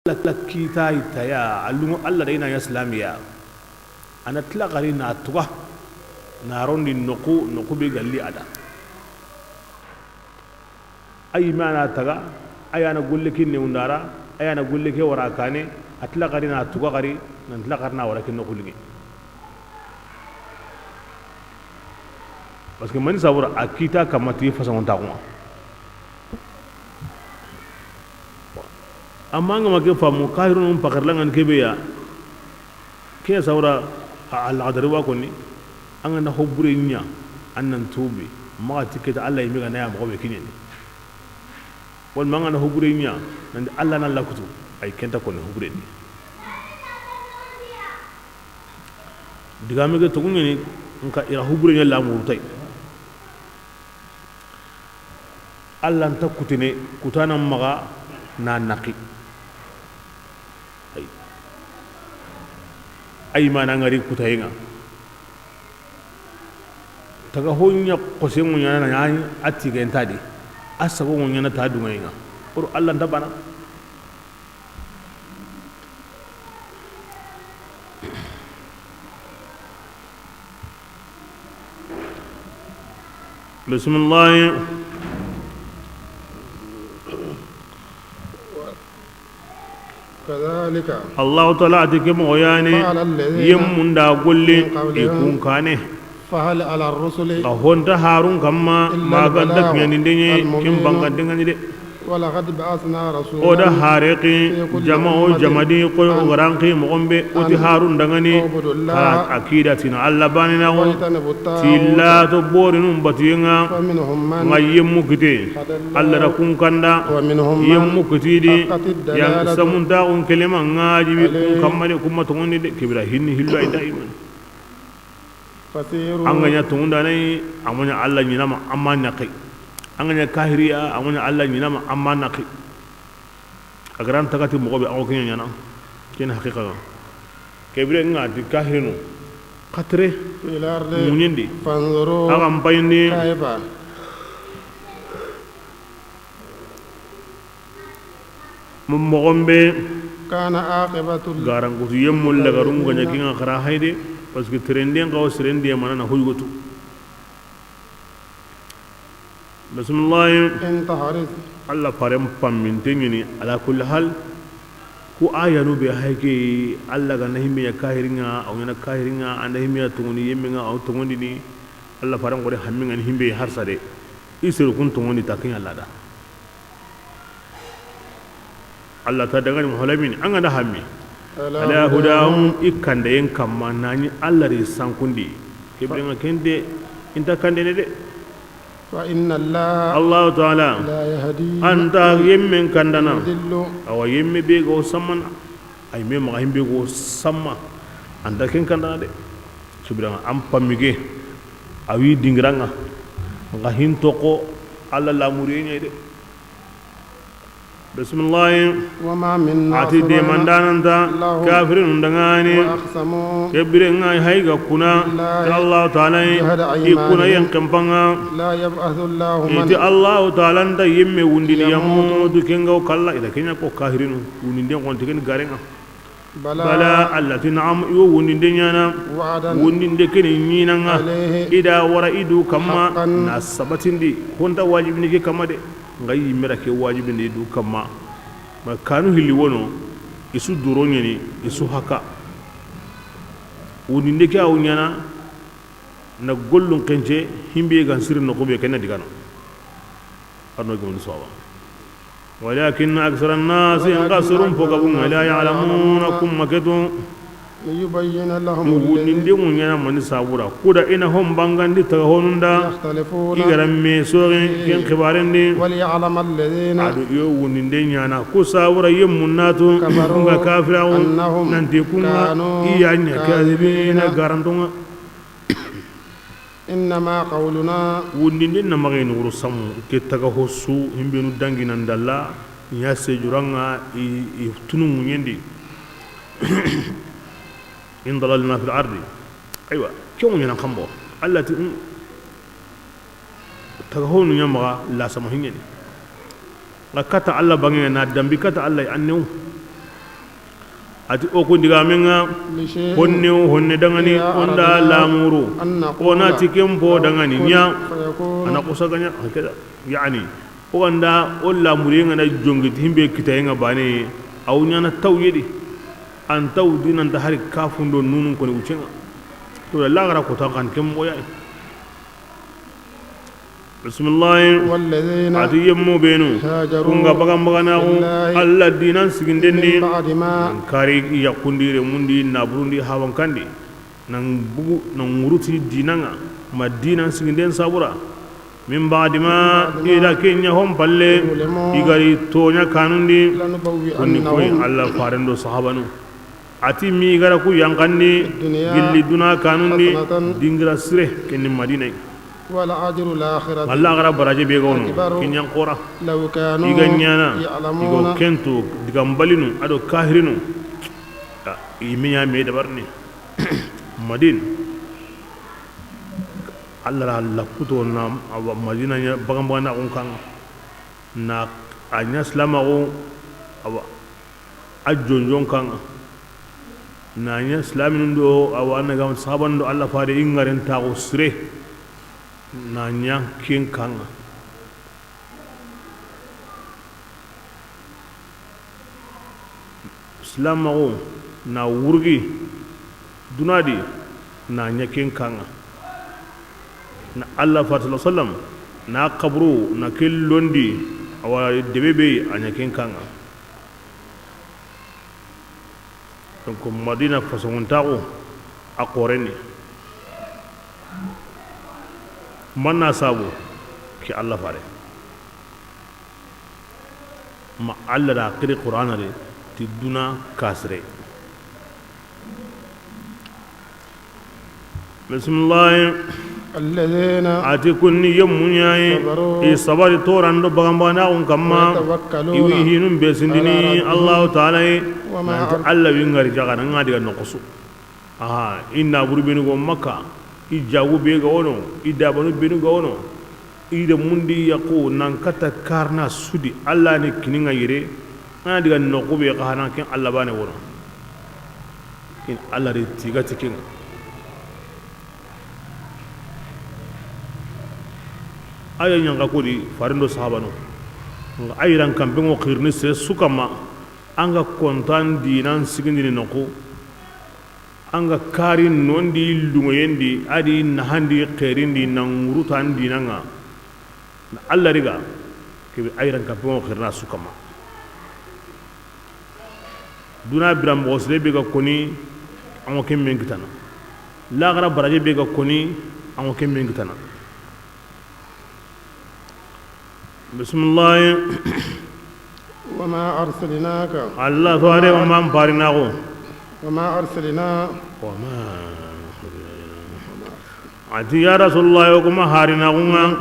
kita itaya alungu alla da ina islamiya ana tlaqari na tuwa na rondi nuku be galli ada ay mana taga ayana gulliki ne undara ayana gulliki warakane atlaqari na tuwa gari nan tlaqarna warakin nuku ligi parce que man sabura akita kamati façon ta ko amma nga make famu kahirun pakarlangan kebeya ke saura al-adari wa konni an na hobure nya annan tobe ma tiketa Allah yimi ga na mo be kinene wal ma na hobure nya nan Allah nan lakutu ay kenta ko ne hobure ni diga me ga to ngene nka ira hobure nya la mo tay Allah ta kutine kutana maga na naqi ay mana ngari kutayenga taga honya kose mun yana yani atti ga entadi asago mun yana ta dunga or Allah ndabana bismillah كذلك الله تعالى أتكلم وياني يمون دا قولي يكون كانه فهل على الرسل هون هارون كما ما قدك يعني دنيا كم بانك دنيا ولقد بعثنا رسولا oda hariki jama'o jamadi ko garanki mogombe oti harun dangani akida tina alla banina won tilla to borinum batiyenga ngayyemu kite alla da kun kanda yemmu kitidi ya samunta on kelema ngaji bi kun kammale kuma to ngoni de kibra hinni hillo ay daiman anganya to ndane amanya alla nyinama amma naqi anganya kahiriya amanya Allah nyinama amma naqi agaran tagati mo be aw kenya nyana ken haqiqa kebre ngadi kahirinu khatre munindi fanzuru agam payni kayfa mogombe kana aqibatu garan ko yemmul lagarum ganya kinga khara hayde parce que trendien qaw serendi manana huygotu بسم الله انت حارس الله فرم من تنيني على كل حال كو آية نوبي هيكي الله غا نهيمي كاهرينغا أو ينا كاهرينغا أن نهيمي توني يمينغا أو توني دي الله فرم قولي همينغا نهيمي حرسا دي يسير كون توني تاكين الله دا الله تدغاني محلمين أنغا دا همي على هداهم إكان دين كما ناني الله ري سانكوندي كبرينغا كندي انتا كندي دي فإن الله تعالى أنت يمين كندنا أو يمين بيجو سمن أي مين ما هم بيجو سما أنت كين كندنا ده سبحان أم باميجي أوي دينغرانا غاهين توكو على لاموريني ده بسم الله وما من أتي دي مندان أنت كافرين دعاني كبرين هايغا كنا الله تعالى يكون ينكمبنا لا يبعث الله من إذا الله تعالى أنت يمي وندي يموت كينغو كلا إذا كنا كو كافرين وندي كون تكين غارينا بلا التي نعم يو وندي نانا وندي كني نينا إذا ورا إدو كما ناسبتين دي كنت واجب نيجي كما دي ngai mera ke wajibi ne du kama ma kanu hili wono isu duronya ni isu haka woni ndeke aw nyana na gollun kenje himbe gan sir no ko be kenna digano arno gum sawa walakin akthara an-nas yanqasirun fogabun la ya'lamun kum makatu yubayyin lahum woni ndemu nyana man sabura kuda ina hom bangandi ta honunda igaram me sore ken khibarende wal ya'lam alladhina adu yo woni ndenya ku sabura yemunatu nga kafiraw nanti kunga iyanya kadibina garandunga inma qawluna woni ndenna magayni wuro samu ke taga hosu himbenu dangina ndalla ya sejuranga i tunu munyendi إن ضللنا في الأرض أيوة كم ينام خمبو التي تكون يمغى لا سمحيني لكتا الله بغينا ندم بكتا الله أنه ati o ko diga menga لشيء honne dangani إذا onda أردنا lamuru أن نقول ona tikempo dangani كن nya فيكون ana kusaganya hakeda yani o anda o lamuri ngana jongi himbe kitayenga bane aw nyana tawyedi an tawdi nan da hari kafundo nunun ko ni ucenga to la gara ko tan kan kem moya bismillah والذين ati yemmo benu هاجروا kunga bagam bagana ko بالله alla dinan sigindendi من بعد ما kari yakundire mundi na burundi hawan kandi nan bugu nan muruti dinanga madina siginden sabura min ba'di ma ila kenya hom palle igari tonya kanundi kunni koy لنبوئنهم alla farendo sahabanu ati mi gara ku yankandi gilli duna kanundi حسنة dingira sire kenni madina ولأجر الآخرة alla gara baraje be gono kenyan qora لو كانوا iganyana igo يعلمون kento digambalinu ado kahirinu imiya me dabarni madin alla la kuto na madina nya bagam bagana on kan na anya islama ko awa ajonjon kan na nya islamin do awa na gam sahaban do alla faade ingaren ta ko sire na nya kin kan islama ko na wurgi dunadi na nya kin kan na Allah fatala sallam na kabru na killondi awa debebe a nyakin kanga donc madina façon tawo a koreni manna sabu ki Allah fare ma Allah da kiri qur'ana de ti duna kasre bismillah الذين ati kunni yemmunyaye i sabari torando bagambana on kamma iwi hinum be sindini Allah ta'ala nanti Allah wi ngari jagana ngadi no qosu aha inna burbinu go makka i jawu be go ono i dabanu be go ono i de mundi yaqu nan kata karna sudi Allah ni kininga yire ngadi no ko be qahana ken Allah bane wono kin Allah ri tiga tikin aya nyanga kodi farindo sahabano ayran kambe ngo khirni se sukama anga kontan dinan sigindini noko anga kari nondi lungoyendi adi nahandi kherindi nangurutan dinanga na Allah riga ke ayran kambe ngo khirna sukama duna biram bosle be ga koni amo kemmen kitana la gara baraje be ga koni amo kemmen kitana بسم الله وما أرسلناك الله فاري وما مبارناه وما أرسلنا وما عتي يا رسول الله وكما هارنا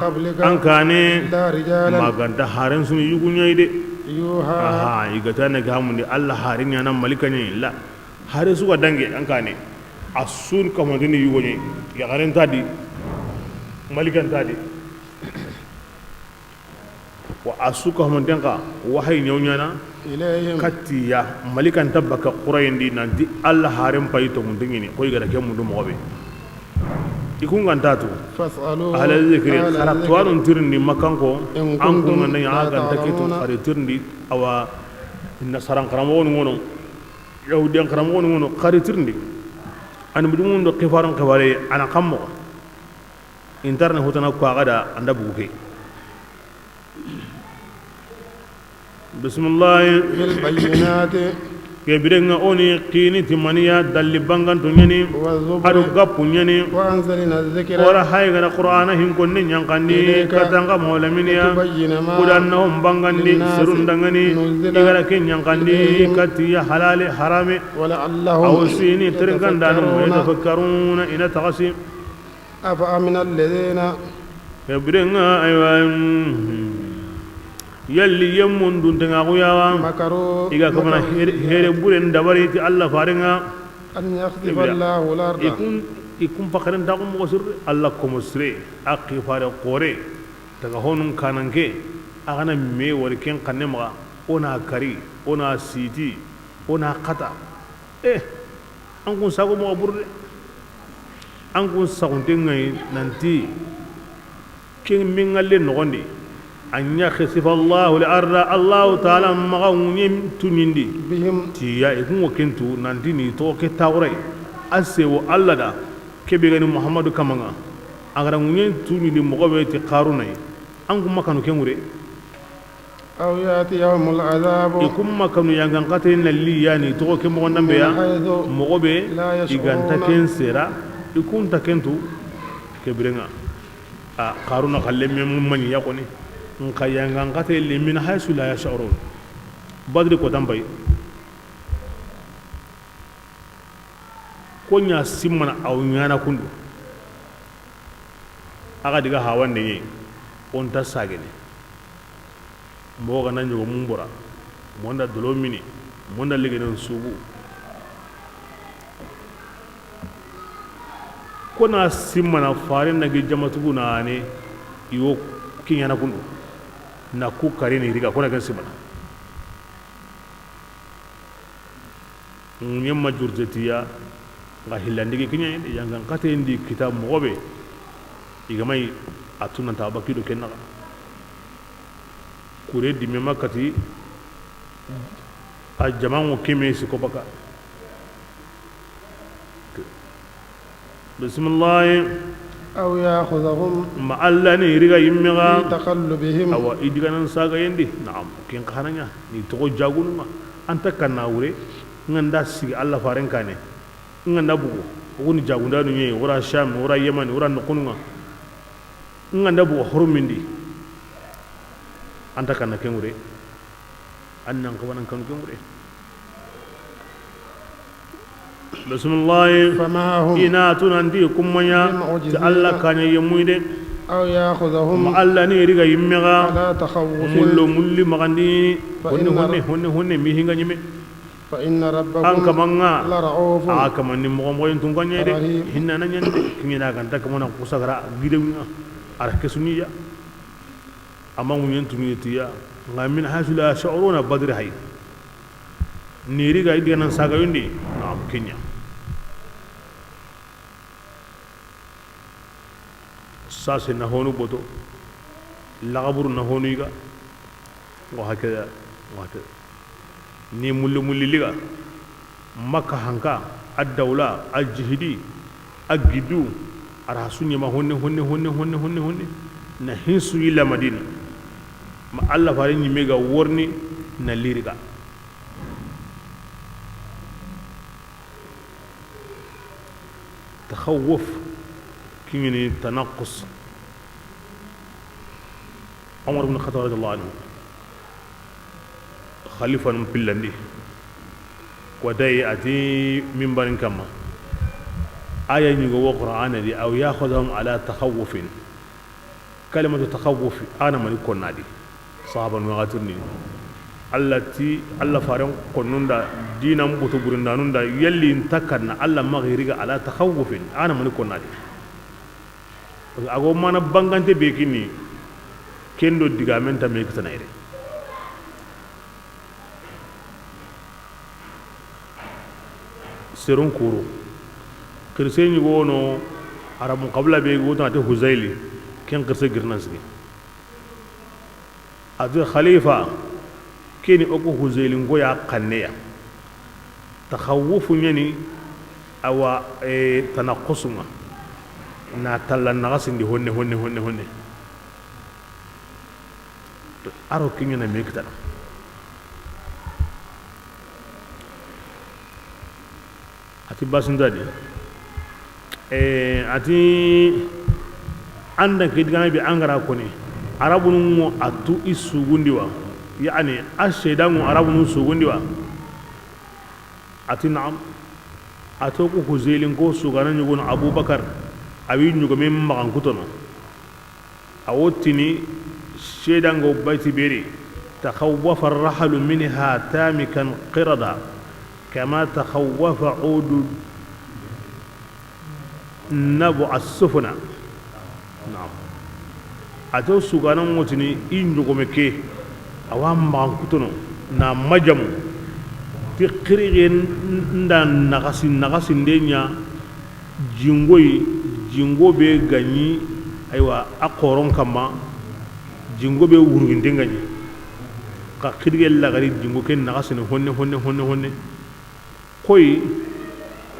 قبلك أن كان لا رجالا ما كنت هارن سن يغني يدي يوحى يغتانا كامن الله هارن يانا ملكني لا هارن سو دانغي أن كان أسون كما دني يغني يا هارن تادي ملكن تادي wa asuka homontenka wahay nyawnyana إليهم katiya malikan tabaka qurayndi nanti Allah haren payto mundingini koy gara ke mundu mobe ikungan tatu فاسألوا ala zikri أهل kharatwanun tirni makanko إن an كنتم kun nan ya لا ga takitu تعلمون fare tirni awa inna saran karamo ngono yahudiyan karamo ngono khari tirni an bidumun do qifaran qawale ana kammo internet hotana ko agada anda buke بسم الله بالبينات كبرنا أوني قيني تمانية دل بانغان تنيني والزبر أدو غاب تنيني وأنزلنا الذكر ورا هاي غنا قرآن هم كوني ينقاني كتانغا مولمينيا لتبين ما ودانهم بانغاني للناس سرون دانغاني نزل إغلا كين ينقاني إليهم كتيا حلال حرامي ولعلهم أو سيني ترغان دانهم يتفكرون يتفكرون إن تغسي أفأمن الذين كبرنا أيوة yalli yemmun dun tanga guyawa مكروا iga kamana here buren dabari ti Allah farenga أن يخسف الله الأرض ikun pakaren ta ko sir Allah ko musre aqi fare qore daga honun kananke agana me wari ken kanne ma ona kari ona siti ona qata an kun sago mo burde an kun sagunte ngai nanti kin min ngalle nogondi an yakhsifa Allah al-arda Allah ta'ala magawnyim tunindi بهم tiya ikun wakentu nanti ni to ke tawrai asewo Allah da kebe gani Muhammadu kamanga agara ngunyen tunindi mogobe ti qarunai an kuma kanu kengure أو يأتيهم العذاب ikun makanu yangan kate nalli yani to ke mo nambe ya حيث mogobe لا iganta يشعرون ken sera ikun ta kentu kebirenga a qaruna khallemme mum mani yakoni nka yangan kate le min haysu la yash'urun badri ko tambay ko nya simmana aw nyana kundu aga diga hawande ni on ta sagene mo ga nan jogo mumbura monda dolo mini monda ligenen subu ko na simmana farin nagi jamatugu na ne iwo kinyana kundu na ku kare ni riga ko na kan simmana nyemma jurjetiya nga hillandigi kinya yangan kate ndi kitab mogobe igamai atuna ta bakido kenna kure di mema kati a jamango keme siko baka bismillah أو يأخذهم ma alla ni riga في yimmiga تقلبهم awa idiganan saga yendi na'am ken khananya ni to jagunuma anta kanna wure nganda sigi alla faren kane nganda bugo woni jagunda no nyi wura sham wura yaman wura nukunga nganda bugo horumindi anta kanna kengure annan ko banan kan kengure bismillah فما هم ina tunandi kummanya ta alla kanya yemuide أو يأخذهم ma alla ni riga yimmiga على تخوف mulli magandi فإن honne mi hinga nyime فإن an ربكم kamanga لرؤوف a kamanni mo mo en tunga nyede Rahim. hinna na nyande kinyana kan tak mona kusagara gidewna ara kesuniya amma mun yen tuniyetiya ngamin hasula sha'uruna badri hay niri ga idinan saga yundi na kenya sase na honu boto lagaburu na honu iga wa hakada ni mulli liga makka hanka ad-dawla al-jihdi agidu ara sunye ma honne na hinsu ila madina ma Allah fare ni mega worni na liriga takhawuf kingini tanaqqus Umar ibn Khattab radiyallahu anhu khalifa num pillandi ko day ati mimbarin kama aya ni go qur'ana di aw ya'khudhum ala takhawufin kalimatu takhawuf ana man ko nadi sahaban wa gaturni allati alla faran konunda dinam butu burindanunda yalli takanna alla maghiriga ala takhawufin ana man ko nadi ago mana bangante be kini kendo digamenta me kitanaire serun kuru kirse gono arabu qabla be go ta huzaili ken kirse girnasgi adu khalifa keni oku huzaili ngoya kanneya takhawufu nyani awa tanaqusuma na talla nagasindi honne aro kinyana me kitana ati basundadi ati anda kidigana bi angara koni arabun mu atu isugundiwa yani ashedangu arabun sugundiwa ati na'am ato ko huzailin ko sugana nyugo abubakar awi nyugo mem magan kutono awotini shedango baiti beri takhawwafa ar-rahlu minha tamikan qirada كما تخوف عود نبع السفنة نعم أتو سوغانا موتني إنجو كوميكي أوام بانكوتونو نا مجمو ati qirigen ndan nagasi ndenya jingo be ganyi aywa akoron kama jingo be wurginde ganyi ka qirigel la gari jingo ken nagasi ne honne koy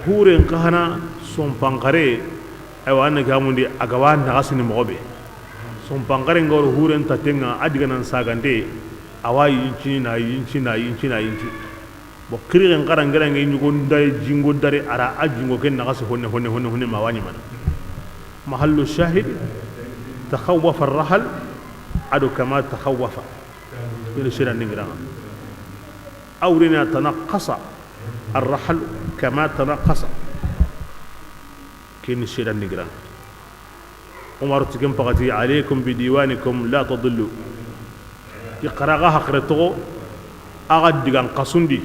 huren kahana son pankare aywa an gamundi agawa nagasi ne mobe son pankare ngor huren tatenga adiga nan sagande awayi yinci bo qirigen qarangara ngi nyugo ndare jingo dare ara ajingo ken nagasi honne ma wani mana mahallu shahid takhawwafa ar-rahl adu kama takhawwafa ila shira ningira awrina tanaqqasa ar-rahl kama tanaqqasa kin shira ningira umar tikem pagati alaykum bi diwanikum la tadillu iqraga hakratu aga digan qasundi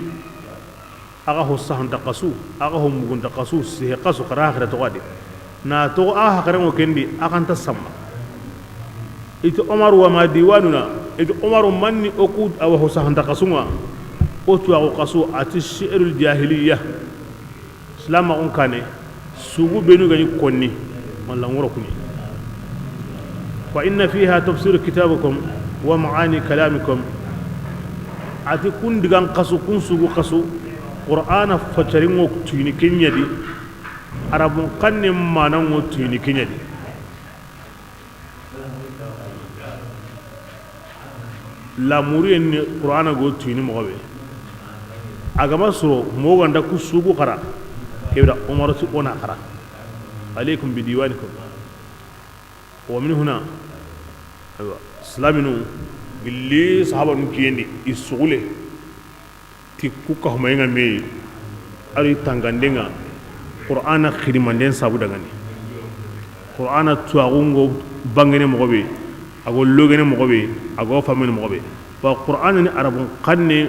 aga hossahan taqasu aga humugun taqasu sihe qasu qara hakratu qadi na to aha karango kendi akan tasamma itu umar wa ma diwanuna itu umar manni okud aw hossahan taqasunga otu aw qasu ati shi'rul jahiliyah islam on kane sugu benu gani konni walla ngoro kuni wa inna fiha tafsir kitabukum wa ma'ani kalamikum ati kun digan qasu kun sugu qasu qur'ana facaringo tuni kenyadi arabun kanne manango tuni kenyadi la muri en qur'ana go tuni mobe agama suro mo ganda ku sugu qara kebra umar su ona qara alaykum bi diwanikum wa min huna islaminu billi sahaba nu kiyeni isugule ti kuka humayenga me ari tangandenga qur'ana khidimanden sabu dangani qur'ana tuagungo bangene mogobe ago logene mogobe ago famene mogobe wa qur'ana ni arabun kanne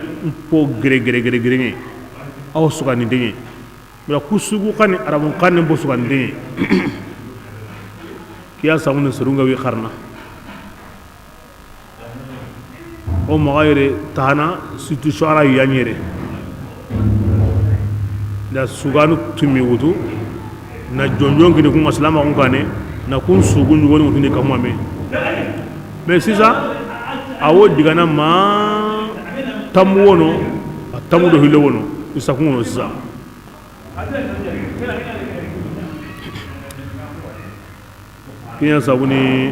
po gere nge aw sugani dengi mira kusugu kanne arabun kanne bo sugani dengi kiya samun surunga wi kharna o magayre tahana situ shara yanyere da suganu tumi wutu na jonjon kini kun aslama kun kane na kun sugun woni wutu ne kamwa me mais sisa awo digana ma tamu wono tamu do hilo wono isa kun wono sisa kinya sabuni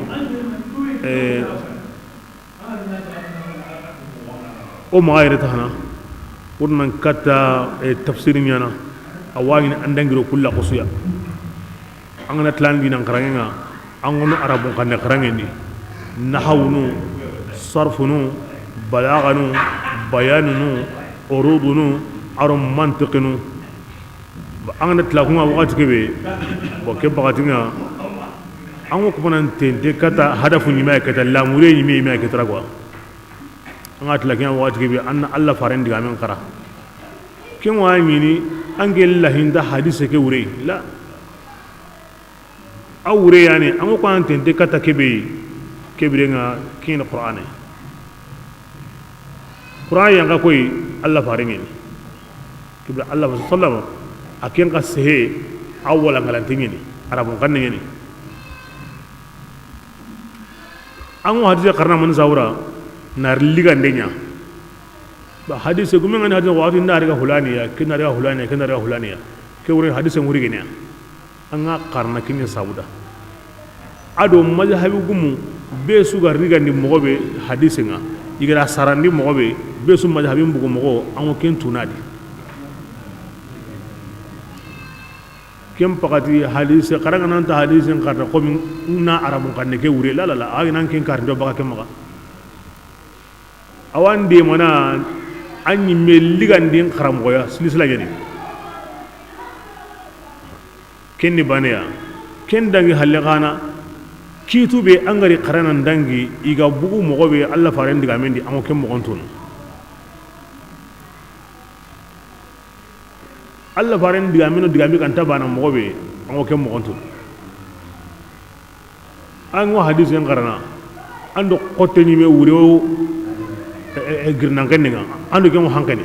o magayre tahana urnan kata tafsir nyana awani andangiro kulla qusuya angana tlandi nan karangenga angono arabun kanne karangendi nahawnu sarfunu balaganu bayanunu urudunu arum mantiqinu angana tlakunga wakati kebe bo ke bagatinga ango kumanan tente kata hadafu nyima kata lamure nyima kata kwa ngat lakin wakati kebe anna alla faren diga men qara ken wa nyini angel la hinda hadise ke wure la awure yani ango ko antente kata kebe nga kin qur'ane qur'an yanga koy alla faren ni kibra alla sallallahu aken ka sehe awwala ngalantingi ni arabun kan ni ango hadise qarna man zawra nar liga ndenya ba hadise gumen ngani hadise wati ndariga hulaniya kinariga hulaniya ke wure hadise nguri gene anga qarna kinni sabuda ado mazhabi gumu be su ga riga ndi mogobe hadise nga igara sarandi mogobe be su mazhabi mbugo mogo ango ken tunadi kem pakati hadise qaranga nanta hadise qarna ko min na arabun kanne ke wure la ay nan ken karndo baka kemaga awan de mana anyi meligandin kharamgoya silisla gani kenni baneya ken dangi halle kana kitu be angari qaranan dangi iga bugu mogobe alla faren diga mendi amo kem mogontun alla faren diga meno diga mi kan tabana mogobe amo kem mogontun ango hadis yang karana ando qotte ni me wuro girnan kenninga ando ke mo hankani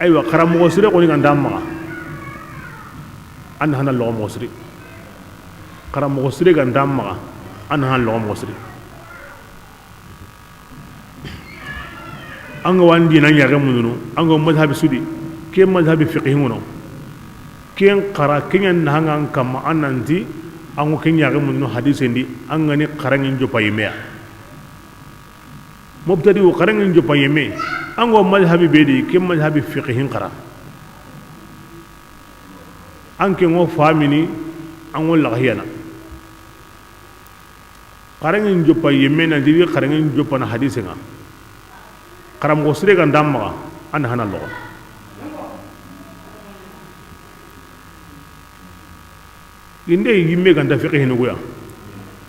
aywa karamo sire ko ni gandama an hana lo mo sire karamo sire gandama an hana lo mo sire anga wandi nan yare mununu anga madhhabi sudi ke madhhabi fiqh ngono ken qara kenyan nanga kam ananti angu ken yare mununu hadith ndi anga ni qarangin jo payme mubtadi wa qarangin jo payme ango madhhabi bedi ke madhhabi fiqh qara anke ngo famini ango laghiyana qarangin jo payme na diwi qarangin jo pana hadith nga karam go sire gan damma an hana lo inde yimme gan da fiqh no goya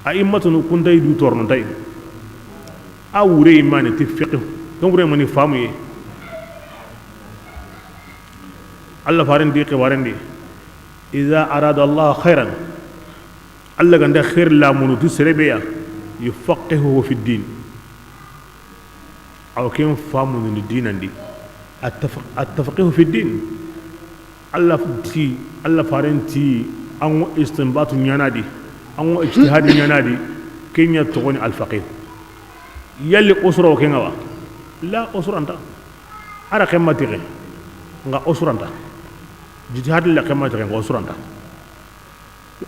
a immatunu kunday du torno tay a wure imani ti fiqh don wure mani famu ye Allah faran di qiwaran di idha arada Allah khairan Allah gan da khair la munu tu sire beya yufaqihu fi din أو كم فهم من الدين عندي التفقه في الدين الله فارنتي أنو استنباط نيانادي أنو اجتهاد نيانادي كين يتغني الفقيه يلي أسرة وكينغوا لا أسرة أنت أرى كم تيجي نغا أسرة أنت اجتهاد لا كم تيجي نغا أسرة أنت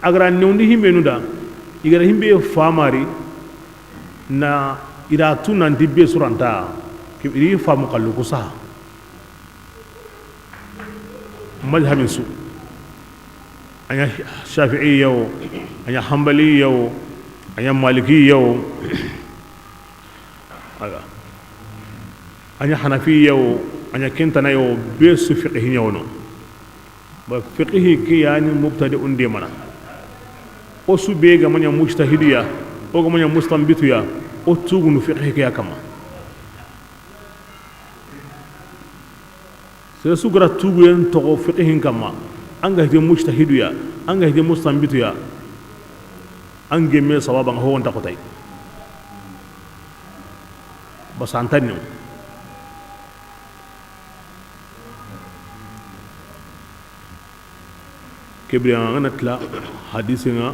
أجر نيوندي هم بينودا إجر هم بيه فاماري na ira tunan dibbe suranta ke iri famu kallu kusa madhhabin su anya shafi'i yaw anya hanbali yaw anya maliki yaw ala anya hanafi yaw anya kintana yaw be su fiqhi yaw no ba fiqhi ki yani mubtadi'un de mana o su be ga manya mujtahidiya o ga manya mustanbituya o tugu nu fiqh ke yakama se sugara tugu en to fiqh kama anga hede mujtahidu ya anga hede mustanbitu ya ange me sawaban ho wonta ko tay basantanni kebriya nganatla hadithinga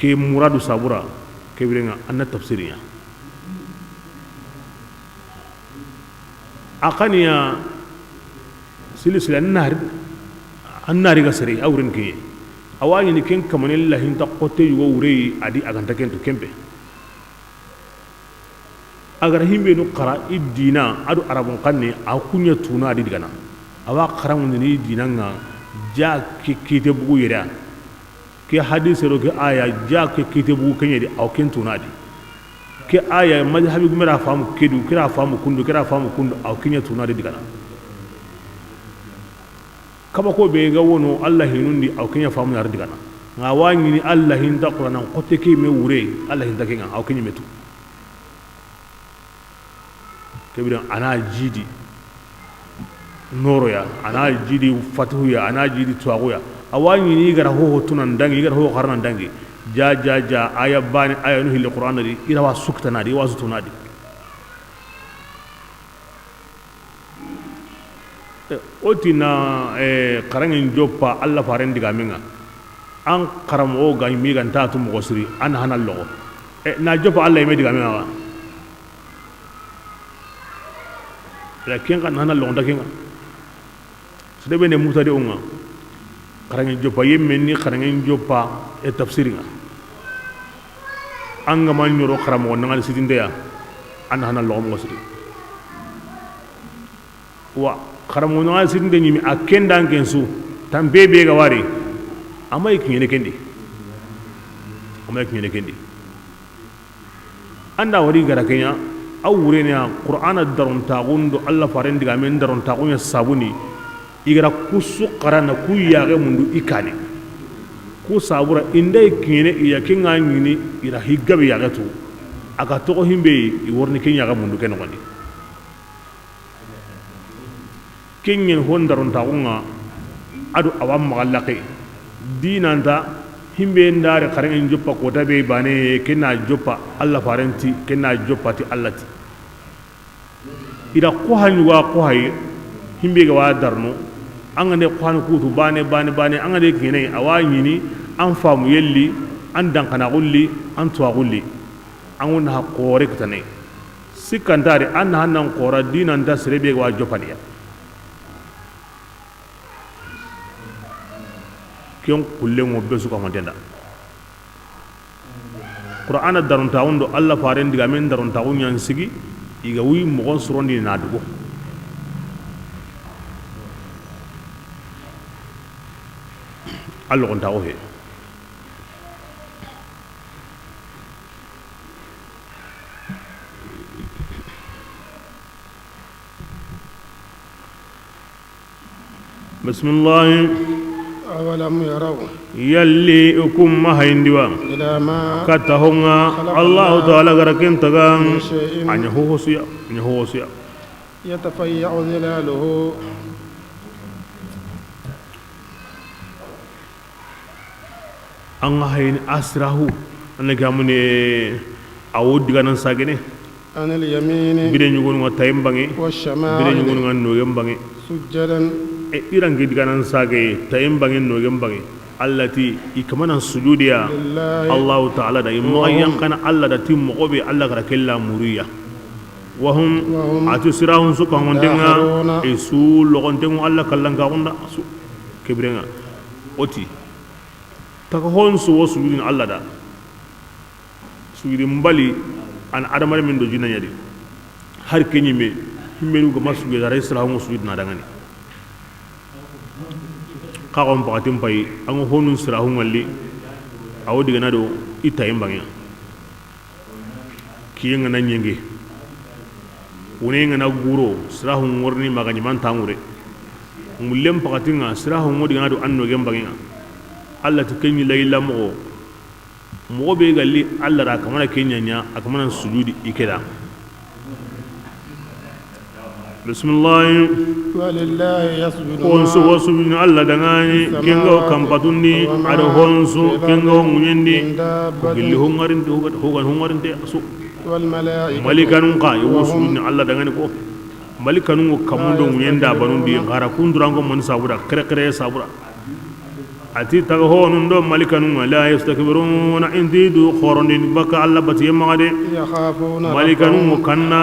ke muradu sabura kebirenga anna tafsiriya aqaniya silsila annari gasari awrin ke awani ni ken kamane lahin ta qote yugo wure adi aganta ken to kembe agar himbe no qara idina adu arabun qanni akunya tuna adi digana awa qaramun ni dinanga ja kite bugu yera ke hadise ro ke aya ja ke kite bugu kenya di aw ken tuna di ke aya madhhabi gumera famu kedu kira famu kundu aw kenya tuna di digana kaba ko be ga wono Allah hinundi aw kenya famu yar digana nga wani ni Allah hin da qur'an qote ke me wure Allah hin da kenga aw kenya metu kebiran ana jidi noro ya ana jidi fatuhu ya ana jidi tuwago ya awani ni gara ho tunan dangi gara ho qarnan dangi ja aya bani aya no hil qur'an di ira wa sukta na di wa sutuna di otina qarangin joppa alla faren diga menga an qaram o ga mi gan ta tu mo suri an hanal logo na joppa alla me diga menga lakin kan hanal logo dakinga sede bene mutade unga qarangin joppa yemmen ni qarangin joppa e tafsiringa anga man nyoro qaram o nangal sidinde ya an hanal logo mo suri wa karamu no asinde nyimi akenda ngensu tambe be ga wari amay kinyene kendi anda wari gara kenya awure ne qur'ana daron tagundo alla faren diga men daron tagunya sabuni igara kusu qarana ku yaage mundu ikani ku sabura indai kinyene iya kinga nyini ira higgabe yaage tu aga to himbe i worni kenya ga mundu ken ngondi kenyen hondaron taunga adu awam magallaqi dinanta himbe ndare karen joppa ko tabe bane kenna joppa alla farenti kenna joppati allati ida ko hanwa ko hay himbe ga wa darno an ga ne kwano kutu bane an ga ne kine awa nyini an famu yelli an dankana gulli an tuwa gulli an wona ha kore kitane sikandare an hannan qora dinan da serebe ga wa jopaniya kiyon kullen mo besu ko mandenda qur'ana darun tawundo alla faren diga men darun tawun yan sigi iga wi mo surondi na dugo allo on tawo he bismillah أولم يروا يلي أكم ما هيندوا إلى ما كتهونا الله تعالى غركين تغان من شيء أني هو سيا يتفيع ظلاله أن هين أسره أن كامني أود غنان ساجني عن اليمين بدين يقولون وتايم باني بدين والشمال يقولون أن نويم باني سجدا إيران كده غنان ساجي تايم باني نويم باني التي يكمن سجوديا لله الله تعالى دا يمغيان كان الله دا تيم مقوبي الله غركلا مريا وهم أتسراهم سكهم وندنا يسول لغندهم الله كلام كاونا كبرنا أتي تكهون سو سجودين الله دا سجودين بالي أن أدم من دجنا يدي هر كني مي همنو كما سجود دا رئيسراهم سجود نادعني kawan pakatim pai ang honun sirahun walli awo diga na do ita yimbangya kiyen ngana nyenge wone ngana guro sirahun warni magani man tamure mullem pakatinga sirahun wodi ngado anno gembangya alla to kenyi layla mo be galli alla ra kamana kenya nya akamana sujudi ikeda bismillah ولله يسجد honsu wasu bin Allah dangani kengo kampatundi ada honsu kengo munyendi gilli hongarinde hongarin te asu والملائكة malikanun ka wasu bin Allah dangani ko malikanun kamundo munyenda banundi ngara kundurango man sabura kare sabura ati taga honun do malikanun la yastakbiruna indidu khorondin baka Allah bati magade يخافون malikanun kanna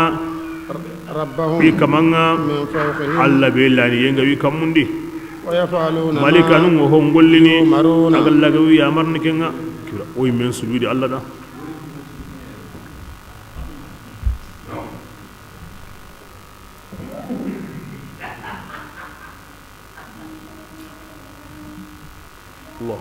ربهم wi kamanga من فوقهم Allah be lani yenga wi kamundi ويفعلون ما malikanu ngo hongollini يؤمرون agalla ga wi amarni kenga kira oy men sujudi Allah da Allah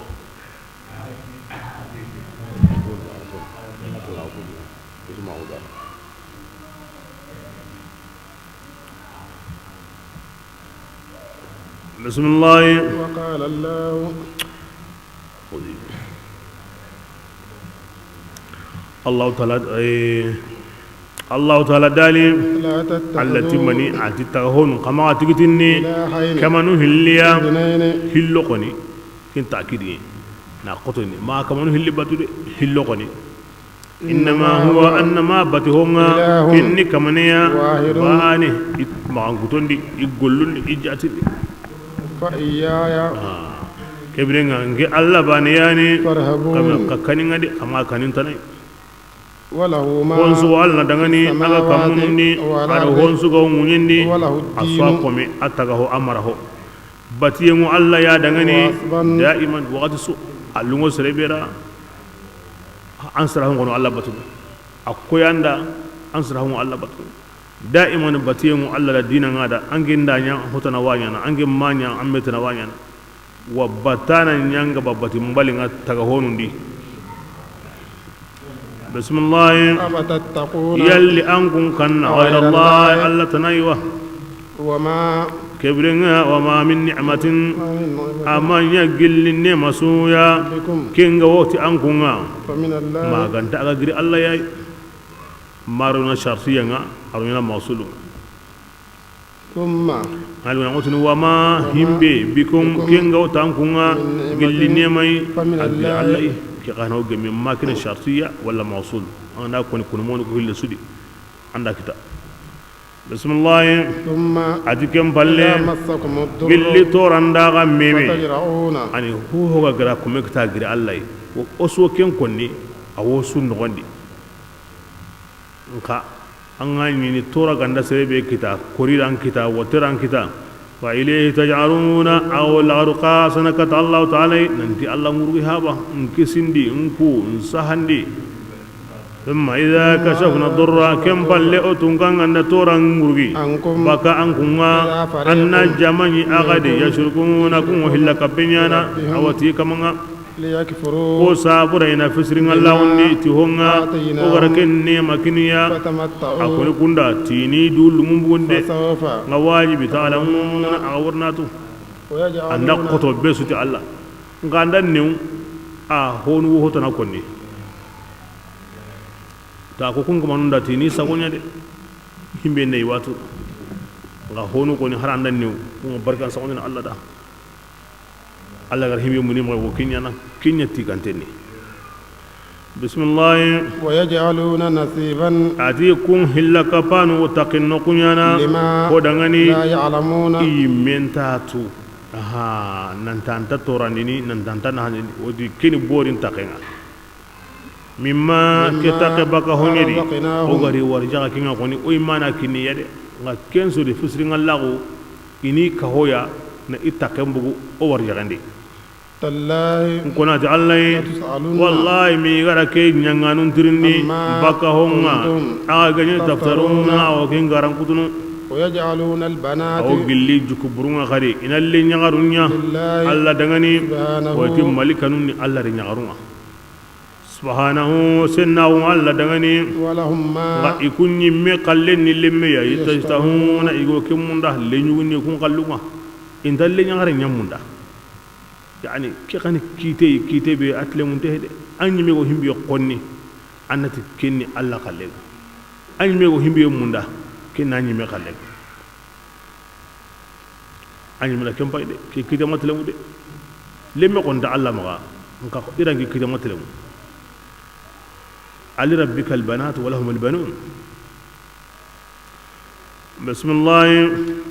بسم الله وقال الله الله تعالى دالي لا التي تتخذوا مني أتتهون كما أتكتني إلهين كما نهليا اثنين هلقني كنت أكيدي ناقطني ما كما نهلي باتولي هلقني إنما هو أنما باتهونا إله إني كمانيا واحد باني ما أنقطن دي يقولون إجاتي فإياي كبرنا إنك الله بانياني فارهبون كما كانين دي أما كانين تاني وله ما honsu walla dangani aga kamundi ada honsu go munyindi aswa komi ataga ho amara ho batiyengu alla ya dangani daiman waqti su allungo serebera ansara ngono alla batu akoyanda ansara ngo alla batu daiman batiyengu alla la dina ngada anginda nya hotana wanyana angin manya ammetana wanyana wa batana nyanga babati mbalinga taga honundi بسم الله أفتتقون يلي أنكم كان غير الله ألا تنايوه وما كبرنا وما من نعمة أما يقل النعمة سويا بكم كينغ وقت أنكم فمن الله ما كانت أغير الله ياي مارنا شرطيا أرونا موصول ثم قالوا نقول وما هم بكم كينغ وقت أنكم قل النعمة فمن أغير الله الله كي قانو جميع ما كان شرطية ولا موصول أنا كوني كونمون كل سودي عندك كتاب bismillah ثم atikem إذا balle مسكم الضر gilli torandaga meme فتجرؤون ani hohoga gara kumekta giri allah wo oso ken konni awo sun nogondi nka an ga ñini tora ganda serebe kita koriran kita wotiran kita wa ilayhi taj'aluna aw la'ruqa sanakata allah ta'ala nanti allah ngurgi haba nkisindi nku nsahandi thumma idha kashafna durra kam balle otungan anda tora ngurgi عنكم baka an kunga anna jamani agadi yashurkuna kun hilla kabinyana awati kamanga ليكفروا ko sabura ina fisirin Allah wonni ti honga o garaken ne makiniya فتمتعوا akoni kunda tini dulu mumbunde فسوف nga wajibi ta'lamun awrnatu anda ويجعلون koto besu ti Allah nga andan new a honu wo hotana konni ta ko kun kuma nunda tini sagonya de himbe nei watu nga honu koni har andan new mo barkan sagonya Allah da Allah gar himbe muni mo kinya tikanteni bismillah ويجعلون نصيبا ati kun hilla kapanu taqinno kunyana لما ko dangani لا يعلمون imentatu aha nan tanta torandini nan tanta na odi kini borin taqenga mimma kitaqe baka honyedi o gari warjaga kinga koni o imana kini yade nga kenso de fusri ngallago ini kahoya na itaqembugu o warjagandi تالله kuna ta Allah wallahi mi gara ke nyanganun tirni baka honga aga ganyi taftaruna o kin garan kutunu ويجعلون البنات o gilli jukuburunga khari inalli nyagarunya Allah dangani o tim malikanun ni Allah ri nyagarunga subhanahu sunnahu Allah dangani ولهم ga ما ikunni me qallen ni lemme ya yitastahuna igo kimunda lenyuguni kun qalluma indalle nyagare nyamunda يعني كيغاني كيتي بي اتلي منتهد اني ميغو هيمبي قوني انتي كيني الله خليك اني ميغو هيمبي موندا كينا اني مي خليك اني ملا كم باي دي كي كيتا ماتلمو دي لمي قوندا الله مغا نكا ايرانغي كيتا ماتلمو علي ربك البنات ولهم البنون بسم الله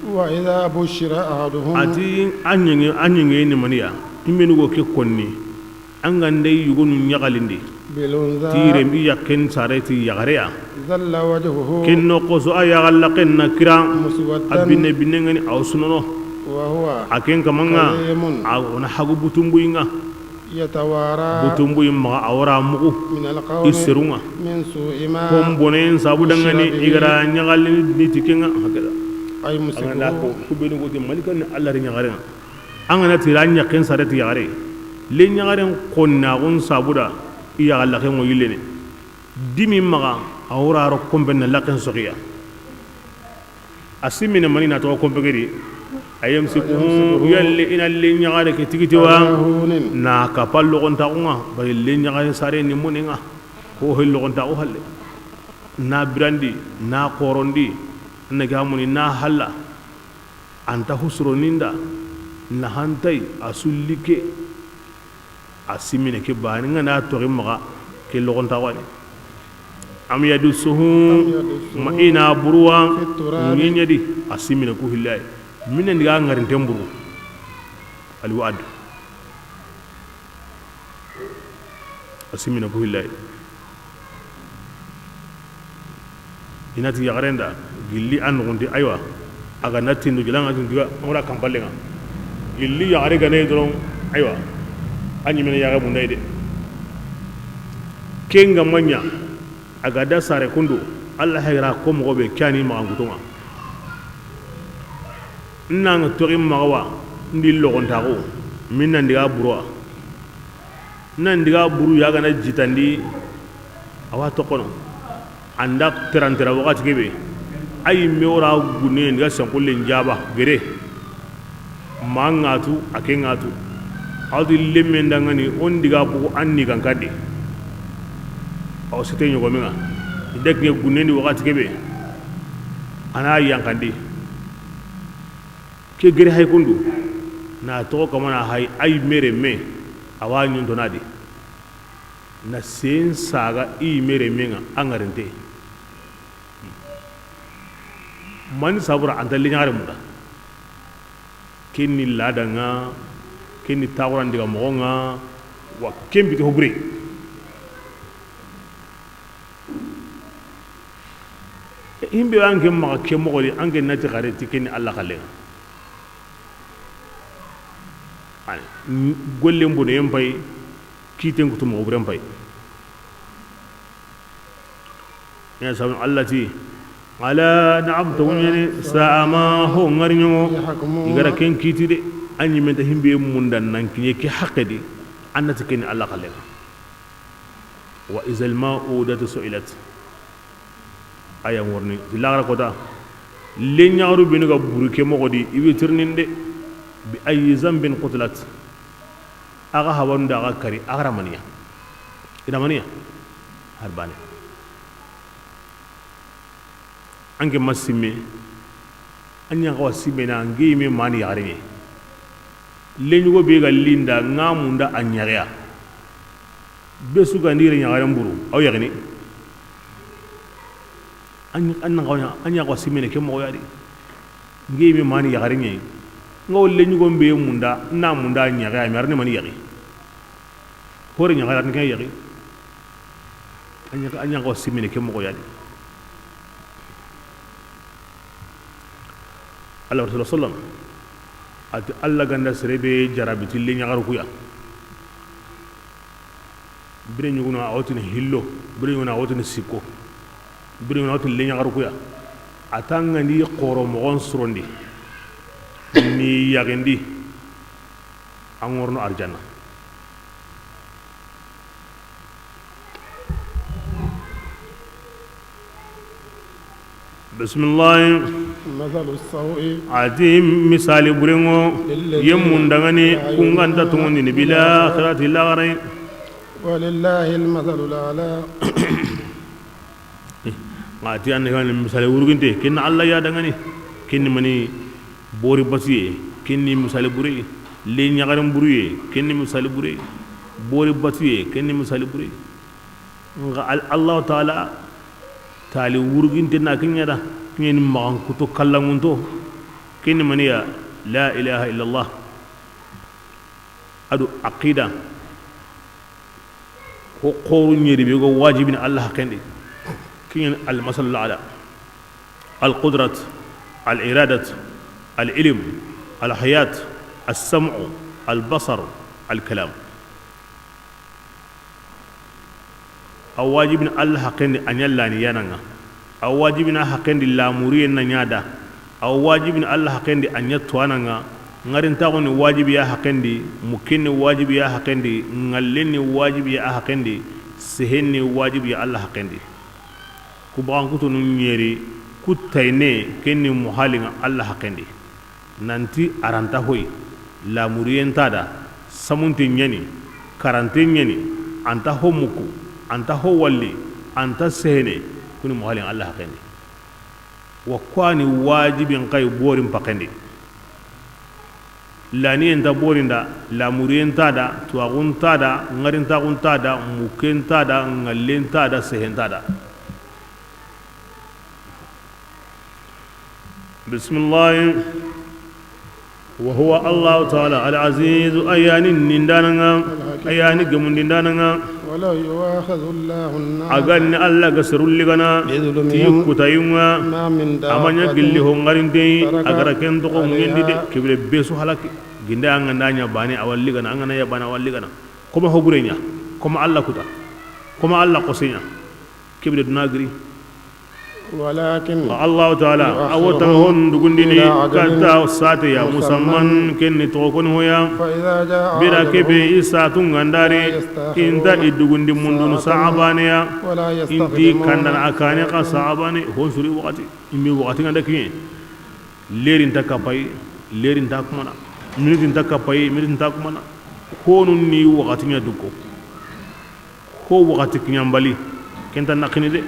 وإذا بشر أحدهم ati anyenge ni maniya imenu go ke konni angande yugonu nyagalindi بالأنثى tire mbi yakken sareti yagareya ظل وجهه kenno qoso aya gallaqen nakira مسودا abinne binengani awsunono وهو aken kamanga كريم ona hagu butumbuinga يتوارى butumbuin ma awra mugu من القوم isirunga من سوء ما kombonen sabu dangani igara nyagalini nitikenga hakeda أي angana ko مسكه kubenu go de malikan ni Allah ri nyagarenga angana tiranya ken sareti yagare le nyagaren konna gon sabuda iya Allah ken mo yilene dimi maga awra ro komben la ken sogiya asimina manina to kombegedi ayam siku yalle ina le nyagare ke tigitiwa هون na ka pallo gon taunga bay le nyagare sare ni muninga ko hello gon ta o halle na brandi na korondi na gamuni na halla anta husro ninda na hantai asullike asimine ke bani nga na tori maga ke logon tawani am yadussuhu ma ina burwa nginya di asimine ku hillay minen diga ngarin temburu al wa'd asimine ku hillay inati yagarenda gilli an ngondi aywa aga natindu gilanga tindiga ngora kambalenga gilli yagare gane doron aywa anyi mena yaga bundai de kenga manya aga da sare kundu Allah hayra ko mo be kani ma ngutunga nanga torim magawa ndi logontago minna ndiga burwa nan ndiga buru yaga na jitandi awa to kono andak terantera wakati kebe ay meora gune ndiga sankulle njaba gere mangatu akengatu adi lemme ndangani on diga bu anni kan kadde aw sete nyogo menga dek nge gune ni wakati kebe ana yankandi ke gere hay kundu na to kamana hay ay mere me awa nyundo nadi na sen saga i mere menga angarente man sabura anta liñare munda kenni ladanga kenni tawran diga mogonga wa kembi to hobure himbe anke ma ke mogoli anke nati gare ti kenni alla khalenga ani golle mbude yempay kiten ko to mo hobure pay ya sabun allati ala na'am to woni sa'a ma ho ngarño igara ken kiti de anyi men ta himbe mundan nan kinye ki haqqadi annati ken alla khalega wa izal ma'udatu su'ilat aya worni dilara kota le nyaaru bi nga buruke mo godi ibe tirninde bi ay zambin qutlat aga hawanda aga kari aga maniya ida maniya harbane ange masime anya ko sibe na ngi me mani yare leñugo be gal linda ngamunda anyarea besu ga ndire nyaare mburu aw yagni anya ko sibe ne ke mo yari ngi me mani yare nyi ngaw leñugo be munda na munda anyarea mi arne mani yari hore nyaare ne ke yari anya ko sibe ne ke mo yari Allah Rasulullah sallam ati Allah ganda serebe jarabiti le nyagaru kuya bire nyuguna awtini hillo bire nyuguna awtini sikko bire nyuguna awtini le nyagaru kuya atanga ni qoro mogon surondi ni yagendi angorno arjana bismillah مثل السوء ati misali burengo yemmun dangani kunganta tumundi ni bila akhirati lagare ولله المثل الأعلى ati an kan misali uruginte kin Allah ya dangani kin mani bori basiye kin misali buri le nyagaram buri kin misali buri bori basiye kin misali buri nga Allah taala tali uruginte na kinyada كين مغان كتو كلامونتو كين منيا لا إله إلا الله أدو عقيدة هو قول يري بيقول واجبين الله كندي كين المثل الأعلى القدرة الإرادة العلم الحياة السمع البصر الكلام أو واجبين الله كندي أن يلاني يانا aw wajibina hakendi lamuriyen na nyada aw wajibina Allah hakendi anya tuananga ngarin tagoni wajibi ya hakendi mukinni wajibi ya hakendi ngallenni wajibi ya hakendi sehenni wajibi ya Allah hakendi ku bagan kutu nyeri kutayne kenni muhalinga Allah hakendi nanti aranta hoy lamuriyen tada samunti nyani karante nyani anta homuku anta howalli anta sehene kuni muhalin Allah hakendi wa kwani wajibin kai borin pakendi lani enta borinda lamurien tada tuagun tada ngarin tagun tada muken tada ngalen tada sehen tada bismillah wa huwa Allah ta'ala al-aziz ayani nindana ayani gemun nindana ولو يواخذ الله الناس أغني الله غسر لغنا تيكو تايوما أمانيا غلي هونغارينتي أغرا كن تقو ميندي دي كبير بيسو حلاك غندا أنغانا باني أول لغنا أنغانا يبانا أول لغنا كما هبرينيا كما الله كتا كما الله قصينا كبير دناغري ولكن الله تعالى أوتهن دغندني كتا ساتي يا مسمن كن توكون هويا بلا كبي ساتون غنداري انت ادغندي مندون صعبانيا انتي كندن اكاني صعباني هو سوري وقتي امي وقتي غندكي ليرين تكاي ليرين تاكمنا ميرين تكاي ميرين تاكمنا كونون ني وقتي ندكو هو وقتي كنيامبالي كنت نقني دي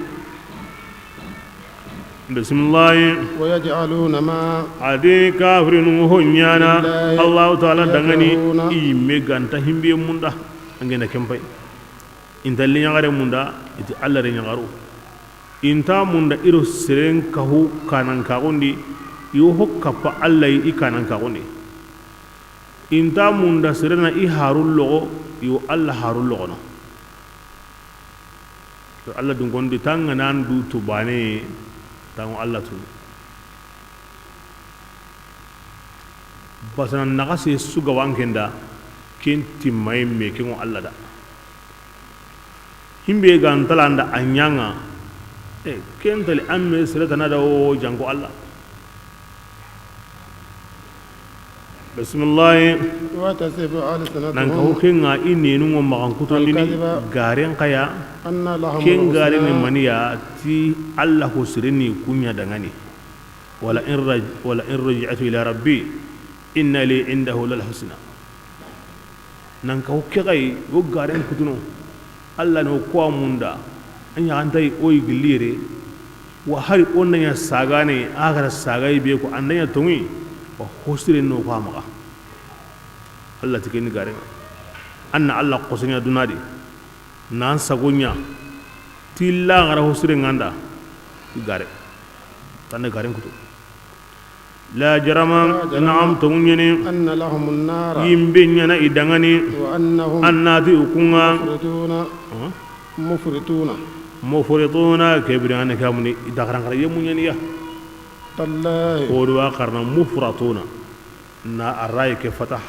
بسم الله ويجعلون ما adi kafirinu honyana Allah ta'ala dangani imme ganta himbe munda angena kempai intalli nyagare munda iti Allah re nyagaru inta munda iro siren kahu kanan kagundi yo hokka pa Allah i kanan kagundi inta munda sirena i harul logo yo Allah harul logo no to Allah dun gondi tanga nan du to bane tango Allah tu basanan nagase suga wankenda kenti may me kingo Allah da himbe gantalanda anyanga kentali amme sirata nada o jango Allah bismillah wa tasifu alsanatuhum nan ko kenga inni nu ngom makan kutondini garen kaya anna lahum ken garen ni maniya ti Allah ko sirini kunya dangani wala in raj'atu ila rabbi inna li indahu lal husna nan ko kai go garen kutuno Allah no ko munda anya antai oyi gilire wa hari onnanya sagane agara sagai be ko andanya tungi wa hosire no ko maka Allah tikeni gare anna Allah qosanya dunadi nan sagonya tilla gara hosire nganda gare tan gare kutu la jarama na'am tumunyene anna lahum an-nar yimbenya na idangani wa annahum annati ukunga mufrituna كبرنا كامني دخران خرج يمونيا تالله ودوا قرنا مفرطون نا الراي كفتح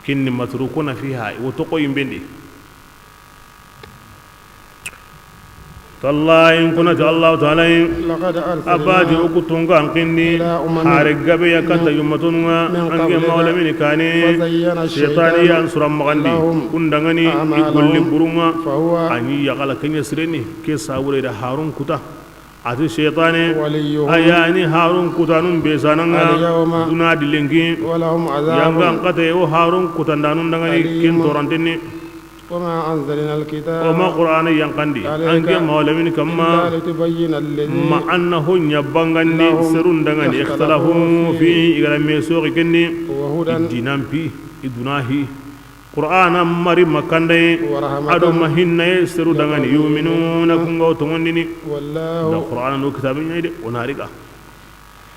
كن متروكون فيها وتقويم بندي تالله إن كنت الله تعالى لقد أبادي أكتونغا أنقني حارقبي يكتا يمتونغا أنجي مولى مني كاني شيطاني أنصر مغندي كندغني يقول لبرونغا أني يقال كن يسرني كي ساوري دا هارون كتا أتي شيطاني أياني هارون كتا نم بيسانغا دونا دلنكي ولهم عذاب يانغا انقطي وهارون كتا دانون دغني كن تورانتني وما أنزلنا الكتاب وما قرآن ينقندي أنك مولمين كما لتبين الذي ما أنه يبانغني سرون دغني اختلافوا فيه إغلا ميسوغ كني الدينام بي إدناهي قرآن مري مكاندي أدو مهنة سرو دغني يؤمنون كنغو تمندني والله دا قرآن نو كتابين يدي وناريكا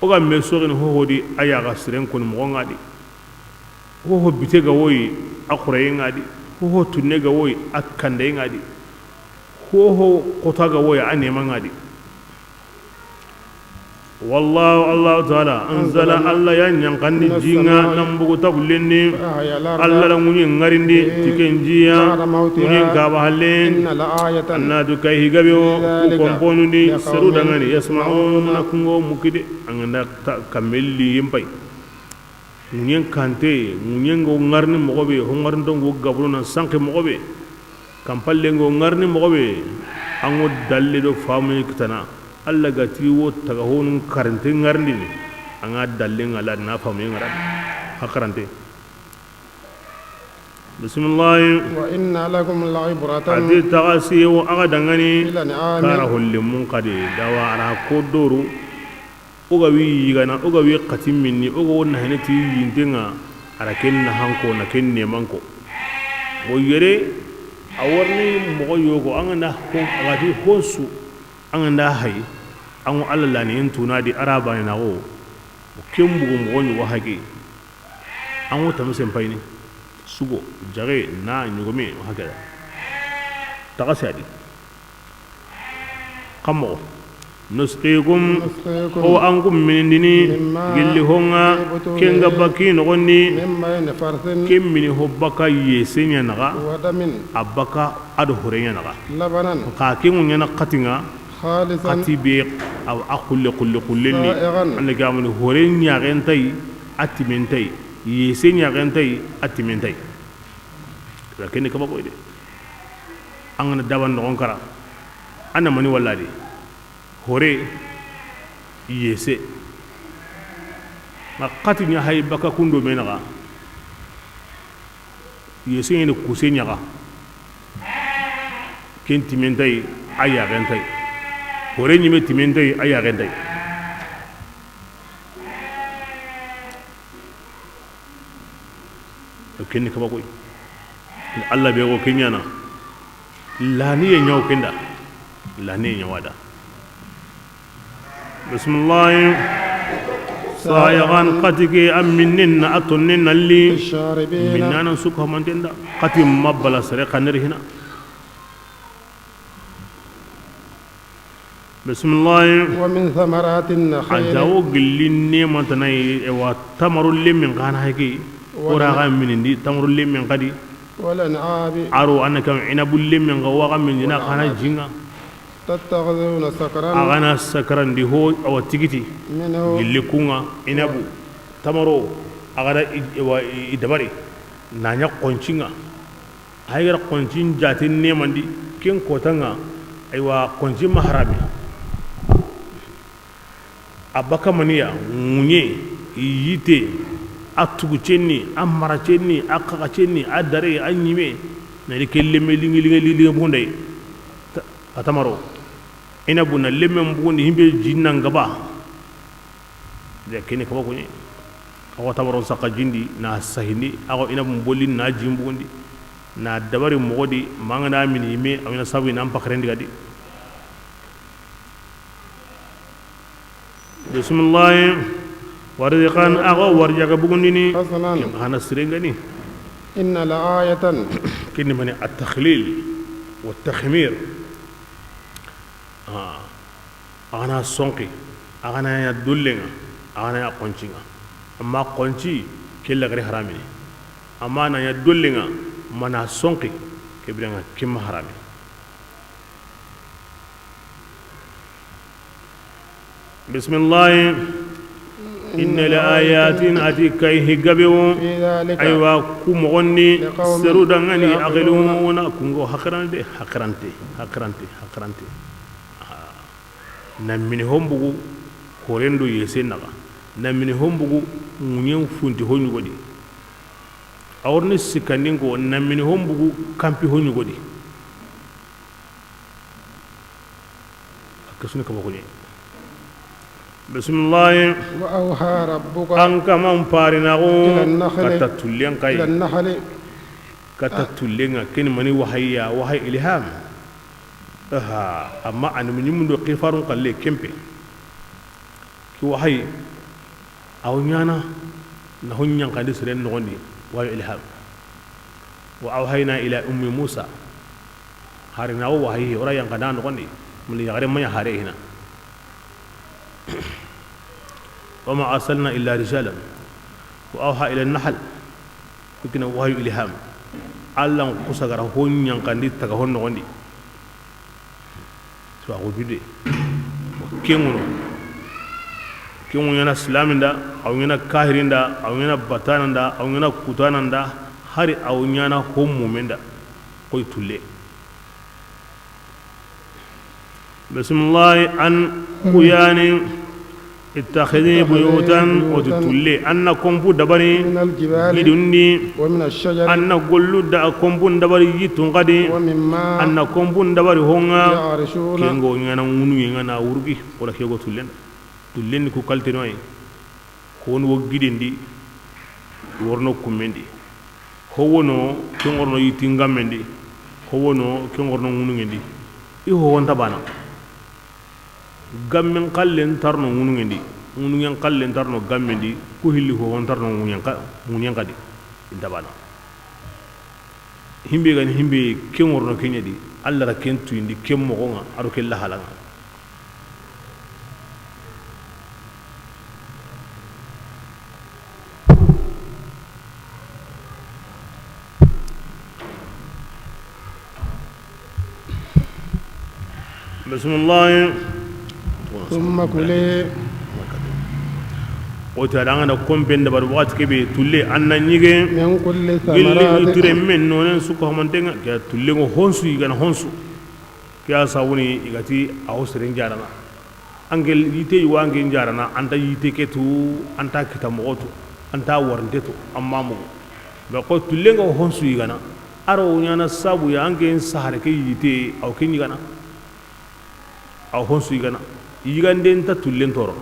وغا ميسوغن هو دي أياغا سرين كون مغنغادي هو بيتيغا وي أخرين غادي هو تنيغا وي أكاندي غادي هو قطاغا وي أني من غادي والله الله تعالى أنزل الله ينقني جينا نمبو تقولني الله لمني نغرندي تكنجيا مني كابهالين نادو كاي غبيو كومبونودي سرو دغاني يسمعون كونغو مكيدي انغا كاملي يمباي مني كانتي مني غو نغارني مغوبي هو نغارندو غو غابرونا سانكي مغوبي كامبالي غو نغارني مغوبي انغو داليدو فامي كتنا Allah ga tiwo taga honun karante ngarndi ni anga dallen ala na famu ngara hakarante bismillah wa inna lakum la'ibratan ati tagasi wa aga dangani kara hullim qadi dawa ara kodoru uga wi yigana uga wi qatim minni uga wonna hanati yindenga ara kenna hanko na kenne manko bo yere awarni mo yogo anga ko agati hosu anga hay an Allah la ne tuna di araba ne nawo kin bugun woni wa hage an wata musin fai ne sugo jare na nyugome hage ta kasadi kamo nusqikum o angum minindini gilli honga kenga baki no gonni kim min hobbaka yesenya naga abaka adu horenya naga ka kimunya na qatinga atibi aw aqul qulli an gamul horenya gentay atimentay yesenya gentay atimentay lakin ka bako ide angana daban no onkara anna mani walladi hore yese makatinya hay baka kundo menaga yese ni kusenya ga kentimentai aya gentay hore ni metimentai aya gentay kenni ka bakoy Allah be go kenyana la ni nyaw kenda la ni nyawada bismillah sayagan qatike amminnin atunnin alli الشاربين minana sukha mantenda qatim mabala sare khanir hina bismillah ومن ثمرات النخيل ajawo gillinne mantanai wa tamarul limin kana haki ora ga minindi tamarul limin qadi والأنعام aro anaka inabul limin gawa ga min dina kana jinga تتخذون سكرا agana sakarandi ho awa tigiti منه gilli kunga inabu tamaro agada idabari nanya konchinga aygar konchin jatin nemandi ken kotanga aywa konchin maharami abaka maniya munye yite atuguchenni amarachenni akakachenni adare anyime nari kelleme lingi bundai atamaro inabu na lemmen bugundi himbe jinnan gaba da kene kaba kunye awa tamaro saka jindi na sahindi awa inabu bolin na jimbugundi na dabari mogodi mangana mini me awina sabu ina pakrendi gadi bismillah warziqan aga warjaga bugundini حسنا hana sirengani إن لآية kini mani at-takhlil wa at-takhmir agana sonki agana ya dullenga agana ya qonchinga amma qonchi kella gari haramini amma na ya dullenga mana sonki kebiranga kimma harami bismillah inna la ayatin atikai higabewo في ذلك aywa ku mogonni seru dangani aqiluna kungo hakrante na mini hombugu korendo yese naga na mini hombugu munyen funti honyu godi awrni sikandingo na mini hombugu kampi honyu godi akasuni kaba kunye bismillah وأوحى ربك anka man parinago إلى النخل katatullen إلى kai النحل katatullen kini mani wahayya wahay ilham amma an min mun do qifarun qalle kempe ki wahay aw nyana na hunyan qadi siren no gondi wahay ilham wa awhayna ila ummi musa harina wahay ora yang kada no gondi mun yagare manya hare hina وما أرسلنا إلا رجالا وأوحى إلى النحل لكن وحي إلهام الله قصغر هون ينقندي تكهون نغندي سواء وجودي كيمو ينا سلام دا أو ينا كاهرين دا أو ينا بطان دا أو ينا كتان دا هاري أو ينا هم مومن دا قوي تولي بسم الله أن قياني اتخذي بيوتا وتتولي أن كمبو دبري من الجبال يدني ومن الشجر أن قلو دا كمبو دبري يتنقدي ومما أن كمبو دبري هونغا يعرشون كينغو يانا ونو يانا ورغي ولا كيغو تولين كو كالتنوي كون وغيدين دي ورنو كومندي هو نو كينغورنو يتنغامندي هو نو كينغورنو ونو ngindi iho wonta bana gammen kallen tarno ngunundi ngunungen kallen tarno gammendi ku hilli ho on tarno ngunyen kadi indabana himbe gani himbe kengorno kenyadi alla ra kentu indi kemmo gonga aro kella halanga bismillah ثم كلي وترى كومبين دبر وات كبي تولي أن نيجي من كل gilli ثمرات tire men nonen suka homantenga ke tullengo honsu igana honsu kya sawuni igati awsren jarana angel yite wange jarana anta yite ketu anta kita moto anta warnde to amma mo be ko tullengo honsu igana aro nyana sabu ya ange sahare ke yite aw ken igana aw honsu igana yigande nta tullen toro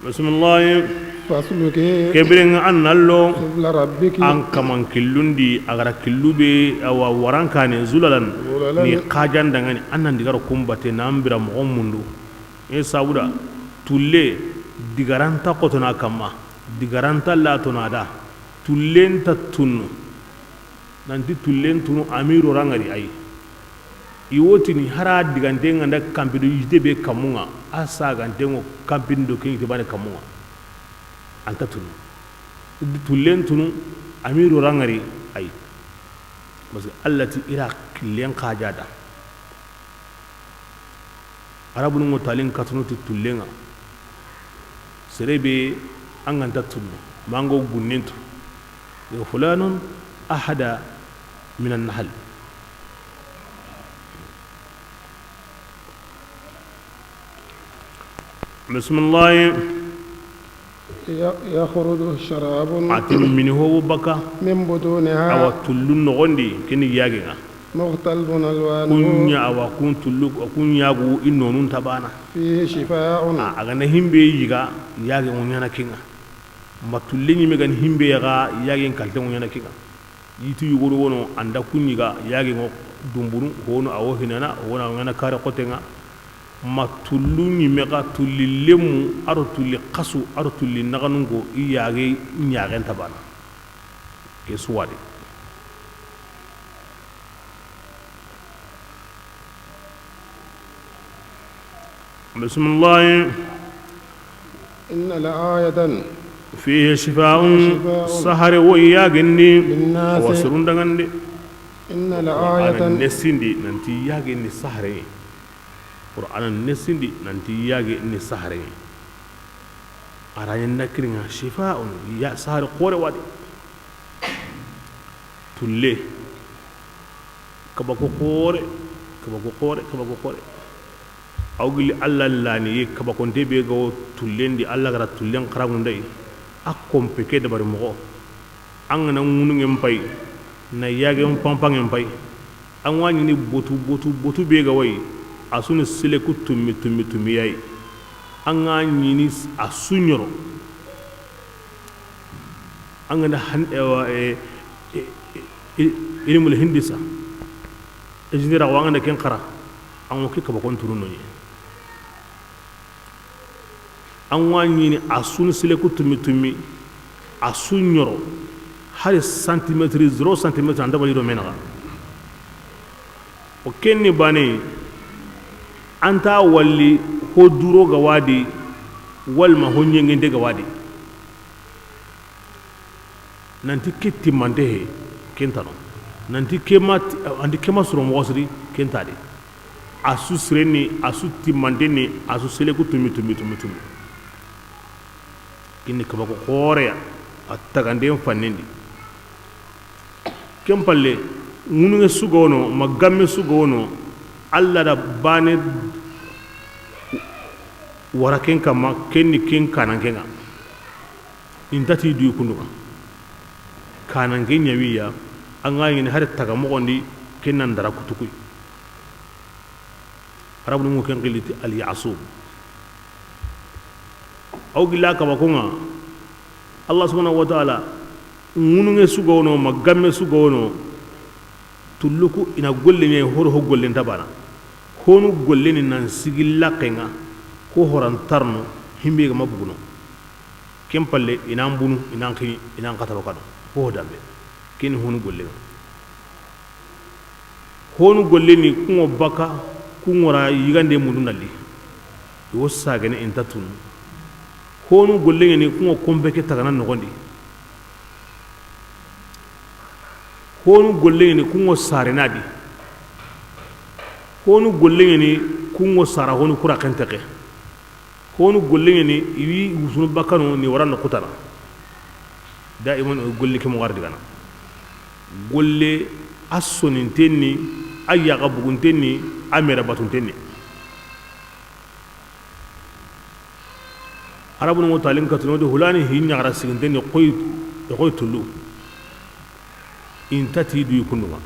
bismillah fasluki kebiren an nallo subla rabbiki an kaman killundi agara killube awa warankane zulalan ni kajan dangani annan digar kumbate nambira mo mundu e sabuda tulle digaranta kotona kama digaranta la tonada tullenta tunu nanti tullen tunu amiru rangari ay iwotini hara digante nganda kampido yidebe kamunga asa gantengo kampindo kingi bane kamunga anta tunu tullen tunu amiru rangari ay parce que allati iraq len qajada arabun mutalin katunuti tullenga serebe anganta tunu mango gunnentu yo fulanun ahada min an-nahl بسم الله يخرج شراب أتم منه وبكا من بطونها أو تلون غندي كني ياجنا مختلف ألوانه كنيا أو كن تلوك كنيا غو إنه نتبانا فيه شفاء أغنى هم بيجا ياجي ونيانا كينا ما تلني مغن هم بيجا ياجي كالتم ونيانا كينا يتو يقولون عند كنيا ياجي دمبرو هون أو هنا هون ونيانا كارا قتنا ma tullu ñimeka tulli lemu aro tulli kasu aro tulli naganungo i yaage ñagen tabana ke suwade bismillah inna la ayatan fihi shifaa'un sahare wo yagenni wasrun dangande inna la ayatan nesindi nanti yagenni sahare Qur'an nesindi nanti yage ni sahare arayen nakringa shifaa'un ya sahare qore wadi tulle kabako qore awgili alla lani kabako ndebe go tullendi alla gara tullen qaramu ndey akompe ke dabar mo angana ngunu ngem pay na yage pampang ngem pay an wani ni botu be ga way asuni sile ku tumi yayi an ga ñini a suñoro an ga ilimul hindisa ejindira wa nga ken khara an ko ka bakon turu noye an wa ñini asuni sile ku tumi a suñoro har centimetre 0 cm anda bali do menaga o kenni bane anta walli ho duro ga wadi walma ho nyengende ga wadi nanti ketti mande he kentano nanti kemat andi kema suro mo wasri kentade asu sreni asu timande ni asu sele ku tumi kinni kaba ko khoreya attagande fannendi kempalle ngunu nge sugono magamme sugono alla da bane waraken kama kenni ken kanangenga intati du kunduga kanangen yawiya anga yin har taga mo gondi kenan dara kutukui arabu mu ken qiliti al ya'sub aw gilla kama kunga Allah subhanahu wa ta'ala ngunu nge sugono magamme sugono tulluku ina golle ne horo ho golle tabana honu golle ni nan sigilla kenga ko horan tarno himbe ga mabuno kempalle ina mbunu ina khini ina kataro kado ho dambe ken honu golle ni kungo baka kungora yigande mundu nalli yo sagane entatun honu golle ni kungo kombeke tagana nogondi honu golle ni kungo sare nadi honu golle ni kungo sara honu kura kenteke honu golle ni iwi usunu bakano ni warano kutana daiman golle ke mo wardi gana golle assonin tenni ayya qabugun tenni amera batun tenni arabun mutalin katno de hulani hinya gara sigin tenni koy tulu intati du kunuma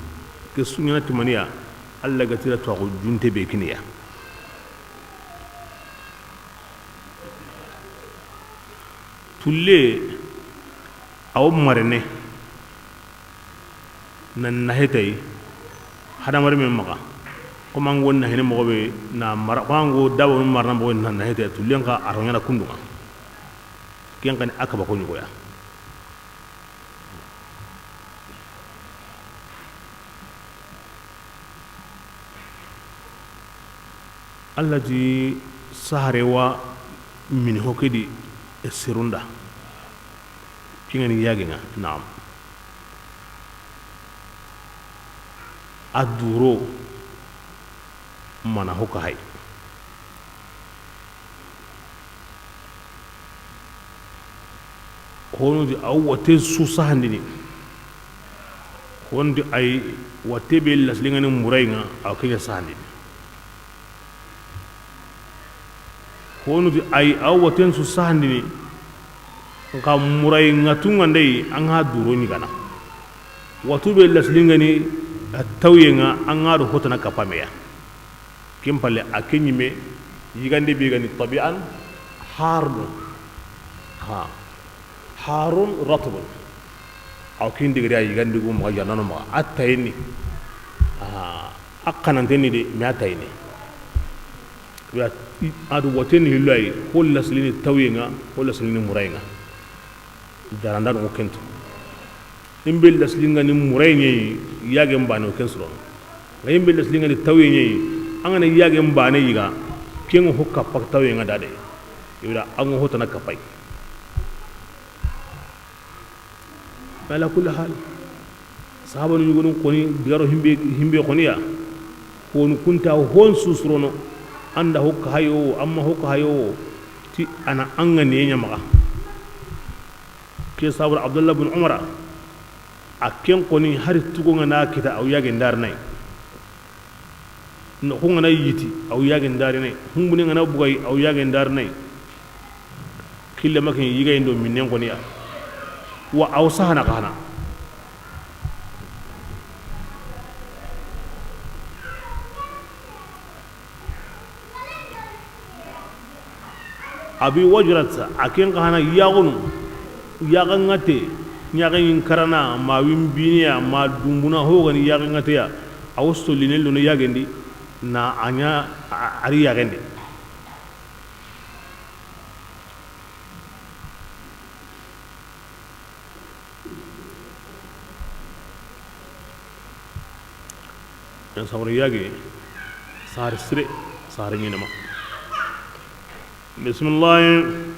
ke sunyana timaniya alla gatira to ko junte be kiniya tulle aw marne nan nahetay hada mar men maka ko mango na hene mo be na mar mango dawo marna bo nan nahetay tulle ka aronya na kunduma kiyan kan akaba ko nyugo ya allaji saharewa min hokedi sirunda kingani yaginga naam aduro mana hokai hono di awate susahandini hono di ay wate be laslingani murayga akaya sahandini hono di ay awaten susahandini ka muray ngatunga ndey anga duro ni gana watu be laslingani tawyenga anga do hotana kapameya kimpalle akenyime yigande be gani tabi'an harun harun ratb aw kindi gari yigande go mo yanano ma atayni akkananteni de mi atayni ya adu waten hilay hol laslini tawyenga hol laslini murayga jaranda no kento imbel daslinga ni murayni yage mbane o kensro imbel daslinga ni tawyenyi angana yage mbane yiga kengo hokka pak tawyenga dade yura ango hotana kapay ala kulli hal sahaba ni gonu koni digaro himbe koniya hon kunta hon susrono anda hokka hayo amma hokka hayo ti ana angane nyama ke sabar abdullah bin umar aken koni har tugo ngana kita aw yage ndar nay no ko ngana yiti aw yage ndar nay humbuni ngana bugay aw yage ndar nay kille makin yigay ndo minen koni ya wa aw sahana kana abi wajrat aken kana yagunu yagangate nyagin karana ma wimbiniya ma dumbuna hogani yagangate ya awsto linelo no yagendi na anya ari yagende yan sawri yage sar sire sar nyinama bismillah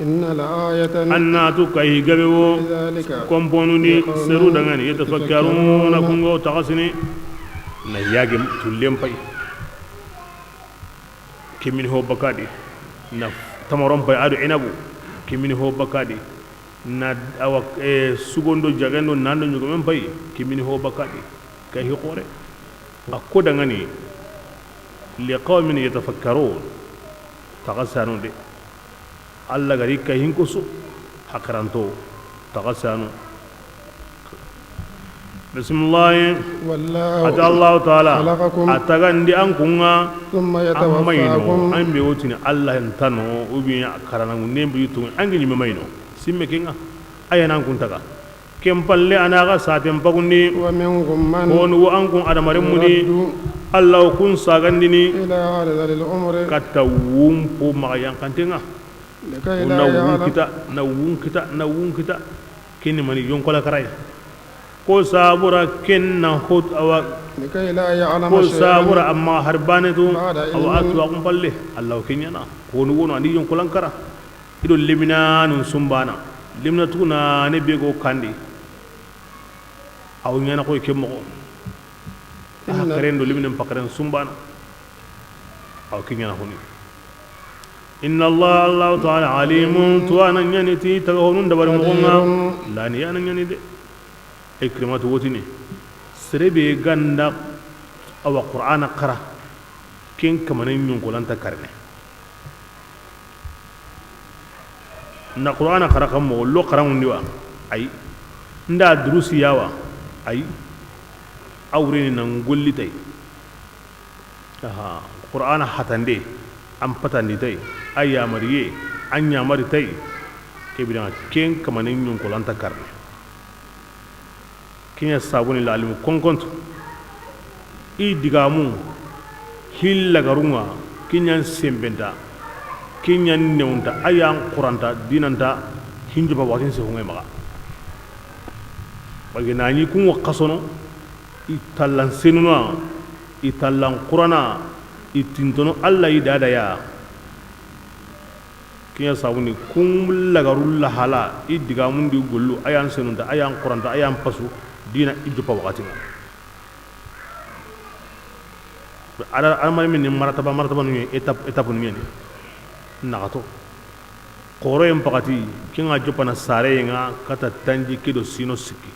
إن الآية أن تكاي جبوا كمبونوني سرو دعاني يتفكرون كونغو تغسني نياجم تلهم باي كمين هو بكادي نف تمرون باي أدو إنابو كمين هو بكادي ند أو سكوندو جاكندو ناندو نجوم باي كمين هو بكادي كاي هقوله أكو دعاني لقوم يتفكرون تغسنون دي Allah gari ka hinkusu hakaranto tagasanu bismillah wallahu Allah ta'ala atagandi an kunga thumma yatawaffakum an bi wutini Allah entano ubi karana nembi yutu angi nyime mayno simme kinga ayana kun taga kempalle anaga satem pagundi wa minkum man wonu ankun adamare mudi Allah kun sagandini ila hadal umri katawum po magayan kantenga na wun kita kini mani yonkola karaya ko sabura kenna hot awa ko sabura amma harbane to awa atwa kum palle allah kenyana ko no wono andi yonkolan kara ido limina nun sumbana limna tuna ne be go kandi aw nyana ko kemmo ko karendo limina pakaren sumbana aw kenyana honi إن الله تعالى عليم توانا ينتي تغهرون دبر مغنى لا نيانا ينتي إكرمات وطني سربي غندا أو قرآن قرأ كين كمان ينقل أنت كرني نا قرآن قرأ كم لو قرأ مندوا أي ندا دروس ياوا أي أورين نقول لي تي قرآن حتندي أم بتندي تي ayya mariye anya mari tai kebira ken kamanin nyun ko lanta karne kinya sabuni la alimu konkonto i digamu hilla garunga kinya sembenta kinya neunta ayang quranta dinanta hinjo ba watin se hunga maga bagi nani kun waqasono itallan senuna itallan qurana itintono alla idada ya kinya sabuni kun lagarul la hala idiga mundi gollu ayan senunda ayan quranta ayan pasu dina ijupa waqatinga ala almay min martaba nu étape nu ni nagato qoro yam pagati kinga jopana sare nga kata tanji kido sino sikki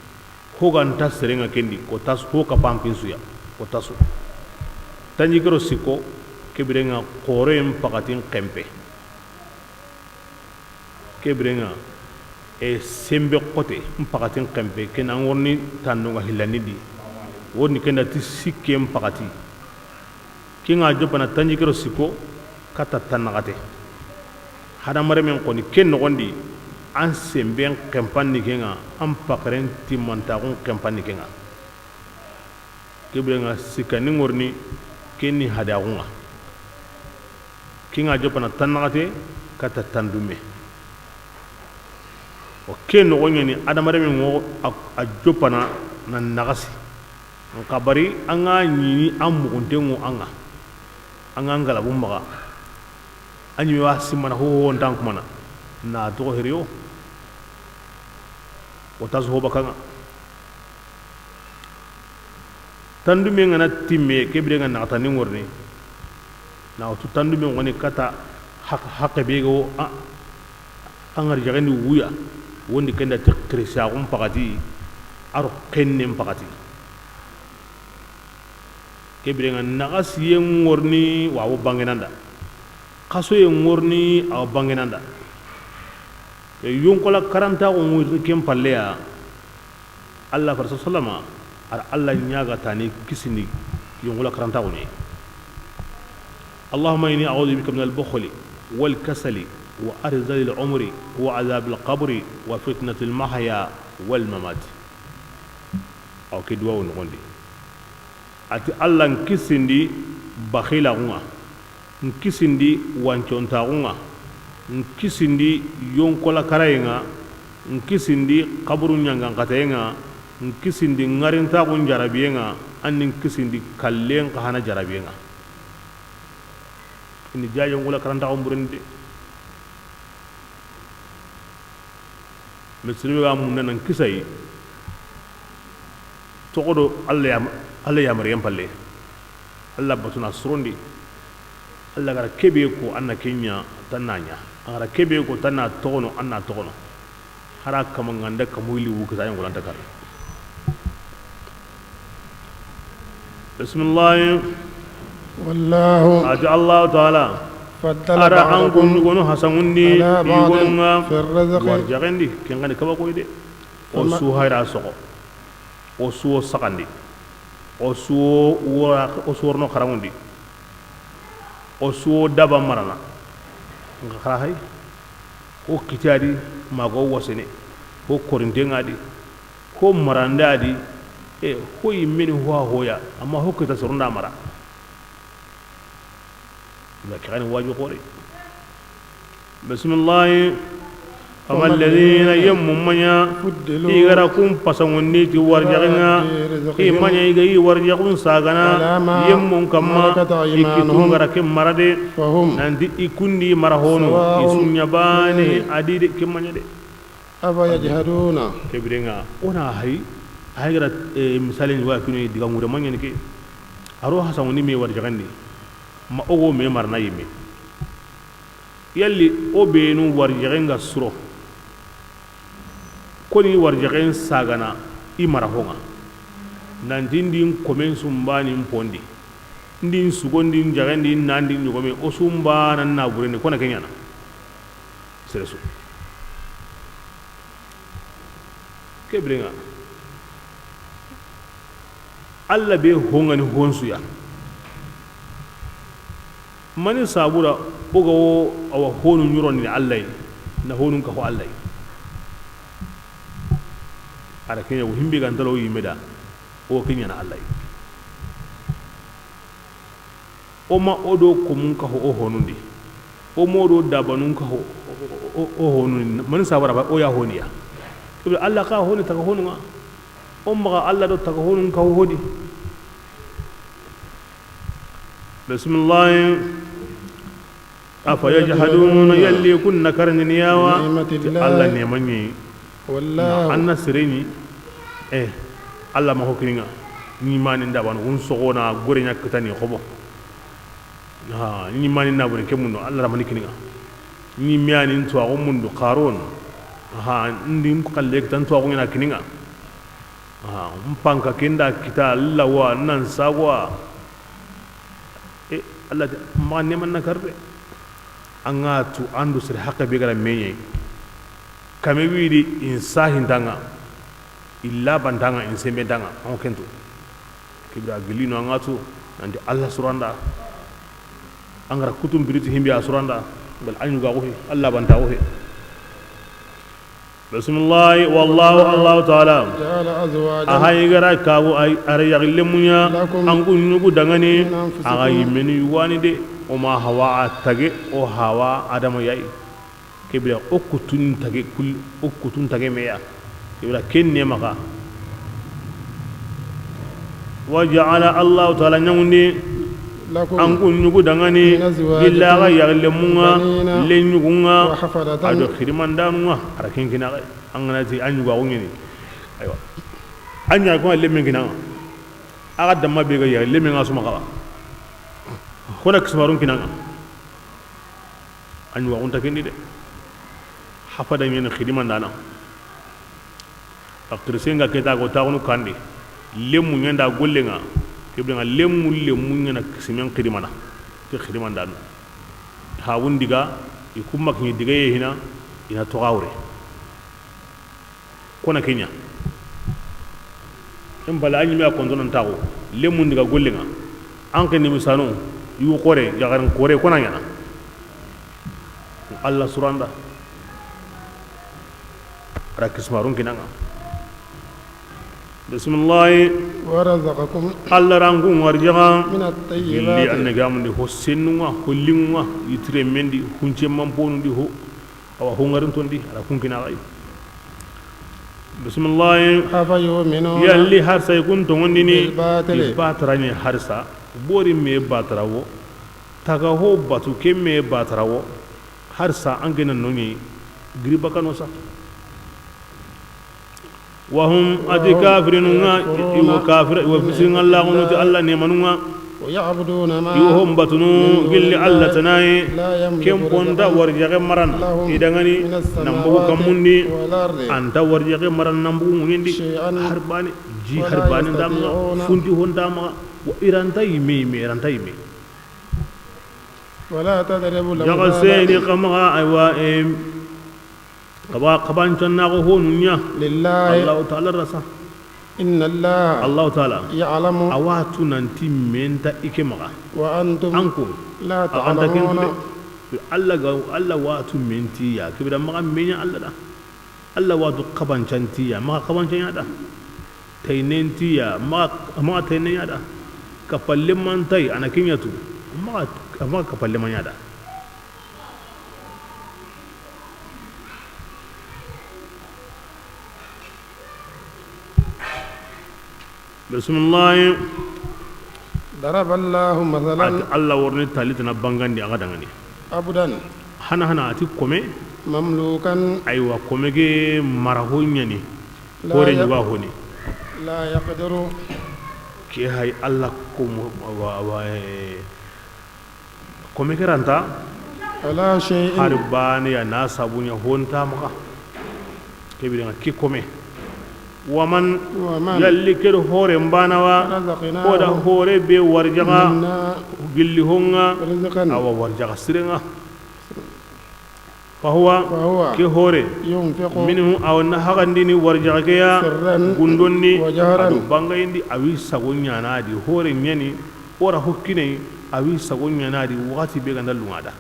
hoganta serenga kendi ko tas ho ka pampin suya ko tasu tanji kido sikko kebirenga qoro yam pagatin kempe kebirenga e sembe qote mpagatin kempe kenan wonni tanunga hilani di wonni kenda ti sikke mpagati kinga jopana tanji kido sikko kata tanagate hada mare men koni ken nogondi an semben kempanni kenga an pakaren timantagun kempanni kenga kebrenga sikani ngorni kenni hadagunga kinga jopana tanagate kata tandume o ken nogonya ni ada mare men ngo a jopana na nagasi kabari anga nyini am muguntengo anga ngala bumbaga anyi wa simana ho ndank mana na to heriyo wata zo bakanga tandu me ngana timme kebre ngana ta ni ngorni na to tandu me ngoni kata hak be go angar jagani wuya wondi kenda te krisa gum pagati aro kennem pagati kebre ngana nagasi ngorni wa wo bangenanda kaso ye ngorni aw bangenanda e yonkola karanta o mu kem palleya Allah farsa sallama ar Allah nyaaga tani kisini yonkola karanta o ni Allahumma inni a'udhu bika min al-bukhli wal kasali wa arzali al-umri wa adhab al-qabri wa fitnati al-mahya wal mamat aw kidwa on gondi ati Allah kisindi bakhila unga nkisindi wancontaxunga nkisindi yonkola karayenga nkisindi kaburu ñanganxateyenga nkisindi ŋarintaxun jarabiyenga anni nkisindi kallen xaxana jarabiyenga ini ja yonkola karantaxun burendi de mesiribe ga mun nan kisayi toxodo alla yamariyen palle alla batuna surondi Allah gara kebe ko anna kenya tananya gara kebe ko tanna togono anna togono hara kama nganda kamuli wu kasayen golanta kar bismillah wallahu aja Allah taala ara an gono hasamundi igonga warjagendi kengani kaba ko ide o su hayra soko o su sakandi o su worno kharamundi o suwo daba marana nga xarahay ko kitadi mago wasene ko korintengadi ko marandadi e ko yimeni hoya amma ho kita sorunda mara la kani waju qori bismillah فما الذين يممنا يغرقون فسنوني تورجعنا إيمان يغي ورجعون ساغنا يمم كما يكتون غرق مرد نندي يكوني مرهونو يسون يباني عديد كما يدي أفا يجهدون كبيرنا ونا هاي غرق مثالين واكوني ديغا مورمان ينكي أروح سنوني مي ورجعني ما أغو مي مرنا يمي يلي أبينو ورجعنا سرو koni warjagen sagana imara honga nanti ndin komen sumbani mpondi ndin sugondi jagendi nandi nyugome o sumba nan na burende kona kenyana sereso kebrenga alla be hongani honsuya mani sabura bogo awa honu nyuroni Allah na honun ka ho Allah ara kenya wo himbe gan dalo yimeda o kenya na Allah o ma odo ko mun ka ho honundi o modo dabanun ka ho honundi man sabara ba o ya honiya kibra Allah ka honi ta honunga o ma Allah do ta honun ka hodi bismillah afa yajhaduna yalli kunna karniyawa Allah ne manyi wallahi anna sireni Allah ma hokringa ni manin da ban un sogona gore nyakata ni khobo ha ni manin na bure kemundo Allah ramani kininga ni mianin to ago mundo qaron ha ndim ko kalle tan to ago ngina kininga ha mpanka kenda kita Allah wa nan sagwa Allah ma ne man nakarbe angatu andu sir hakka be gara menye kame wiidi in sahin danga illa bandanga in sembe danga on kento kibra gilino angatu andi Allah suranda angara kutum biriti himbi asuranda bal anyu ga gohi Allah banta gohi bismillah wallahu Allah ta'ala ja'ala azwajan ahay gara kawo ay ara yaglimunya an kunnugo dangane agay meni wani de o ma hawa tage o hawa adama yayi kibra okutun tage kul okutun tage meya kibra kenne maka waja'ala Allah ta'ala nyawni an kunnugu dangani illa ga yagle munga lenyugunga ado khirimandanunga arakin kina an ganati an yuga ngini aywa anya ko le mengina aga damma be ga yagle menga suma kala kona kismarun kina an yuga unta kindi de hafada ngene khirimandana akrisenga keta go taunu kandi lemu ngenda gollenga kibrenga lemu ngena kisimen khidimana ke khidimandanu ha wundiga ikumma kinyi digaye hina ina togawre kona kenya en bala anyi me kondonon tago lemu ndiga gollenga anke ni misano yu kore jagaran kore kona nyana Allah suranda rakismarun kinanga bismillah ورزقكم Allah rangu warjaga من illi الطيبات annagamde ho sennunga ho linga yitre mendi hunce mamponu di ho awa hongarin tondi ala kunkina ay bismillah أفيؤمنون yalli harsa kun to ngondini بالباطل batrani harsa bori me batrawo taga ho batu kemme batrawo harsa angena noni griba kanosa وهم أدي كافرين وكافر وفسرين الله ونوتي الله نيمانونا ويعبدون ما يوهم بطنو قل الله تناي كم كنت ورجع مران إدغاني نمبو كموندي أنت ورجع مران نمبو مغندي حرباني جي حرباني داما فنتي هون داما وإرانتا يمي إرانتا يمي ولا تضربوا لهم جغسيني قمغا أيوا قبان تناغو هونيا لله الله تعالى رسا إن الله تعالى يعلم awatu nanti menta ikemaga وأنتم anko لا anta تعلمون kente Allah watu menti ya kibira maga menya Allah da Allah watu kabancanti ya maga kabancan ya da tainenti ya maga tainen ya da kapalle mantai anakin yatu maga kapalle man ya da bismillah ضرب الله مثلا Allah warni talitana bangandi aga dangani عبدا hana ati kome مملوكا aywa kome ge marahonya ni لا kore يق- nyuga honi لا يقدر ke hay Allah ko kome ke ranta على شيء harbani ya nasabunya honta maka ke bi ki kome waman ومن yalli ker hore mbanawa رزقناه ko da hore be warjaga منا gilli honga رزقا awa warjaga sirenga fahuwa فهو ke hore ينفق minhu aw na hagandini warjaga ya سرا gundonni وجهرا adu bangayindi awi sagonya nadi hore nyani ora hokkine awi sagonya nadi wati be gandal lungada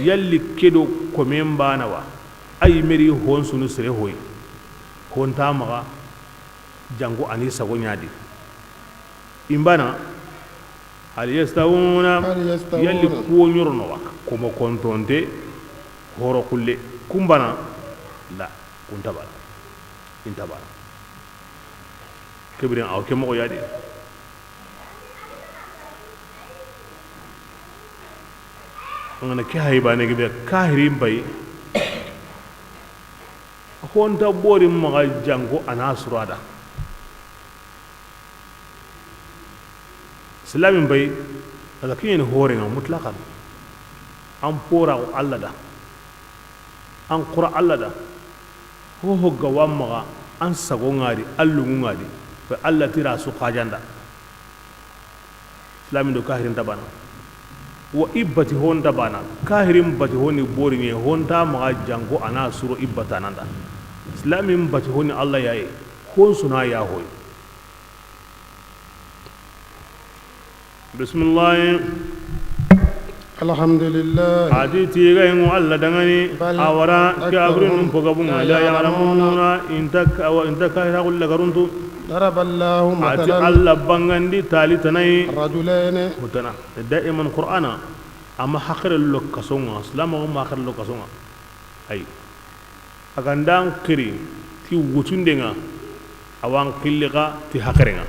yalli kedo ko membana wa ay meri hon sunu sere hoy hon tamaga jango ani sago ñaadi imbana hal yastawuna yalli kuwo ñorono wa komo kontonte horo kulle kumbana la kuntabana intabana kebiren aw ke mogo yaadi ngana ke haybane gibe kahiri mbay honta bori maga jango ana surada islamin bay daga kiyen hore nga mutlaqan an pora ko alla da an qura alla da ho gawa maga an sago ngari allu ngari fa alla tira su qajanda islamin do kahirin tabana wa ibbati honda bana kahirin bati honi bori ne honta maga jango ana suro ibbata nanda islamin bati honi alla yayi hon suna ya hoy bismillah alhamdulillah haditi gayin alla dangani awara kabrin pogabun la ya'lamuna intaka wa intaka yaqul lagaruntu ضرب الله ati مثلا alla bangandi tali tanai رجلين mutana daiman qur'ana amma hakhir lokasonga islamu ma hakhir lokasonga ay agandang kiri ti wutundenga awan qilliga ti hakhirenga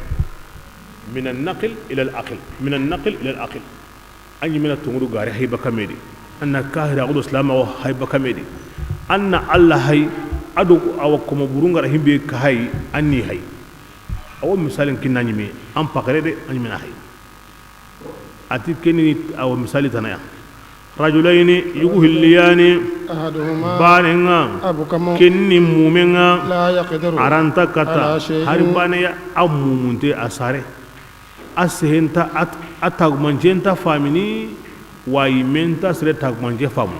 min an-naql ila al-aql min an-naql ila al-aql anyi min at-tunguru gari hayba kamedi anna kahira gudu islamu hayba kamedi anna alla hay adu awakum burunga himbe ka hay anni hay awo misalin kinani me am pakare de anyi min hay ati keni awo misali tanaya rajulaini yughilliyani أحدهما banenga أبكم kenni mumenga لا يقدر aranta kata على شيء harbane ya amumunte asare asehenta atagmanjenta famini waimenta sire tagmanje famu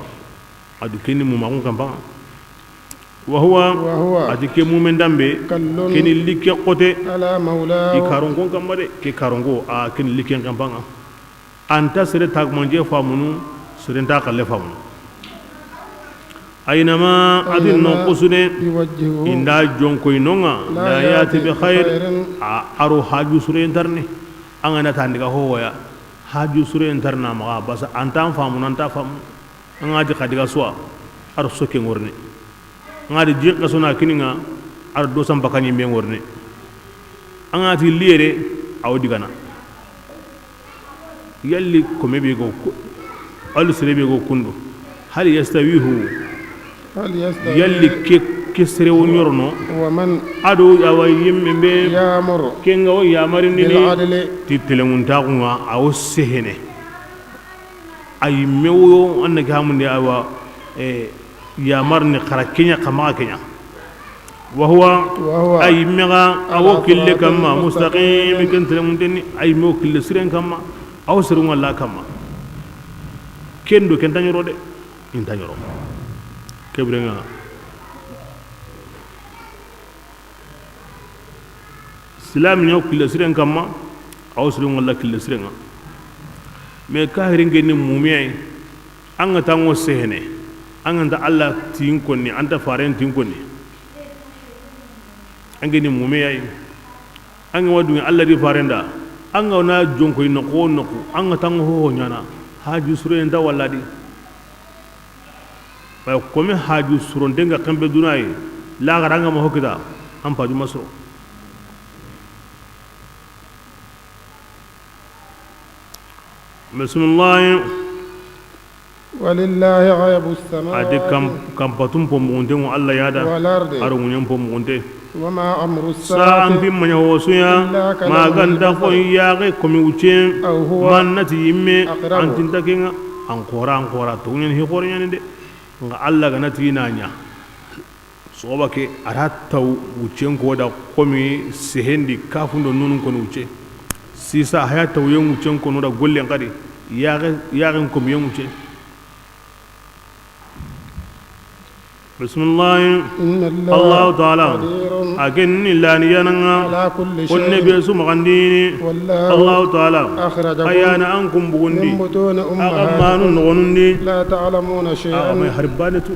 adu kenni mumagun kampanga وهو adi ke mumen dambe كل keni like qote على مولاه ikarongo kamade ke karongo a keni like kampanga anta sire tagmanje famunu sire ta kalle famunu aynama adin no kusune يوجهه inda jonko inonga la yati bi khair aro haju sure interni angana tandiga hoya haju sure interna ma basa antam famu nanta famu ngaji kadiga suwa aro soke ngorni ngadi jikka sona kininga aro dosam bakani me ngorni angati liere awdi gana yalli ko mebe go al sirebe go kundu hal yastawihu هل يستوي yalli kesere wonyorno ومن ado awa yimbe يأمر kenga o yamarini بالعدل titelemunta kunga awo sehene ay mewo annake hamunde awa yamarni khara kenya kama kenya وهو ay mega awo kille kama mustaqim kentelemunteni ay mewo kille siren kama awo sirunga la kama kendo kentanyoro de intanyoro kebrenga islam nyaw kille siren kama aw siren wala kille sirenga me kahirin geni mumiya anga tango sehene anga Allah tin konni anta faren tin konni angeni mumiya anga wadu Allah di farenda anga na jonko inoko noko anga tango ho nyana haju suren da wala di ba komi haju suron denga kambe dunayi la garanga ma hokida am paju masro bismillah ولله غيب السماوات adi kam patum pom munde mo Allah yada والأرض aro munyam pom munde وما أمر sa am الساعة pim manya wosuya ma ganda ko yaage komi uce أو هو man nati yimme أقرب. antinta kenga ankora to nyen hi qornya de nga Allah ga nati nanya soba ke aratta wucen ko da komi sehendi kafundo nunun ko wuce sisa hayata wuyen wucen ko no da gollen kadi yaage komi yen wuce bismillah إن Allah الله ta'ala قدير agen illani yananga على كل wonne شيء be su magandini والله Allah ta'ala أخرجكم ayana ankum bugundi من بطون agamanu أمهاتكم nogonundi لا تعلمون amay شيئا harbanatu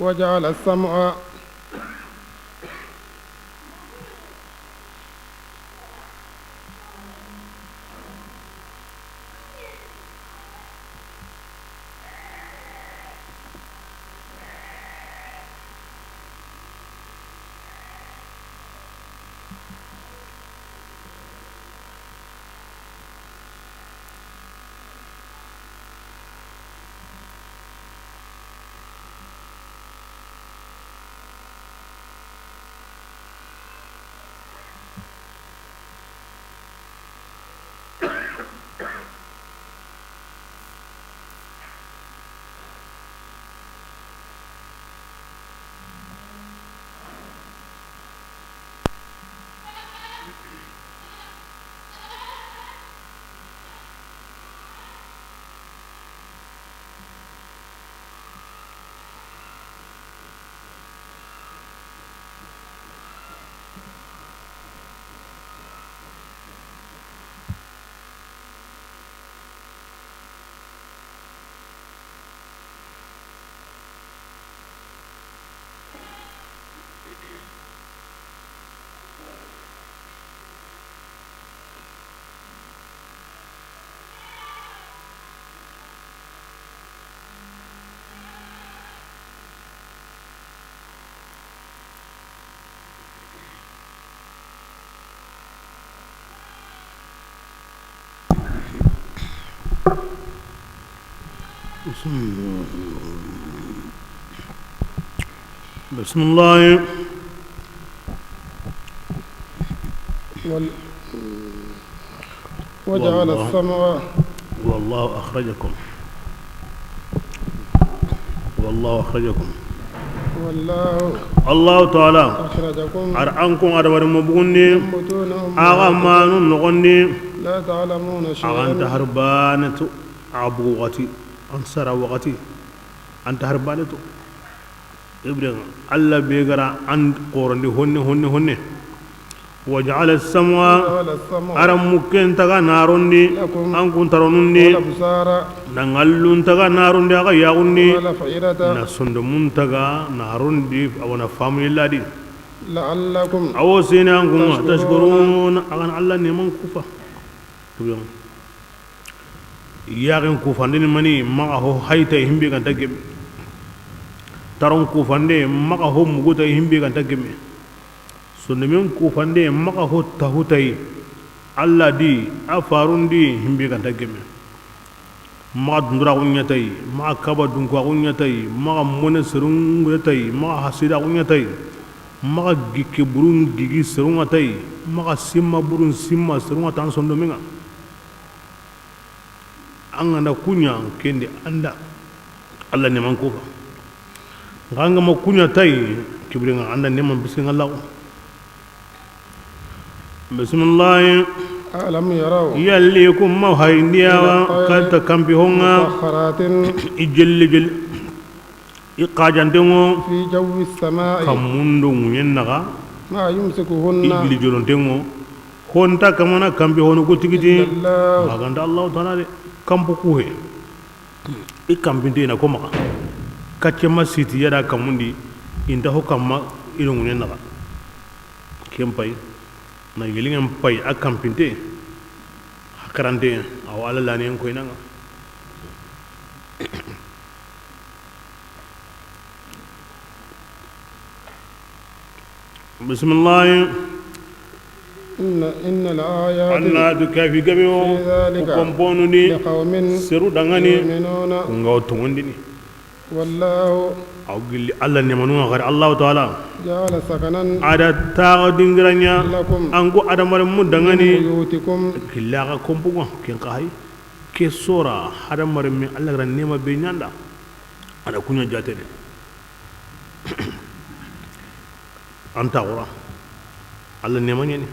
وجعل السمع بسم الله وجعل السمع والله أخرجكم الله تعالى أخرجكم أرأنكم أدبر مبغني من بطون أغمان نغني لا تعلمون أغان شيئا تهربانة عبو وغتي أنصر وغتي أنت هربانة إبرين الله بيغرا أن قرن هن وجعل السمع وجعل السمع أرم مكين تغا ناروندي لكم أنكم ترونندي والأبصار نغلون تغا ناروندي أغا ياغوندي والأفئدة نسندمون تغا ناروندي أو نفامي الله دي لعلكم أو سينانكم تشكرون أغان الله نيمان كوفا تبيون ياغن كوفا ندين مني ما هو هايتا يهمبي كان تجيب ترون كوفا ندين ما هو مغوتا يهمبي كان تجيب sundumin kufande maka hutta hutai Allah di afarun di himbi kan tageme maka dundura kunyatai maka kaba dunkwa kunyatai maka mone serung kunyatai maka hasida kunyatai maka gike burun gigi serung atai maka simma burun simma serung atan sunduminga anganda kunya kende anda Allah neman kufa nganga ma kunya tai kibringa anda neman bisin Allah بسم الله ألم يروا يليكم ما هينيا وقد كمبيهون مسخرات جل إقاجانتمو في جو السماء كموندو ينغا ما يمسكهن إجلي جلونتمو هونتا كمانا كمبيهون كتيكتي الله أغاند الله تعالى كمبوكوه إكامبينتينا كوماكا كاتشما سيتي يدا كموندي إنتهو كما إلون ينغا كيمباي na yelingen pay akam pinte hakarante aw ala lani en koynanga bismillah إن الآيات Allah du kafi gabewo komponu ni لقوم seru dangani يؤمنون ngaw tongondini والله aw gilli Allah ne manu ngari Allah taala جعل سكنا ada tawo dingiranya لكم ango adamare mu من dangani بيوتكم killaga kompugo ken kai ke sora adamare mi Allah ran nema be nyanda ada kunya jatene anta ora Allah nema nyani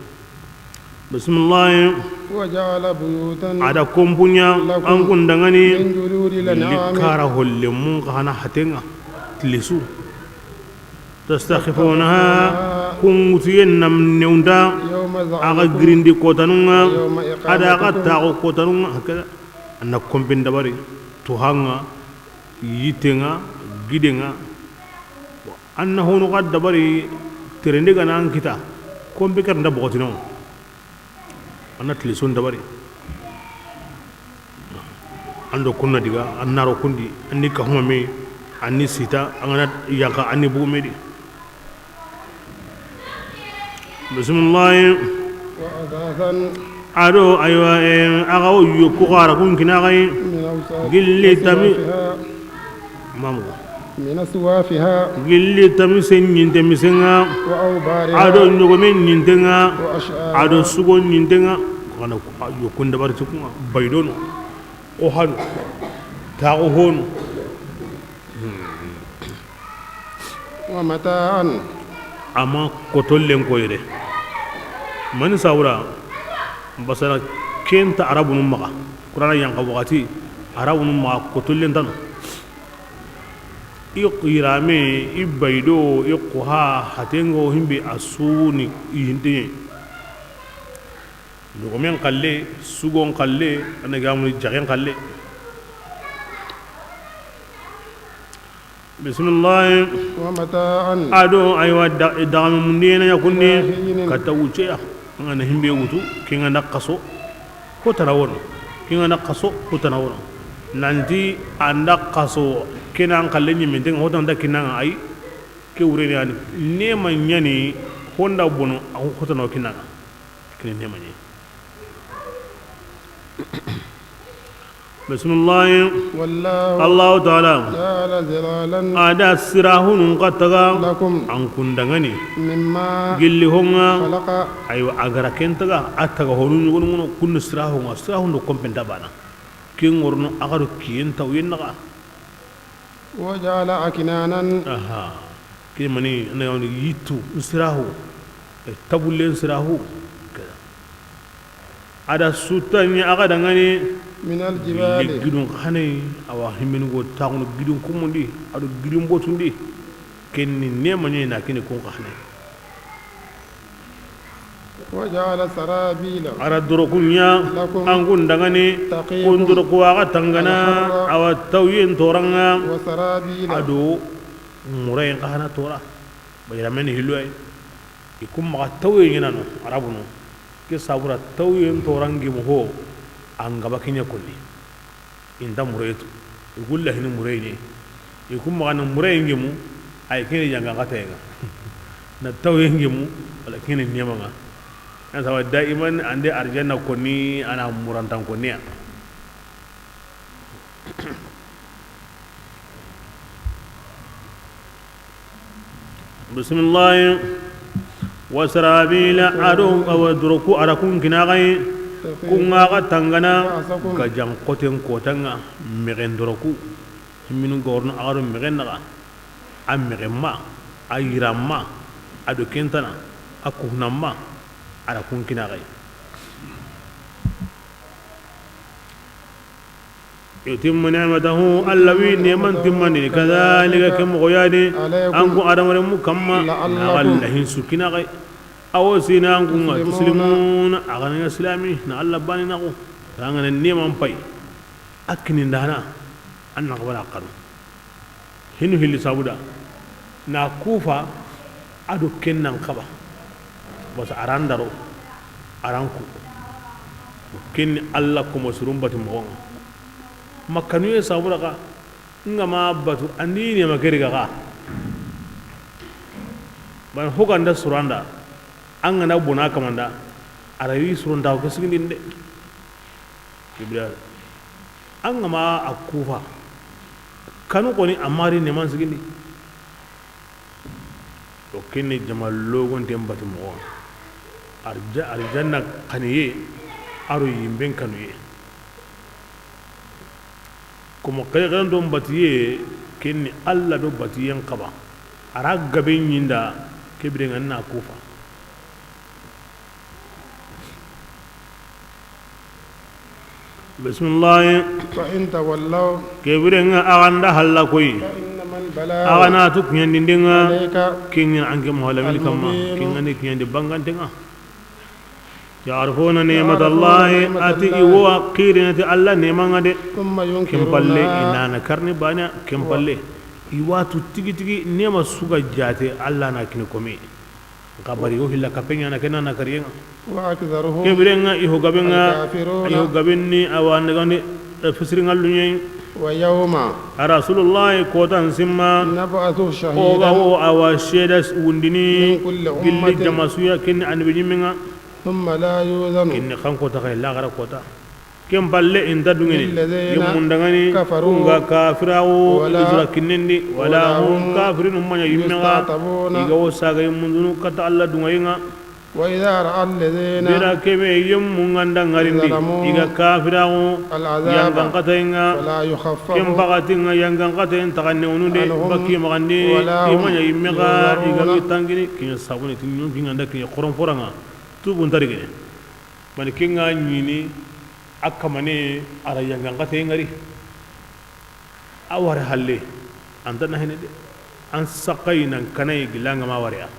bismillah وجعل بيوتا ada kompunya angun dangani من جلود الأنعام likara holle mun kana hatenga tilisu تستخفونها كنتين نم نوندا يوم aga ظعنكم grindi kotanunga يوم ada aga إقامتكم tago kotanunga hakada anna kompin dabari tuhanga yitenga gidenga anna hono ga dabari terende ga nan kita kombi kar ndabo kotino anna tilisun dabari ando kunna diga annaro kundi anni ka huma me anni sita angana yaka anni bu medi bismillah وأثاثا ado aywa agaw yokku gara kun kina gay من أوساط gilli tami أسوافها mamu من أسوافها gilli tami sen nyinte misenga وأوبارها ado nyogo men nyintenga وأشعارها ado sugo nyintenga kana yokku ndabar ci kuma baydono o hanu ta o honu ومتاعا ama kotollen koyre man sawra basara kenta arabun maga qur'ana yanqa waqati arabun maga kotollen tan iqirame ibaydo iqha hatengo himbe asuni yinde dogomen qalle sugon qalle anagamu jagen qalle bismillah ومتاعا ado aywa dagam mundena yakunni kata wuce ngana himbe wutu kinga nakaso ko tarawon kinga nakaso ko tarawon nanti anda kaso kenan kallenyi menten hotan da kinanga ay ke wureni ani nema nyani honda bono ko hotano kinanga kine nema nyi bismillah والله Allah ta'ala جعل ظلالا ada sirahun qataga لكم an kundangani مما gilli honga خلق aywa agara kentaga ataga honu ngono kun sirahun do kompenta bana kin worno agaru kiyenta wennaga وجعل أكنانا aha kimani na yawni yitu sirahu tabulen sirahu ada sutanya aga dangani من الجبال gidun khane awa himmin go taxunu gidun kumundi ado gidun botundi kenni nemanye na kini ko khane وجعل سرابيل ara dorokunya لكم angun dangani تقيكم kundur ko aga tangana awa tawyin toranga وسرابيل ado muray khana tora bayra men hilway ikum ma tawyin nano arabuno ke sabura tawyin torangi mo ho angaba kinya kulli inda muraytu igulla hin murayni ikum ma nan muray ngemu ay kini janga katega na tawyin ngemu wala kini nyama nga na sawa daiman ande arjanna koni ana murantan koni bismillah wasrabila adu awadruku arakun kinagai kunga ga tangana ka jang koten kotanga megen doroku himinu gorno agaru megen naga am megemma ayramma adu kentana akunamma arakun kinagai يتم نعمته الذي نعمت مني كذلك كم غيادي أنكم أدم مكمّا الله سكينا غي أو سينا أنكم تسلمون أغنى إسلامي نعلى باني نغو أغنى النعمة باي أكني دهنا أن نقبل أقرب هنو هلي سابودا ناكوفا أدو كن نقبا بس أران دارو أرانكو كن الله كم سروم باتم makanu ye sabura ka ngama batu andini makeri ka ban hoganda suranda an gana bona kamanda arayi suranda ko sigindin de ibra an ngama akufa kanu koni amari ne man sigindi to kenni jamal logon tembati mo arjanna kaniye aro yimben kanuye kuma kai gan don batiye kenni alla do batiyen qaba ara gaben yinda kibrin anna kufa bismillah fa in tawallaw kibrin aganda halla koy fa innama albalaa agana tu nyandinga alayka kinni anke mohalamil kamma kinni nyandi bangantenga يعرفون نعمة الله أتي وقيرنة الله نعمة ده ثم كم بالله ينكرونها إننا كرني بانا كم بالله يواتو تيجي نعمة سوغا جاتي الله ناكني كومي kabari yo hilla kapenya na kenna na kariyenga وأكثرهم kebirenga iho gabenga الكافرون iho gabenni awan gande fisiringal lunyen ويوم rasulullah kotan simma نبعث oga شهيدا ho awa shedas undini من كل gilli أمة jamasuya ken anbi jiminga ثم لا يؤذن ken khanko ta kay lagara kota kem balle inda dungeni للذين yemundangani كفروا kunga kafirawo ولا izra kinnendi wala hum kafirun umma yimmenga يستعتبون igawo saga yemundunu kata alla dungayinga وإذا رأى الذين bira kebe yemmunganda ngarindi ظلموا iga kafirawo العذاب yangan katainga فلا يخفف kem bagatinga yangan katain taganne unude عنهم bakki magandi ولا هم imanya yimmega iga ينظرون mitangini kinya sabuni tinyon kinganda kinya koron foranga tubun tarigene bani kinga nyini akamane ara yangan katain ngari awar halle anta nahene de an saqayna kanay gilanga ma wariya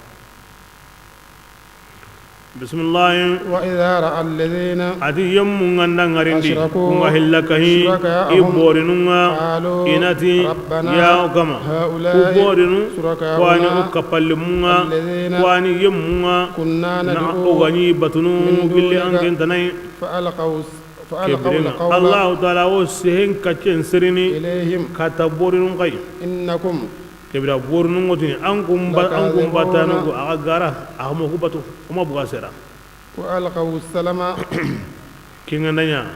bismillah وإذا رأى الذين ati yemmu nganda ngarindi أشركوا kunga hillakahi شركاءهم ibborinunga قالوا inati ربنا ya kama هؤلاء ubborinu شركاؤنا kwani ukapallimunga الذين kwani yemmunga كنا na ندعو ogani batunu من gilli دونك angentanai فألقوا kebirenga القول allah taala wo sehen kaccen sirini إليهم kata borinun kai إنكم kebira borinun ngotini an kumbatanu go aga gara agamo kubatu kuma buga sera وألقوا السلام kingandanya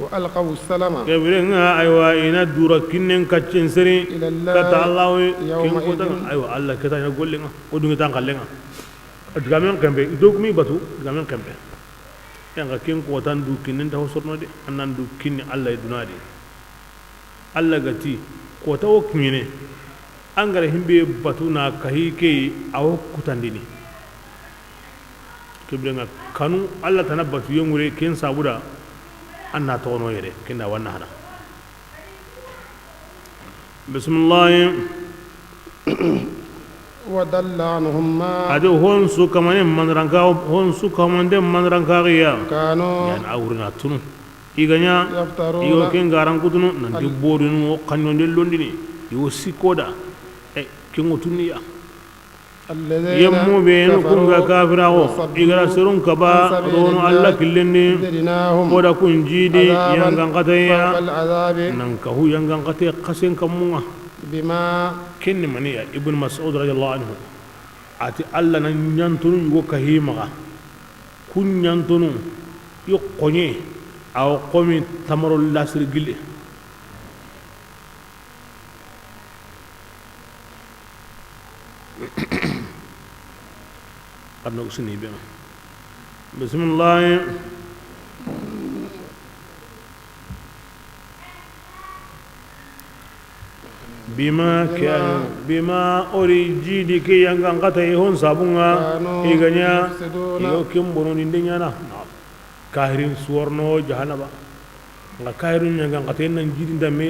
وألقوا السلام كبرنا أيوة إن دورا كنن كتشن سري إلى الله كتا الله كن يومئذ كتا أيوة الله كتا يقول لنا ودون كتا قال لنا أتكلم كم بي دوك مي بتو أتكلم كم بي yang kin kuatan du kinin ta hosorno de annan du kinni Allah dunadi Allah gati kota o kmine angara himbe batuna kahike aw kutandini kibrenga kanu Allah tanabatu yongure kin sabuda anna tono yere kinda wanna hada bismillah وضل عنهم ما ade hon su kamane manranka hon su kamande manranka ya كانوا yan awrina tunu iganya يفترون iyo ken garan kutunu nan di bodunu kanyon de londini yo sikoda e ken otuniya الذين yemmo be no kunga kafirawo igara serun kaba rono alla killendi زدناهم oda kun jidi yangan فوق kataya العذاب nan kahu yangan kataya kasen kamunga بما kenni maniya ibn mas'ud radiyallahu anhu ati alla nan nyantunu yugo kahima kun nyantunu yo konye aw qomi tamarul lasri gille abno sini be bismillah bima ori jidi ke yangan kata hon sabunga iganya iyo kimbono nindenya na kahirin suwarno jahanaba nga kahirin yangan kata nan jidi ndame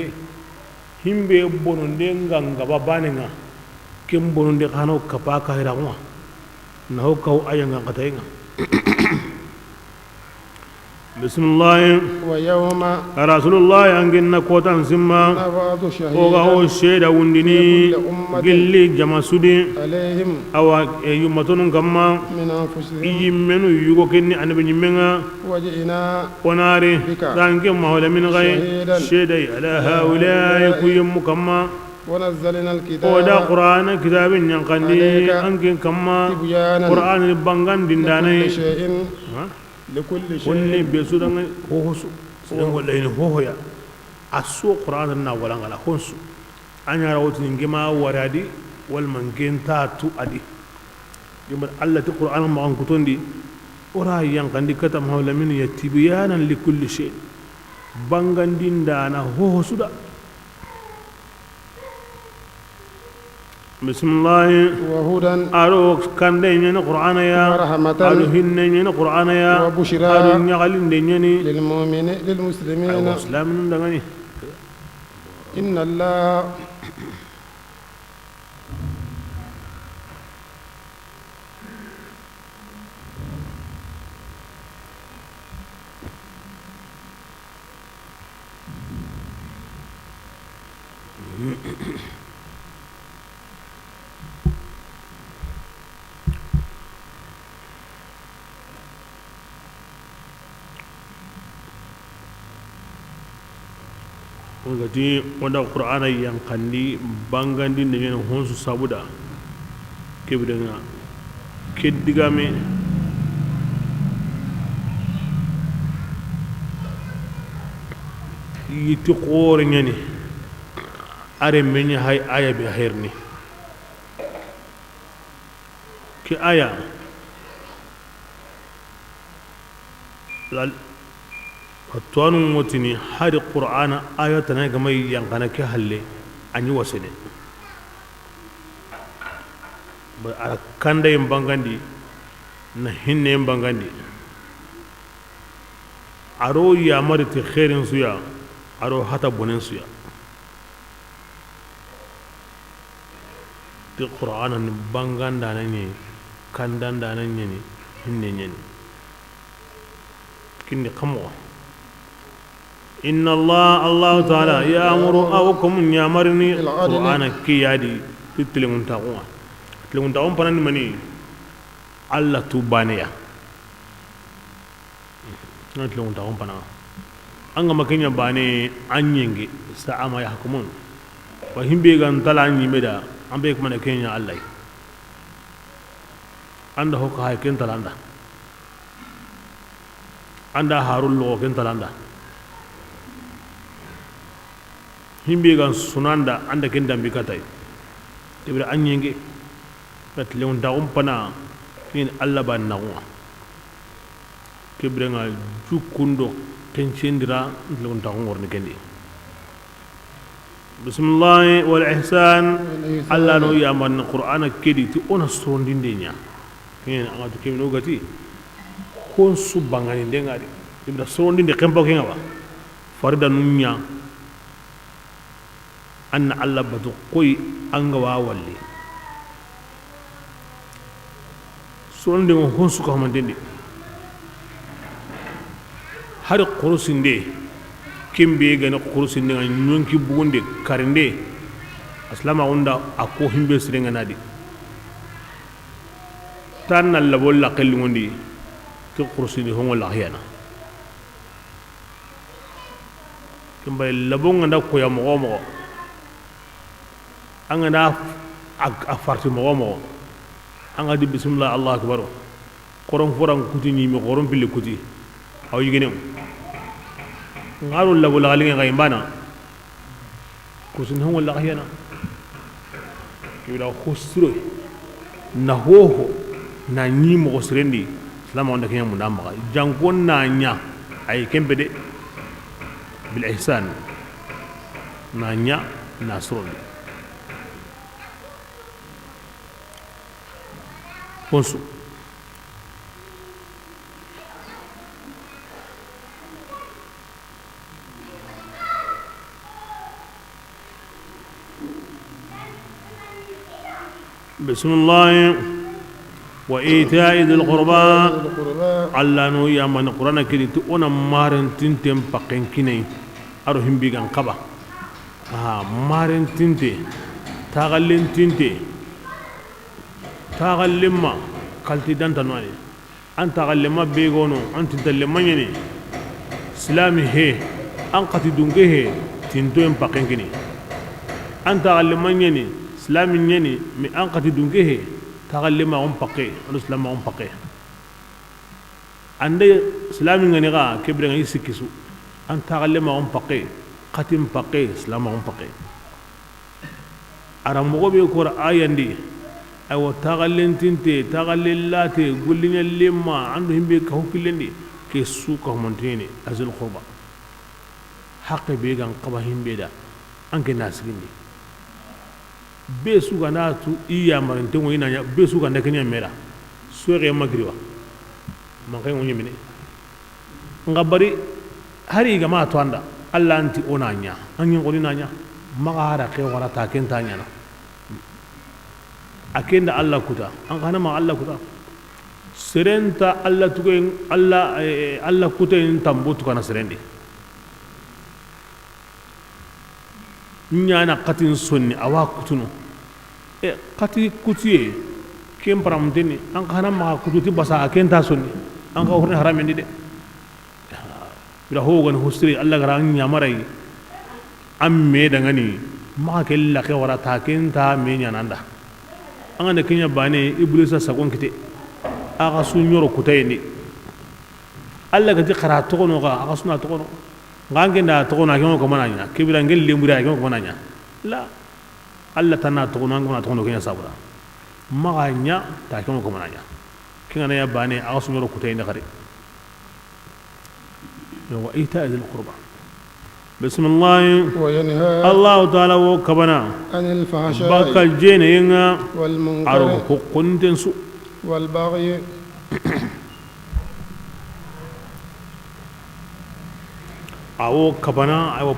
himbe bono ndengan gaba banenga kimbono nde kano kapa kahira ngwa na ho kaw ayangan kata nga bismillah ويوم rasulullah angin na kotan simma نبعث oga شهيدا o sheda wundini gilli jama sudi عليهم awa yumatonun kamma من أنفسهم iyimmenu yugo kenni anabi nyimmenga وجئنا onare بك danke mahole min gay شهيدا sheda ala haulai kuyum kamma ونزلنا oda الكتاب qur'ana kitabin yankandi عليك ankin kamma تبيانا qur'an bangan لكل dindane شيء ha لكل wonni شيء be sudan hohosu sudan wallahi hohoya asu qur'an na walangala honsu anyara wotini ngima waradi wal mangenta tu adi gimar Allah ti qur'an ma an kutondi ora yankandi kata mawla min yatibiyanan li kulli shay bangandinda na hohosuda bismillah وهدى aro kande nyene qur'ana ya ورحمة aro hinne nyene qur'ana ya وبشرى aro nyagalinde nyene للمسلمين muslimin dangani إن الله ngati wanda qur'ana yankandi bangandi ne nyene honsu sabuda kebrenga keddigame yiti qoore nyani are menya hay aya bi herni ki aya lal atwanu motini hari qur'ana ayatana gamay yankana ke halle anyi wasene ba ara kanda yim bangandi na hinne yim bangandi aro ya mariti khairin suya aro hata bonen suya ti qur'ana ni banganda nani kandanda nani hinne nani kinni kamo inna allah ta'ala ya'muru awkum yamarni qur'ana kiyadi titlimun taqwa tlimun taqwa panan mani allah tubaniya na tlimun taqwa panan anga makanya bane anyenge sa'ama yahkumun wa himbe gan talani meda ambe kuma na kenya allah anda hokka hay ken talanda anda harul lo ken talanda himbe gan sunanda anda ken dambi katay ibra anyenge rat leon da pana kin alla ban nawa kibra nga jukundo kencendira leon da ngorni kendi bismillah wal ihsan alla no yaman qur'ana kedi ti ona sondinde nya ken angatu kemno gati kon subangani ndengari ibra sondinde kempo kenga ba farida nunya anna alla batu koy anga wa walli sonde mo honsu ko mandende har qurusinde kimbe gana qurusinde nyonki bugunde karinde aslama onda ako himbe sirenga nadi tan alla bolla qalli ngondi ki qurusinde hongo la hiyana kimbe labonga nda ko ya mo anga na afarti mo anga di bismillah allah akbar koron foran kuti ni mi koron pille kuti aw yigene ngaro la wala galinga ngay bana kusin hon wala khiyana yura khusro na hoho na ni mo srendi salama onda kenya mu ndamba jankon na nya ay kembe de bil ihsan na nya na srondi ponsu بسم الله وإيتاء ذي القربى الله نو يا من القرآن كريم أنا مارن تنتم بقين كني أروهم بيجان كبا مارن تنتي تغلين تنتي تغلين ما كالتي دان تنواني أنت تغلين ما بيجونو أنت تغلين ما يني سلامي هي أنقتي دونجي هي تنتم بقين كني أنت تغلين ما يني سلامي يني مي أنقتي دونجي هي تغلين ما هم بقي أنا سلام ما هم بقي عندي سلامي غنيغا كبرنا يسكسو أنت تغلين ما هم بقي قتيم بقي سلام ما هم بقي أرامو بيكور آياندي أو تغلين تنتي تغلين لاتي قلنا لما عندهم بيكهو كلندي كيسو كهمنتيني أزل الخربة حق بيغان قبهم بيدا أنك ناس جندي بيسو غناتو إيا مرنتين وينانيا بيسو غنكنيا ميرا سوغي مغريوا مانكاين وني مني ngabari hari ga ma to anda Allah anti onanya anyin qolinanya magara ke wara ta kentanya na akenda Allah kuta an kana ma Allah kuta serenta Allah tugen Allah kuta in tambutu kana serendi nyana qatin sunni awa kutuno qati kutiye kem paramdeni an kana ma kututi basa akenta sunni an ka horne haramendi de bila hogan hustri Allah garan nyamarai amme dangani ma ke la ke wara ta kenta me nyananda an da kenya bane iblisa sakon kite aga sunyoro kutayni Allah ga ti qaratu kono ga aga suna to kono ngange nda to kono akemo ko mananya kibira ngel lemuri akemo ko mananya la Allah tanna to kono ngona to kono kenya sabura maganya ta akemo ko mananya kinga na ya bane aga sunyoro kutayni gari وإيتاء ذي القربى بسم الله وينهى الله تعالى وكبنا عن الفحشاء بك الجين والمنكر أروح كنتنسو والبغي أو كبنا أو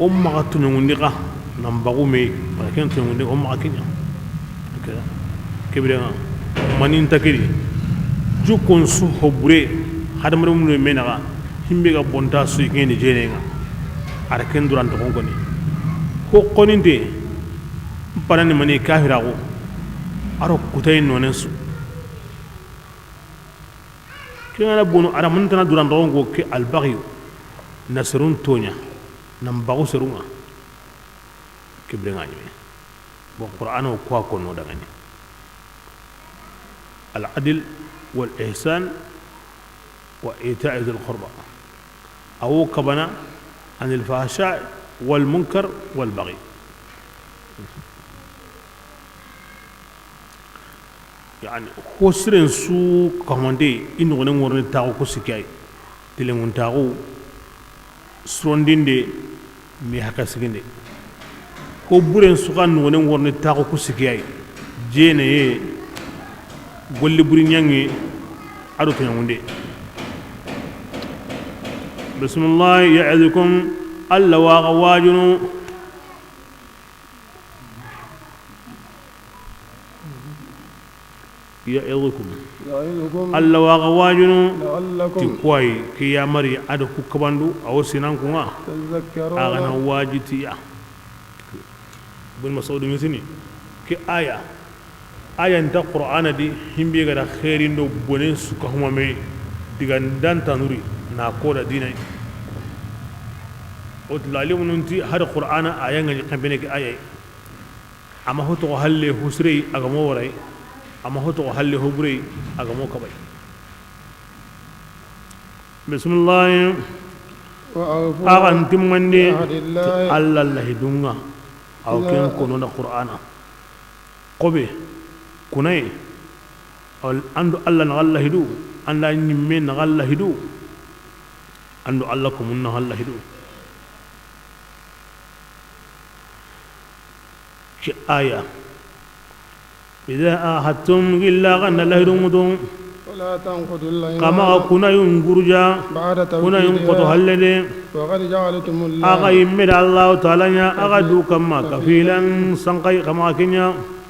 أمك تنوندقة نمبغو مي ولكن تنوندقة أمك كنيا كذا كبرنا منين تكري جو كنسو حبري هذا مرمو منها himbe ga bonta su ngene jenenga ara ken duran to ngoni ko koninde parani mani kahira ko aro kutay nonen su kena bunu ara mun tana duran to ngo ke al baghi nasrun tonya nam bagu serunga ke brenga ni bo qur'ano ko ko no daga ni al adl wal ihsan wa ita'i dhil qurba أو كبنا عن الفحشاء والمنكر والبغي. يعني هو سرين سو كماندي إنه غنم ورن تاعو كسكاي تلمون تاعو سروندين دي ميحكا سكين دي هو برين سو كان غنم ورن تاعو كسكاي جيني قولي برين يانغي أدو تنيون دي. بسم الله يعظكم الله واجنو يعظكم الله واجنو تكوي كي يا مري أدو كباندو أو سينانكما أغنى واجتيا بن مسعود مثني كي آية انت القرآن دي هم بيغدا خيرين دو بنين سكهما مي ديغان دان تنوري ناكودا ديناي وتلالي وننتي هذا القرآن آية غني قبنك آية أما هو تقهل حسري أغمو وراي أما هو تقهل حبري أغمو كباي. بسم الله أغنتم من دي الله دونغا أو كن كنون القرآن قبي كناي أندو الله نغال هدو أن نمين نغال هدو أندو الله كمون نغال هدو آية إذا أحدتم إلا غن الله هدو ولا تنقضوا الأيمان كما كنا ينقرجا كنا ينقضوا هلدي وقد جعلتم الله أغا يمد الله تعالى أغا دو كما كفيلا سنقي كما كنيا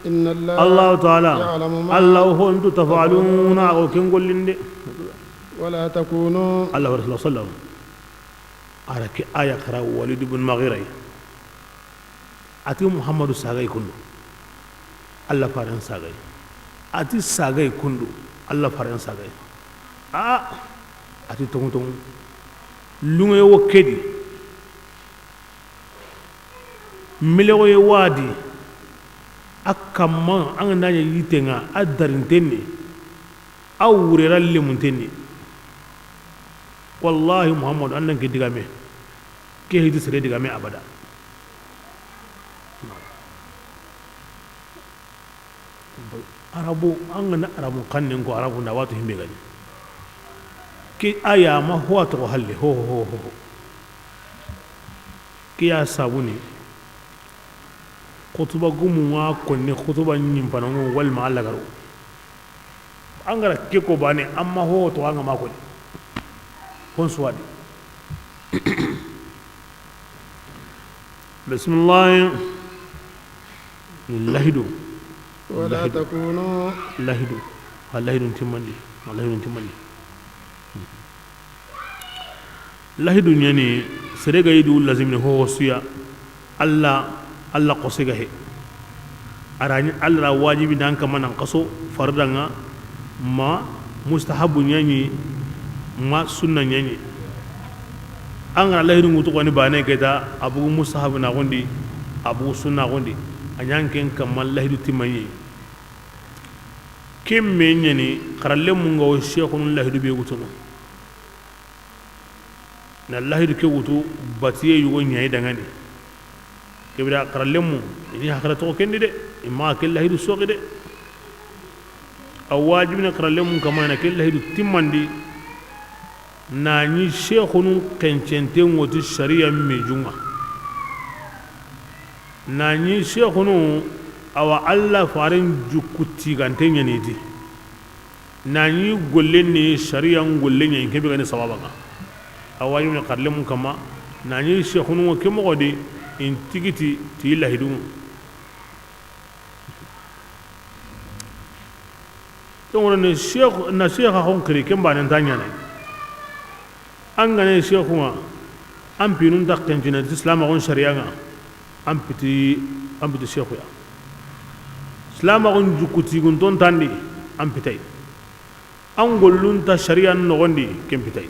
إن الله تعالى الله هو أنتم تفعلون أو كنقول لندي ولا تكونوا الله ورسوله صلى الله عليه وسلم على آية قرأ وليد بن مغيرة أتي محمد ساقي كندو الله فارن ساقي أتي ساقي كندو الله فارن ساقي أتي تون تون لونه وكدي ملوه وادي أكمل أن نجي يتنا أدرنتني أو وريرالي منتني والله محمد أنك دعامي كي هيدي سري دعامي أبدا Arabu angana Arabu kanne ko Arabu na watu himbe gani ki aya ma huwa to halle ho ki ya sabuni khutuba gumu wa konne khutuba nyim panango wal ma Allah garo angara ke ko bane amma ho to anga ma ko kon suwadi bismillah lahidu ولا تكونوا lahidu lahidun timmandi lahidun yani serega yidu lazimni ho suya Allah qosega he arani Allah wajibi dan kamanan qaso fardanga ma mustahabu nyani ma sunna nyani an lahidun mutu wani bane kaita abu mustahabu na gondi abu sunna gondi anyanken kamal lahidu timani kim menyani qaralle mungo sheikhun lahidu be wutuno na lahidu ke wutu batiye yugo nyai dangani kebira qaralle mu ni hakara to kendi de imma ke lahidu soqi de aw wajibina qaralle mu kama na ke lahidu timandi na ni sheikhun kencente wotu sharia mi junga na ni sheikhun awa Allah farin jukuti gantenya ne di na ni golle ne shari'an golle ne ke bi gani sababa ka awa yi ne karle mun kama na ni sheikhun wa ke mo de in tigiti ti lahidu to ne sheikh na sheikh hon kire ken ba nan tanya ne an gane sheikhun an pinun da kenjina islam gon shari'a ga an piti sheikhu ya islam gon jukuti gun ton tandi an pitai an gollun ta shari'a no gondi ken pitai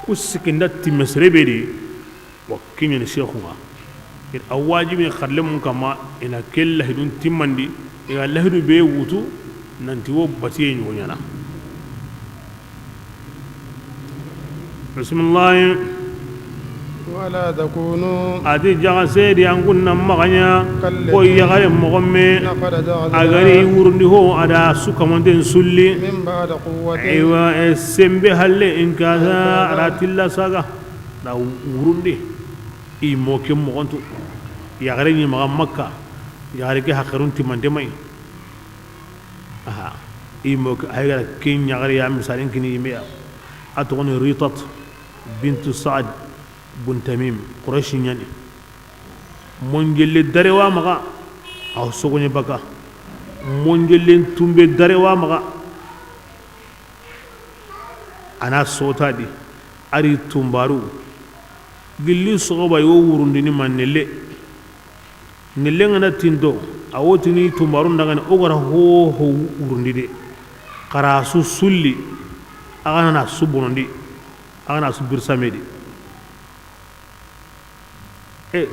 usikinda timesrebe di wa kinyen sheikhu ga il awajibi kharlem kama ina kella hidun timmandi ina lahidu be wutu nanti wo batiye nyonyana bismillah ولا تكونوا ati jaga sedi an kunna maganya ko yagare mogomme agari wurundi ho ada sukamonten sulli من بعد قوة aywa sembe halle in kaza ratilla saga da wurundi i moke mogontu yagare ni maga makka yagare ke hakarun timande mai aha i moke ayga kin yagare ya misalin kini meya atoni ritat bint sa'd bun tamim quraish nyani mon jelle darewa maga aw sogone baka mon jelle tumbe darewa maga ana sota di ari tumbaru gilli sogoba yo wurundi ni manelle nelle ngana tindo awotini tumbaru ndagane ogara ho wurundi de qarasu sulli agana na subunondi agana subir samedi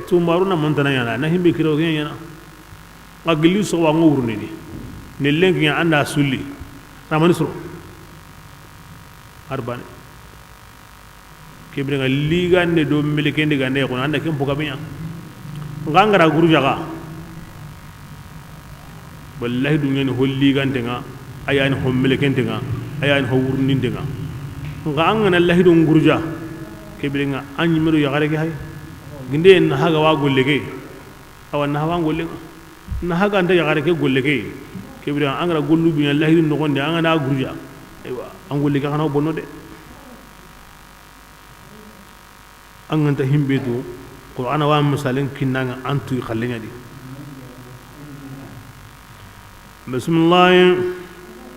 tumbaru na mantana yana na himbe kiro yana agili so wa nguru ni ne lengi ya anda sulli ramani suro arbane kebre ngal liga ne do meleke ndi gande ko anda kem poka binya ngangara guru jaga wallahi dum ngene holli gande nga ayani hom meleke nga ayani ho wurni nga nganga na lahi do ngurja kebre nga anyi mero yagare ke hay ginde na haga wa golle ke awan na hawa golle na haga anda yagare ke golle ke kebira angara gollu bi Allah hin no gonde anga na gurja aywa an golle ka kana bonno de an anta himbe do qur'ana wa misalin kinanga antu khallenya di bismillah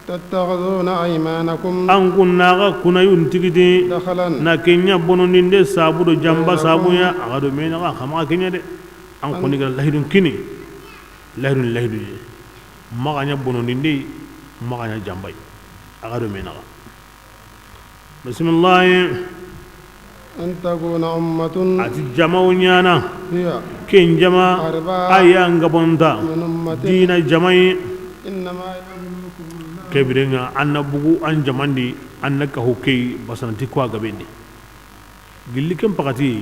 تتخذون أيمانكم an kunna kuna yuntigidi دخلا na kenya bonondinde sabu do jamba sabu ya agado mena ka kama kenya de an koni gal lahidun kini lahidun maganya bonondinde maganya jambai agado mena ka bismillah أن تكون أمة ati jamau nyana هي ken jama أربعة ayanga bonda من أمة dina jamai إنما يأمركم الله kebirenga anna bugu an jamandi annaka hokey basanti ko gabendi gilli kem pakati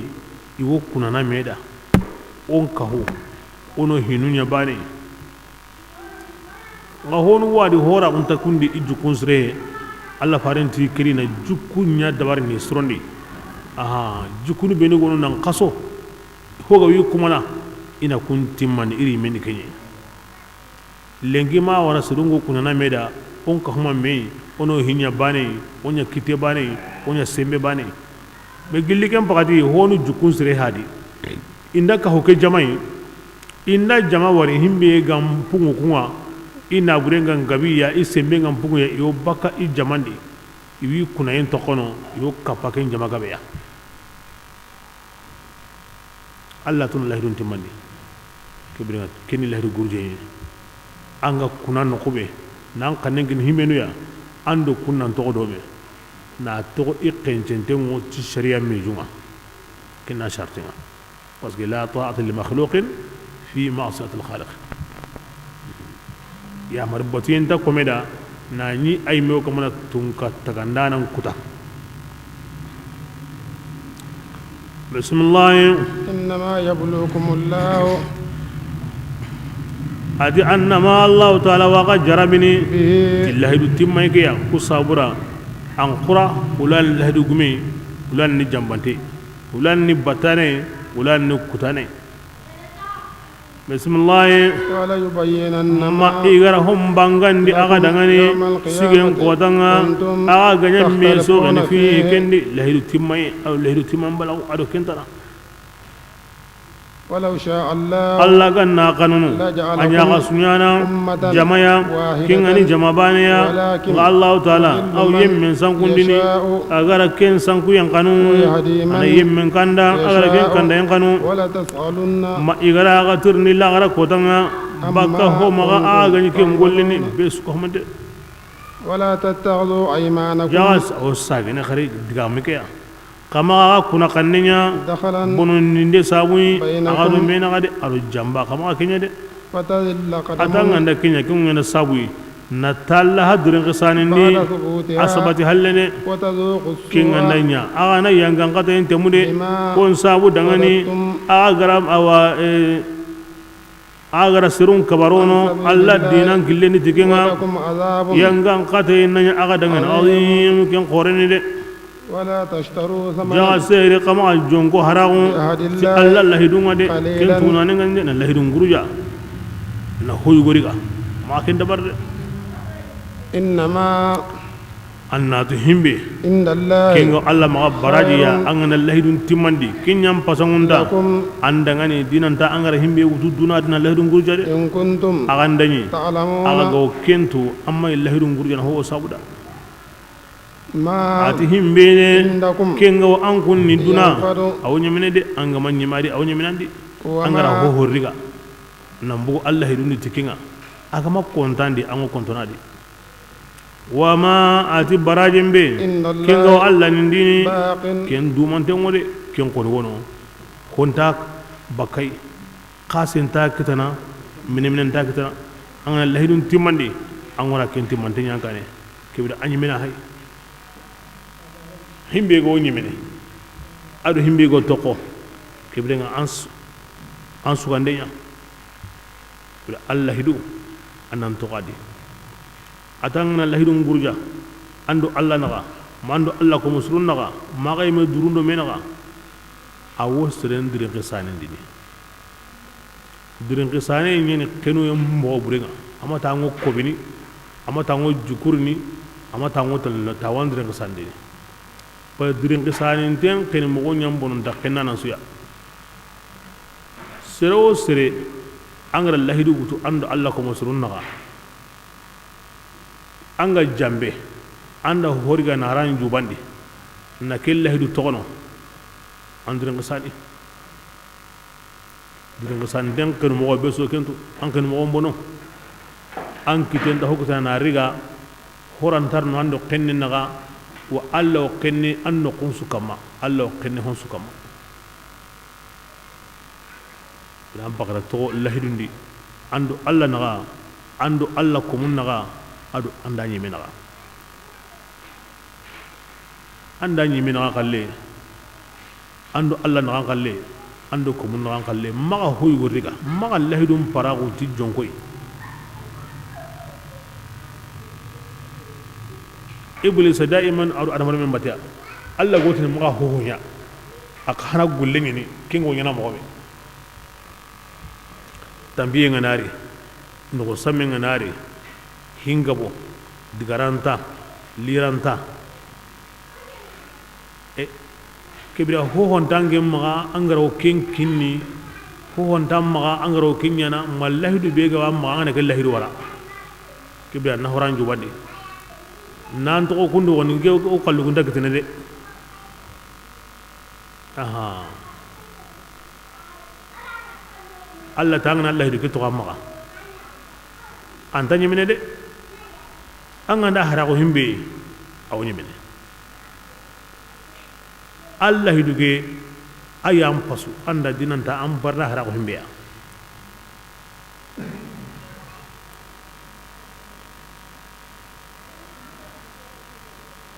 iwo kunana meda on kahu ono hinunya bane nga honu wadi hora on takundi iju kunsre alla farenti kirina jukunya dabar ni srondi aha jukunu beni gono nan kaso hoga wi kumana ina kunti man iri men kenye lengi ma wara sudungo kunana meda on ka huma me ono hinya bane onya kite bane onya sembe bane be gilli kem pakati honu jukun sire hadi inda ka hoke jamai inda jama wari himbe gam pungu kunwa ina burenga ngabiya isembe ngam pungu ya yo baka I jamandi iwi kuna yen tokono yo kapake jama gabeya Allah tun lahidun timandi kibringa keni lahidu gurje anga kuna no kube nan kanen gin himenu ya ando kunnan to do me na to iqencente mo ci sharia mi juma kina shartinga parce que la ta'ata li makhluqin fi ma'siyati al khaliq ya marbatin ta komeda na ni ay me ko mona tunka tagandanan kuta bismillah إنما يبلوكم الله adi annama Allah ta'ala wa jarabini به lahidu timmay ke ya kusabura an qura ulan lahidu gumi ulan ni jambante ulan ni batane ulan ni kutane bismillah ولا يبينن ma igara hom bangandi aga dangani sigen kodanga aga ganyam me so gani fi kendi lahidu timmay aw lahidu timman balaw ado kentara ولو شاء الله Allah ganna kanunu anya gasunyana jamaya kingani jamabaniya ga Allah taala aw yemmen sankundini agara ken sanku yang kanu ana yemmen kanda agara ken kanda yang kanu ولا تسألن ma igara ga turni la agara kotanga baka ho maga aga ni ken gollini bes ko hamade ولا تتخذوا أيمانكم jas o sagene khari digamike ya kama kuna kannenya دخلا bonun ninde sabuni agado mena gade aro jamba kama kenya de فتذل atanga قدم nda kenya kun ngana sabui natalla hadirin qisanin di بعد ثبوتها asabati hallene وتذوق kin السوء andanya aga na yangan kata ente mude بما kon sabu dangani ولدتم agaram awa agara sirun kabarono alla dinan killeni tikenga ولكم عذاب yangan kata nanya aga dangan azim ken qoreni de ولا تشتروا jaga ثمنا sere kama jonko haragu بعهد si الله alla lahidunga de ken قليلا tunane ngande na lahidun guruja na hoy goriga ma ken dabar de إنما annatu himbe عند الله kinga alla maga baraji ya angana lahidun timmandi kinyam pasangunda لكم andangani dinanta angara himbe wutu duna dina lahidun gurja de إن كنتم agandani aga تعلمون go kentu amma lahidun gurja na ho sabuda ما ati himbe ne عندكم kinga wa an kunni duna ينفد awnya mene de anga manyi mari awnya menandi angara ho وما horriga nambu alla hidun tikinga aga ma kontandi ango kontonadi wama ati barajin be إن ken الله ga Allah nin dini باق ken dumante ngode ken ko wono honta bakai qasin ta kitana minen ta kitana an Allah hidun timandi an wara ken timante nyankane kebida anyi mena hay himbe go nyimene ado himbe go toko kebida nga ansu gandenya kebida Allah hidu anan to qadi atangna lahidun gurja ando alla naga mando alla ko musrun naga magay me durundo menaga awo seren dirin qisane dini dirin qisane nyene kenu yam mo burenga ama tango kobini ama tango jukurni ama tango tawan dirin qisane dini pa dirin qisane ten ken mo nyam bonon dakena nan suya sero sere angra lahidu gutu ando alla ko musrun naga anga jambe anda horiga naran jubandi na kella hidu tokono andire ngasani dire ngasani den kan mo be so kento an kan mo bono an kiten da hokata na riga horan tarno ando kenni naga wa alla kenni anno kunsu kama alla kenni honsu kama lam bakara to lahidundi ando alla naga ando alla komun naga adu anda nyimina kalle ando alla na kalle ando ko mun na kalle maga hoy woriga maga lahidum parago ti jonkoy iblis daiman adu adamar men batia alla gotin maga hohonya akana gulle ni kingo nyana mo be tambiye nganari no samme nganari hingabo digaranta liranta e kebira ho hontange maga angaro ken kinni ho hontam maga angaro kinyana mallahidu bega wa maga ne kallahidu wara kebira na horan jubadi nan to ko ndo woni ge o kallu gunda kitene de aha alla tangna allahidu ke to maga antanya mine de anga hara ko himbe awni mine Allah hiduge ayam pasu anda dinanta am barna hara ko himbe ya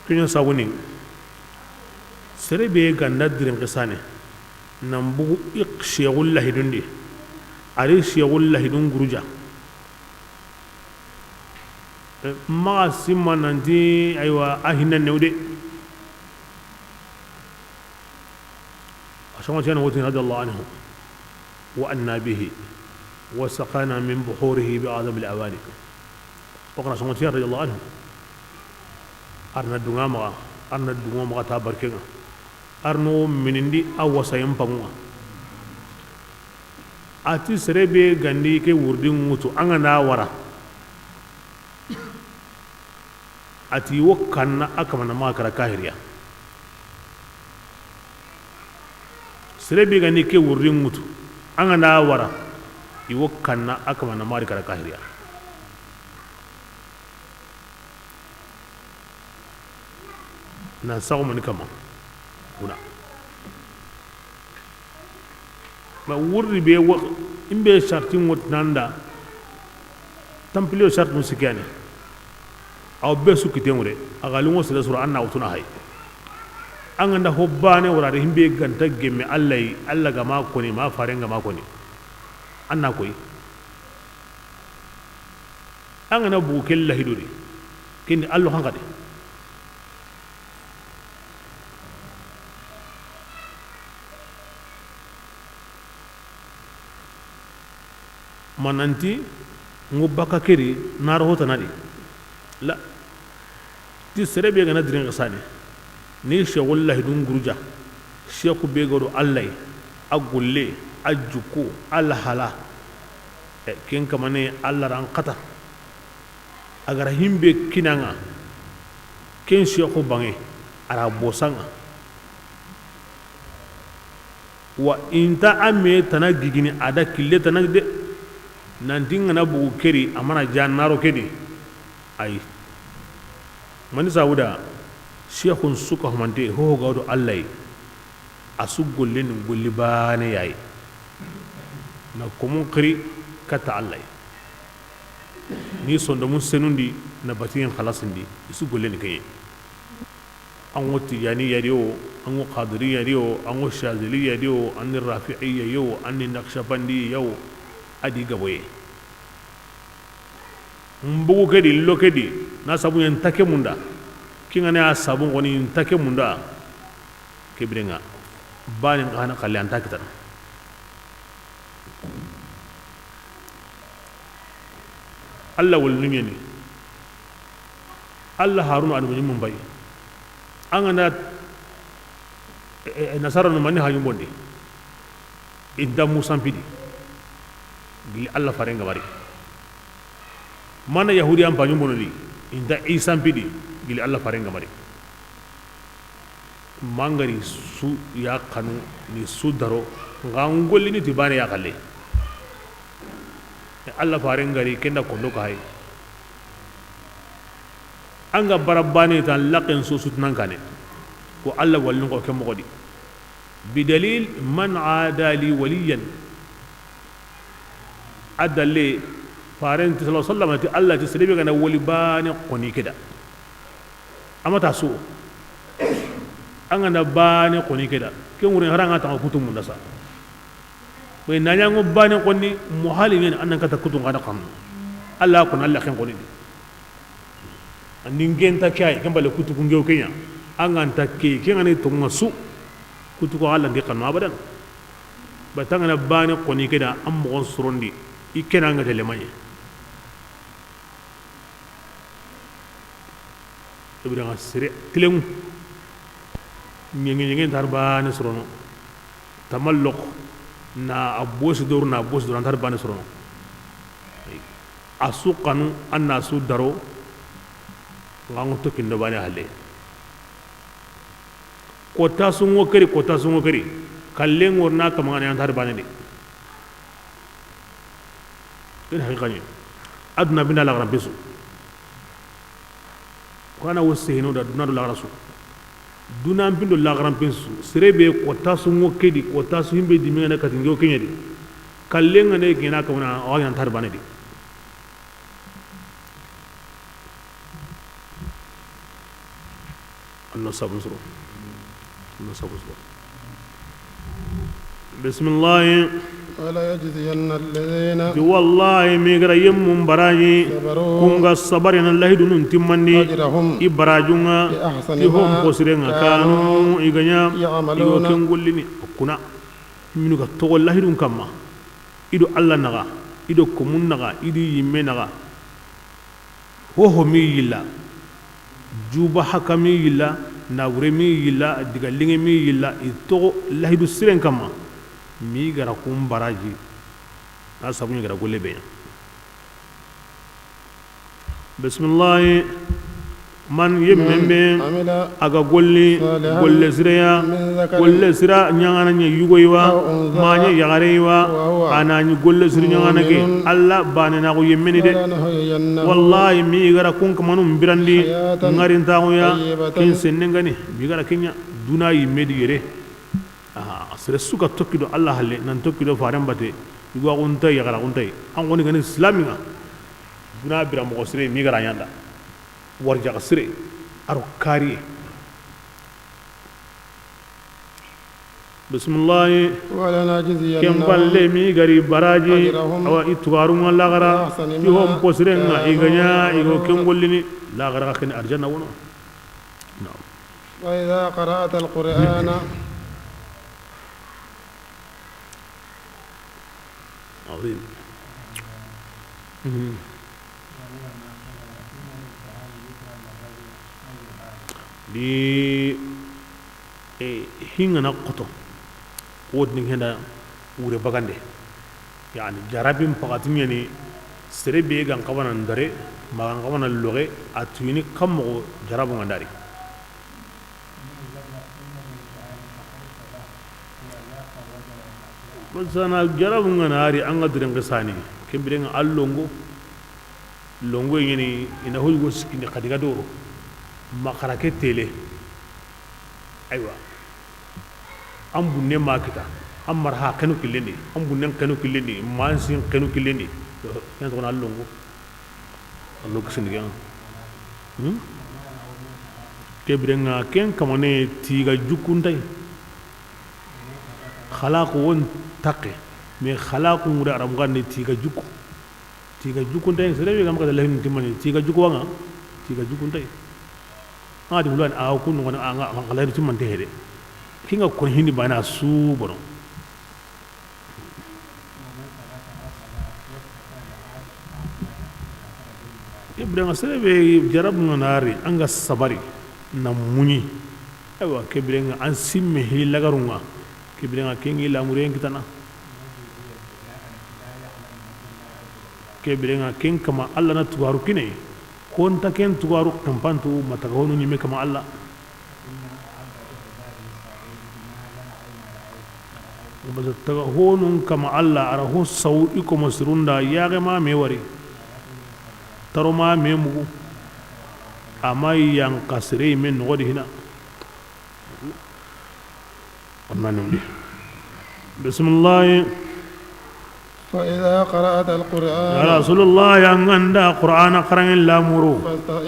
kinyo sawuni serebe ganda dirin qisane nambu iqshiyul lahidundi ari shiyul lahidun guruja ma simma nanti aywa ahina newde عشان كان وتين رضي الله عنه وأنا به وسقانا من بحوره بعذاب الأواني وقنا عشان كان رضي الله عنه أرنا الدعاء تابركنا أرنو من عندي أو وسيم بموا أتي سربي غندي كي وردين موتو أنا ورا أتي وكنا أكمل ما كرا كاهريا serebe ga ni ke wurin mutu an na wara iwo kanna aka mana mari kara kahiriya nan sago mani kama kuna ma wurri be in be shartin wot nanda tampilio shart musikane aw be su kitengure agalungo sira sura anna utuna hay anganda hobbane warade himbe ganta gemme Allah ga ma koni ma farenga ma koni anna koy angana bu kella hiduri kini allo hangade mananti ngubaka keri naro hota nadi la ti serebe gana dirin kasane ni shawullahi dun guruja sheku be godo allai agulle ajuku alhala ken kamane allah ran qata agar himbe kinanga ken sheku bange ara bosanga wa inta ame tanagigini ada kille tanagde nanti ngana bugu keri amana jannaro kedi ay mani sawuda sheikhun suka humante ho gawdo allai asu gollen golli bane yayi na komun kiri kata allai ni sondo mun senundi na batiyen khalasindi isu gollen kay an woti yani yadiyo an qadiri yadiyo an shazili yadiyo an rafi'i yadiyo an naqshbandi yaw adi gaboye mbugu kedi lo kedi na sabu en take munda kinga ne a sabu ngoni en take munda kebrenga bani ngana kale an take tan Allah wal nimeni Allah haruna adu mun bay angana nasara no mani hayum bondi idda musampidi gili Allah farenga bari mana yahudi am banyum bonoli inda isa pidi gili Allah farenga mari mangari su ya kanu ni su daro ngangolli ni tibane ya kalle Allah farenga ri kenda kondo kai anga barabane tan laqin su sutnan kane ko Allah wallin ko kemo godi bidalil man adali waliyan adalle faren ti sallallahu alaihi wasallam ti Allah ti sirbe gana wali bani koni kida amata su an gana bani koni kida ken wurin haranga ta kutum mun dasa bai nanya ngo bani koni muhalin ne annan kata kutum gana kan Allah kun Allah ken koni anin gen ta kai kan bale kutu kun gew kenya an ganta ke ken ne to masu kutu ko Allah de kan abadan batanga bani koni kida am mo surondi ikena nga tele manye ibra nga sire tilemu ngi darba ne sorono tamallok na abos dor darba ne sorono asuqanu anna su daro ngangu to kindo bane halle kota sungo keri kallen worna kamane an darba ne de ina hakikani aduna binda la rabbisu kana wosehino da duna do la rasu duna bindo la rabbisu serebe kota sungo kedi kota su himbe dimi na katingo kenyedi kallenga ne kina kauna o yan tarbane di Allah sabun suru bismillah ولا يجزين الذين والله ميغرا يم براجي كونغا صبرنا الله دون تمني ابراجونا يهم بوسرنا كانوا يغنيا يوكن غولني كنا منو تو والله دون كما ido Allah naga ido komun naga ido yimme naga ho mi yilla juba hakami yilla nawre mi yilla diga linge mi yilla ito lahidu siren kama mi gara kum baraji na sabu gara golle be bismillah man yemmembe aga golle sira nyangana nya yugoywa manya yagarewa anani golle sira nyangana ke alla banana ko yemmeni de wallahi mi gara kun kamanum birandi ngarin tawoya kin sennengani mi gara kenya duna yimmedi yere sere suka tokkido Allah halle nan tokkido faran bate yugo gunta ya gara gunta an goni gani islamiga duna bira mo sere mi gara yanda warja sire aro kari bismillah wala najziyannahum kem balle mi gari baraji awa itugaru la gara ihom posrenga iganya igo kem gollini la gara kan arjanna wono na'am wa idha qara'ta alqur'ana عظيم di hinga na qoto wodni henda wure bagande yani jarabim pagatim yani serebe gan kawana ndare magan kawana loge atuni kammo jarabu ngandari basana jarabu ngandari anga diren qisani kembiren allongo longo yani ina hoygo sikini kadiga doro makara ke tele aywa am bunne makita am marha kanu kileni am bunne kanu kileni mansin kanu kileni yan to na longo allo kisini gan kebrenga ken kamane tiga jukuntai khalaqu won taqi me khalaqu ngura aram ganne tiga jukuntai sere gam ka lahin timani tiga jukwanga tiga jukuntai adi bulan a kun ngona anga ngala ri man tehede kinga ko hindi bana su bono ibrahima serebe jarab ngonari anga sabari na muni aywa kebrenga an simme hi lagarunga kebrenga kengi lamuren kitana kebrenga ken kama alla na tugaru kine konta ken tugaru kampantu matagonu nyime kama alla taga honun kama alla ara ho saw iko masrunda yaage ma me wari taroma me mugu amay yang kasre men ngodi hina ammanum di bismillah فإذا قرأت القرآن يا رسول الله يا عند قرآن قرأ اللامرو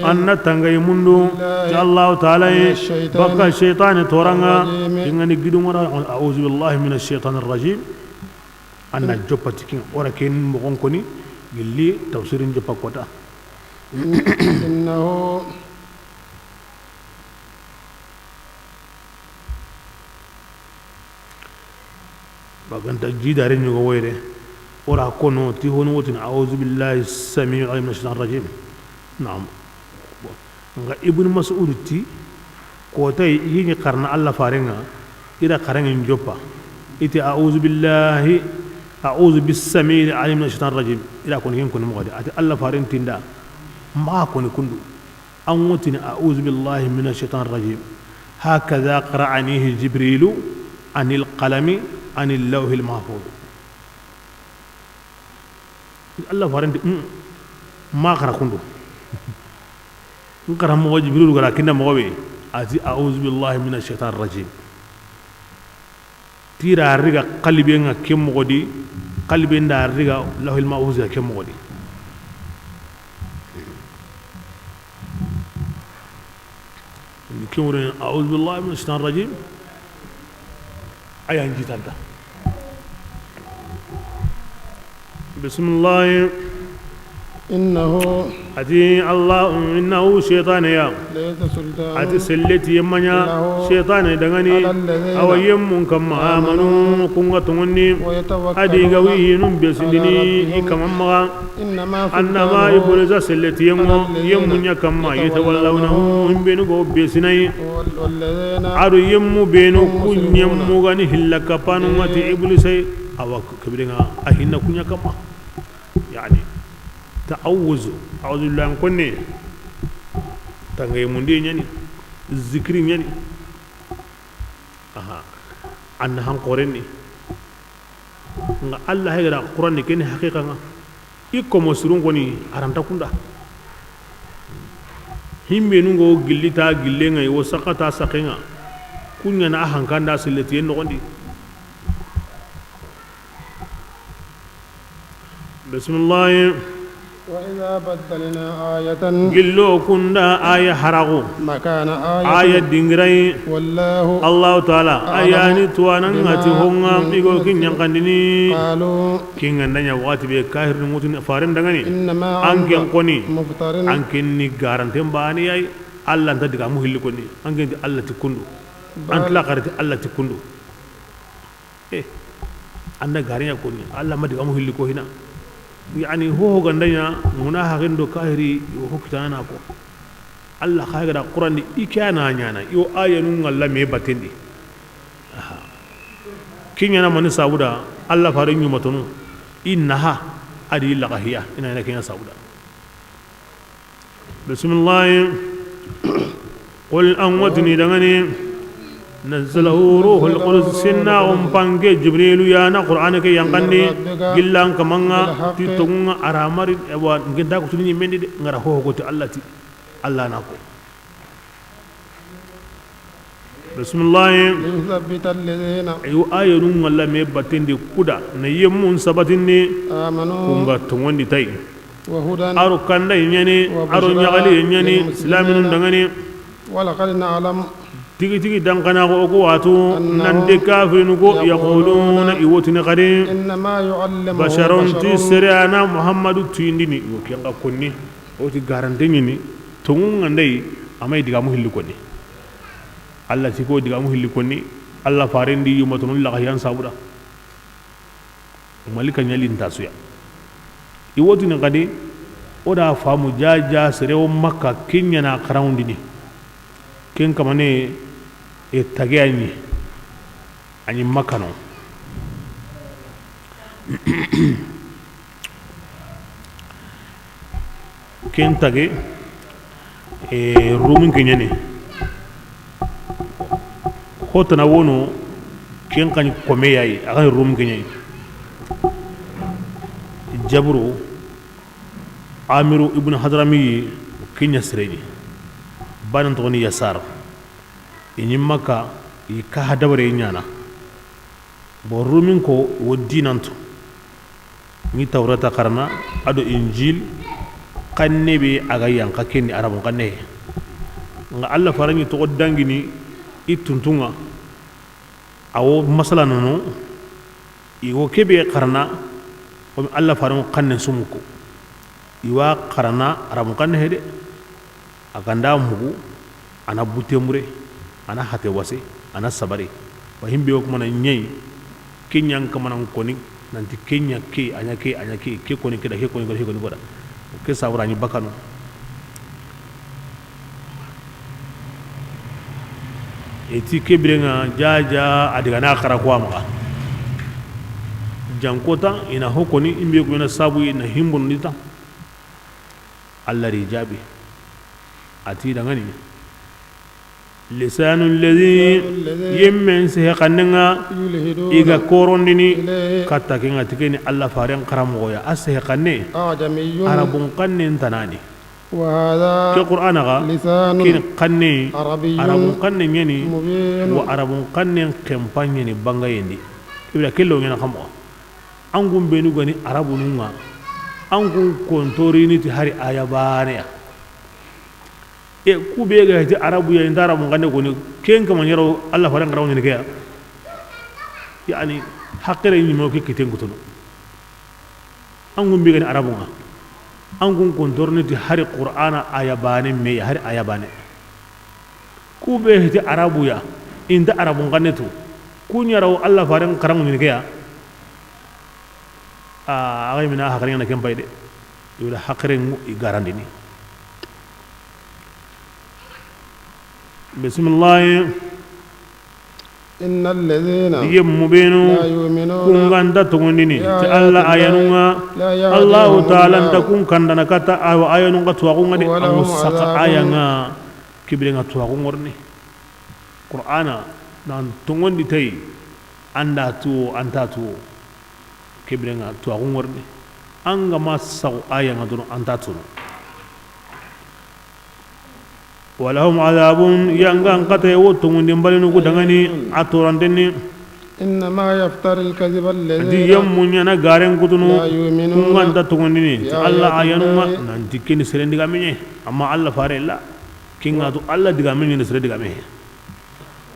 أن تنجي منو جاء الله تعالى بقى الشيطان تورانا إنني قدوم أعوذ بالله من الشيطان الرجيم أن الجبة تكين وركين مغنكني اللي تفسير جبة قوتا إنه بقى أنت جيدارين يقوي ورا كونو تيهون وتن أعوذ بالله السميع العليم من الشيطان الرجيم نعم ابن مسعود تي كوتاي يني قرن الله فارنغا إذا قرن جوبا إتي أعوذ بالله أعوذ بالسميع العليم من الشيطان الرجيم إذا كون ينكون مغادي أتي الله فارن تندا ما كون كندو أموتني أعوذ بالله من الشيطان الرجيم هكذا قرأنيه جبريل عن القلم عن اللوح المحفوظ Allah farandi ma khara kundu ngara mo jibril gara kinda mo be azi a'udhu billahi minash shaitanir rajim tira riga qalbi nga kemmo godi qalbi nda riga lahul ma'uz ya kemmo godi كورين أعوذ بالله من الشيطان الرجيم أيان جيتانتا بسم الله إنه أتي الله إنه شيطان يا ليس سلطان أتي سلتي يمنيا شيطان دغني أو يمون كما آمنوا كونغا توني أدي غوي نم بسدني كما ما أنما يبرز سلتي يمون كما يتولونه بينو بسني أرو يمو بينو كن يمو غني هلك بانو متي إبليس أو كبرنا أهنا كن كما يعني تعوذ أعوذ بالله من كوني تانغي موندي نياني ذكري نياني أها أن هم قرني الله هيدا قرآن كني حقيقة إيكو مسرون كوني أرام تكوندا هم بينو جلتا جلنا يوسقطا سقينا كوني أنا أهان كان داس اللي تين نقولي بسم الله وإذا بدلنا آية gillo kunda aya harago مكان aya dingrai والله Allah ta'ala ayani tuwanan ati honga igo kin yankandini قالوا kin gandanya wati be kahir mutun farin dangani إنما anken koni مفتر anken ni garanten bani ay Allah ta diga mu hilli koni anken di Allah tikundu antla qarati Allah tikundu anda garinya koni Allah ma diga mu hilli ko hina yani ho gandanya muna hagindo kahiri ho kitana ko Allah khayga da qur'ani ikana nyana yo ayanun Allah me batendi kinyana mani sabuda Allah farin yu matunu innaha adi lagahiya ina ina kinya sabuda bismillah qul anwatni dangani نزله روح القدس سنة ومبانك جبريل يانا قرآن كي ينقني جلان كمانا تتونغ أرامر نجدا كتني مندي نغرهوه كت الله تي الله ناكو بسم الله ليثبت الذين أيو آية نون الله مبتين دي كودا نيمون سبتيني آمنوا كونغا تونغ دي تاي وهدى أرو كندا ينيني أرو نيغالي ينيني سلامين دنغني ولقد نعلم تيجي تيجي دانكنا كوكو واتو نندي كافرين كو يقولون يوتني قديم إنما يعلمه بشر تسريانا محمد تينديني وكي كوني وتي غارانتيني تون عندي أما يدعى مهلي كوني الله تيكو يدعى مهلي كوني الله فارين دي يوم تنون لغيان سابورا مالك نيالي نتاسويا يوتني قديم ودا فامو جاجا سريو مكة كينينا كراونديني كين كماني تاغياني اني مكانو كين تاغي رومين كينياني هوتنا وونو كين كاني كومياي اغا روم كينياني جبرو عامرو ابن حضرمي كينيا سريني banan toni yasar inyi maka i ka hadawre nyana bo rumin ko wodinanto ni tawrata karna ado injil kanne be aga yanka kenni arabon kanne nga Allah farani to dangini ituntunga awo masala nono iwo kebe karna ko Allah faran kanne sumuko iwa karna arabon kanne hede aganda mugu ana butemure ana hate wase ana sabare wa himbe ko mana nyai kenyan kamana koni nanti kenya ke anya ke koni ke da ke koni goda ke sawra ni bakano eti kebrenga jaja adiga na khara ko amka jankota ina hokoni imbe ko na sabu ina himbon nita Allah rijabi ati dangani lisanul ladhi yemmen sehqanna iga korondini katta kinga tikeni Allah faren qaramo ya asehqanne arabun qannen tanani wa hada ke qur'ana ga kin qanne arabun qannen yani wa arabun qannen kampanye ni bangayendi ibra kello ngena khamo angum benu gani arabununga angum kontorini ti hari ayabane ku be ga ti arabu ya indara mun gane goni ken kama nyaro Allah faran garawo ni kaya yani haqqere ni mo ke kiten gutuno angum be ga arabu nga angum kon dorni ti hari qur'ana ayabane me hari ayabane ku be ti arabu ya inda arabu gane to ku nyaro Allah faran garawo ni kaya ay mina haqqere na ken bayde yola haqqere mu garandini بسم الله إن الذين يمبينوا لا يؤمنون كن غندا تغندني تعالى آيانونا الله تعالى تكون كندنا كتا أو آيانونا تواغون غدي أو سقا آيانا كبرنا تواغون غرني قرآن نان تغندي تي أندا تو أنتا تو كبرنا تواغون غرني أنغا ما سقا آيانا دون أنتا تو ولهم عذاب يانغان قتي وتمون دمبالنو كدغني اتورانتني إنما يفتر الكذب adi الذين yammu nyana garen kutunu لا يؤمنون kunganta tungondini Ya Allah ayatin ayanuma lahi. nanti kini seren diga menye amma Allah fare la kinga tu Allah diga menye ni seren diga menye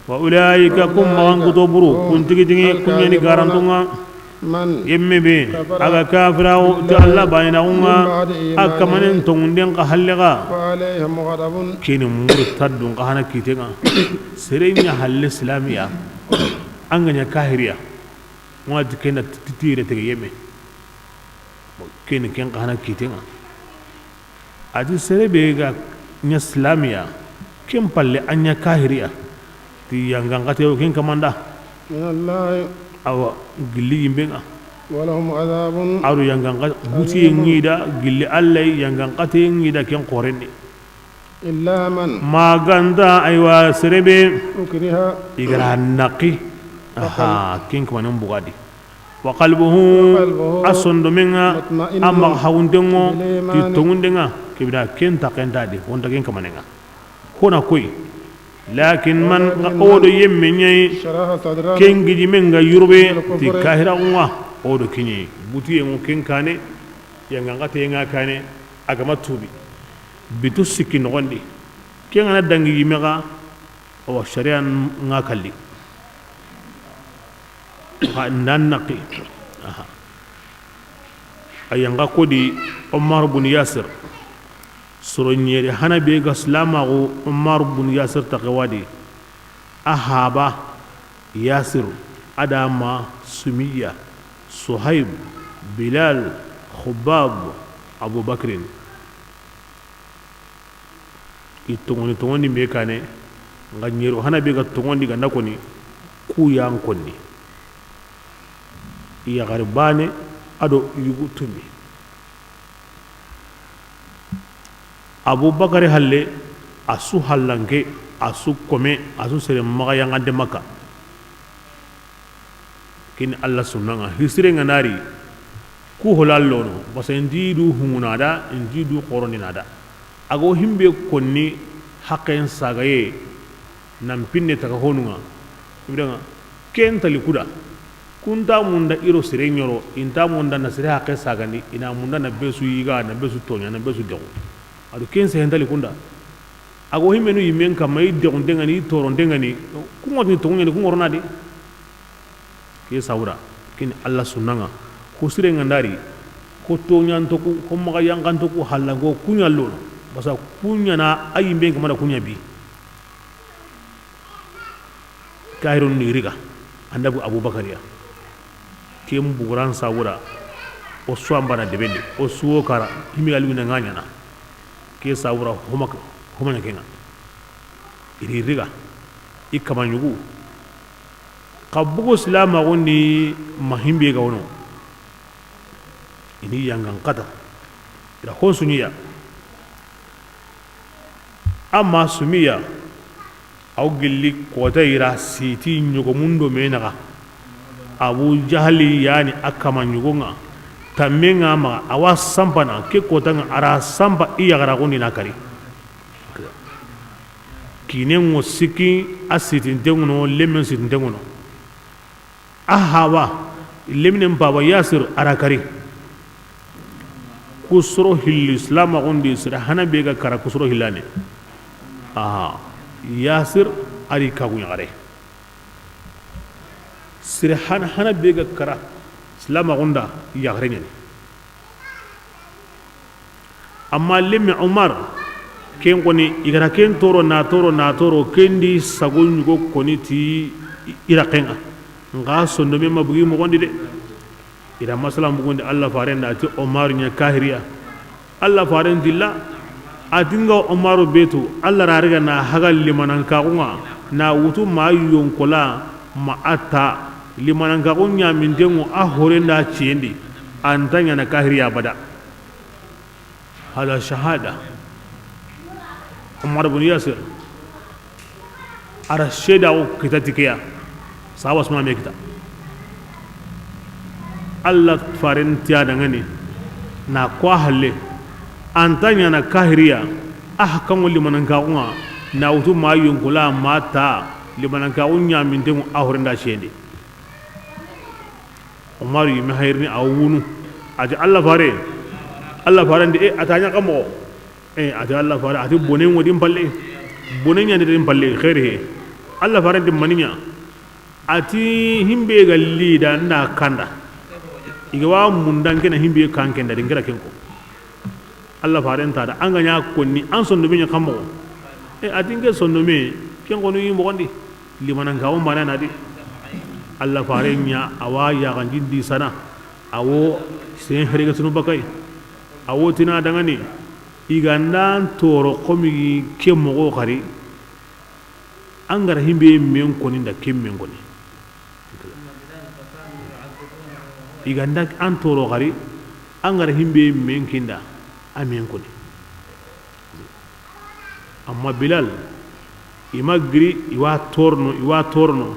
wa ulaika kum magan kuto buru kuntigi tingi kunyani garantunga من yemme be aga kafirawo ti Allah bayina unga akamanen tungunden ka hallega وعليهم غضب kini murtadun ka hana kitenga serenya halle islamiya anganya kahiriya ngati kena titire tege yeme kini ken ka hana kitenga adi serebe ga nya islamiya ken palle anya kahiriya ti yanga ngati ken kamanda من الله awa gilli yimbenga ولهم عذاب aru yanga buti ngida gilli Allah yanga ngati ngida ken qorenni إلا من maganda aywa serebe أكره igara naqi aha ken kamanen bugadi wa qalbuhu asondo menga مطمئن amma hawundengo بالإيمان. ti tongundenga kibida ken taqentadi wonta ken kamanenga hona koy lakin man odo yemme nyai شرح صدرا ken gidi menga yurbe ti kahira unwa odo kinyi buti yengo ken kane yanga ngate nga kane agama tubi bitu sikki nogondi ken ana dangi yimega o sharia nga kalli nan naqi aha ayanga kodi Omar bin Yasir soro nyeri hana be ga slamago Omar bin Yasir taqwadi ahaba Yasir adama Sumiya Suhaib Bilal Khubab Abu Bakrin itongoni me kane nga nyero hana be ga tongondi ga nakoni ku yang konni iya garbane ado yugu tumi Abu Bakar halle asu hallanke asu kome asu sere maga yangande maka kini Allah sunnanga hisire nganari ku holallono basa ndidu hungunada ndidu qoronina ago himbe konni haqqen sagaye nam pinne taka honunga ibdanga kentali kuda kunta munda iro sire nyoro inta munda na sire haqqe sagani ina munda na besu yiga na besu tonya na besu dewo adu kense hendali kunda ago himenu yimen kamay dewo dengani toron dengani ku ngoti tonya ni ku ngorona di ke sawra kini Allah sunnanga ko sire ngandari ko tonya ntoku ko maga yangan toku halango kunya lolo basa kunya na ayimbe kamada kunya bi kairun ni riga andabu Abubakar ya kem buran sawura o swambana debende o suwo kara himi alu na nganya na ke sawura homa na kenga iri riga ikamanyugu kabugo silama gondi mahimbe ga wono ini yangan kata ira honsunya amma sumiya aw gilli kota ira siti nyugo mundo menaga Abu Jahali yani akama nyugonga tamenga ma awa sampana ke kota nga ara sampa iya gara gondi nakari kinengo siki asiti ntengono lemen siti ntengono ahawa lemnen baba Yasir arakari kusro hilli islam gondi sira hana bega kara kusro hillane aha Yasir ari kagunya gare sira hana bega kara islam gonda ya gare ne amma lemme Umar ken koni igara ken toro na toro kendi sagun go koni ti irakenga nga sondo me mabugi mo gondi de ira masalam bugonde Allah farenda ati Omar nya kahiriya Allah farendilla atinga Omar betu Allah rariga na hagal limanan kaunga na wutu ma yonkola ma ata limanan kaunya mindengo a horenda ciendi antanya na kahiriya bada hada shahada Omar bin Yasir ara sheda o kitatikiya sawa suma me kita Allah farintiya dangane na kwa halle antanya na kahiriya ahkamu limanan kaunga na wutu ma yunkula mata limanan kaunya mindengo a horenda ciendi umar yimi hayrni awunu ati allah fare ndi atanya kamo ati allah fare ati bonen wodi palle bonen nyande den palle khairi allah fare ndi maninya ati himbe galli da na kanda igawa mundan kena himbe kanken da dingira kenko allah fare nta da anga nya konni an sondo binya kamo ati nge sondo me kenko no yimbo gondi limanan gawo mana nadi allah fare nya awa ya ganji di sana awo sen herega sunu bakai awo tina dangani igandan toro komi kemmo go khari angara himbe men koni da kemmen goni iganda an toro khari angara himbe men kinda amen koni amma bilal imagri iwa torno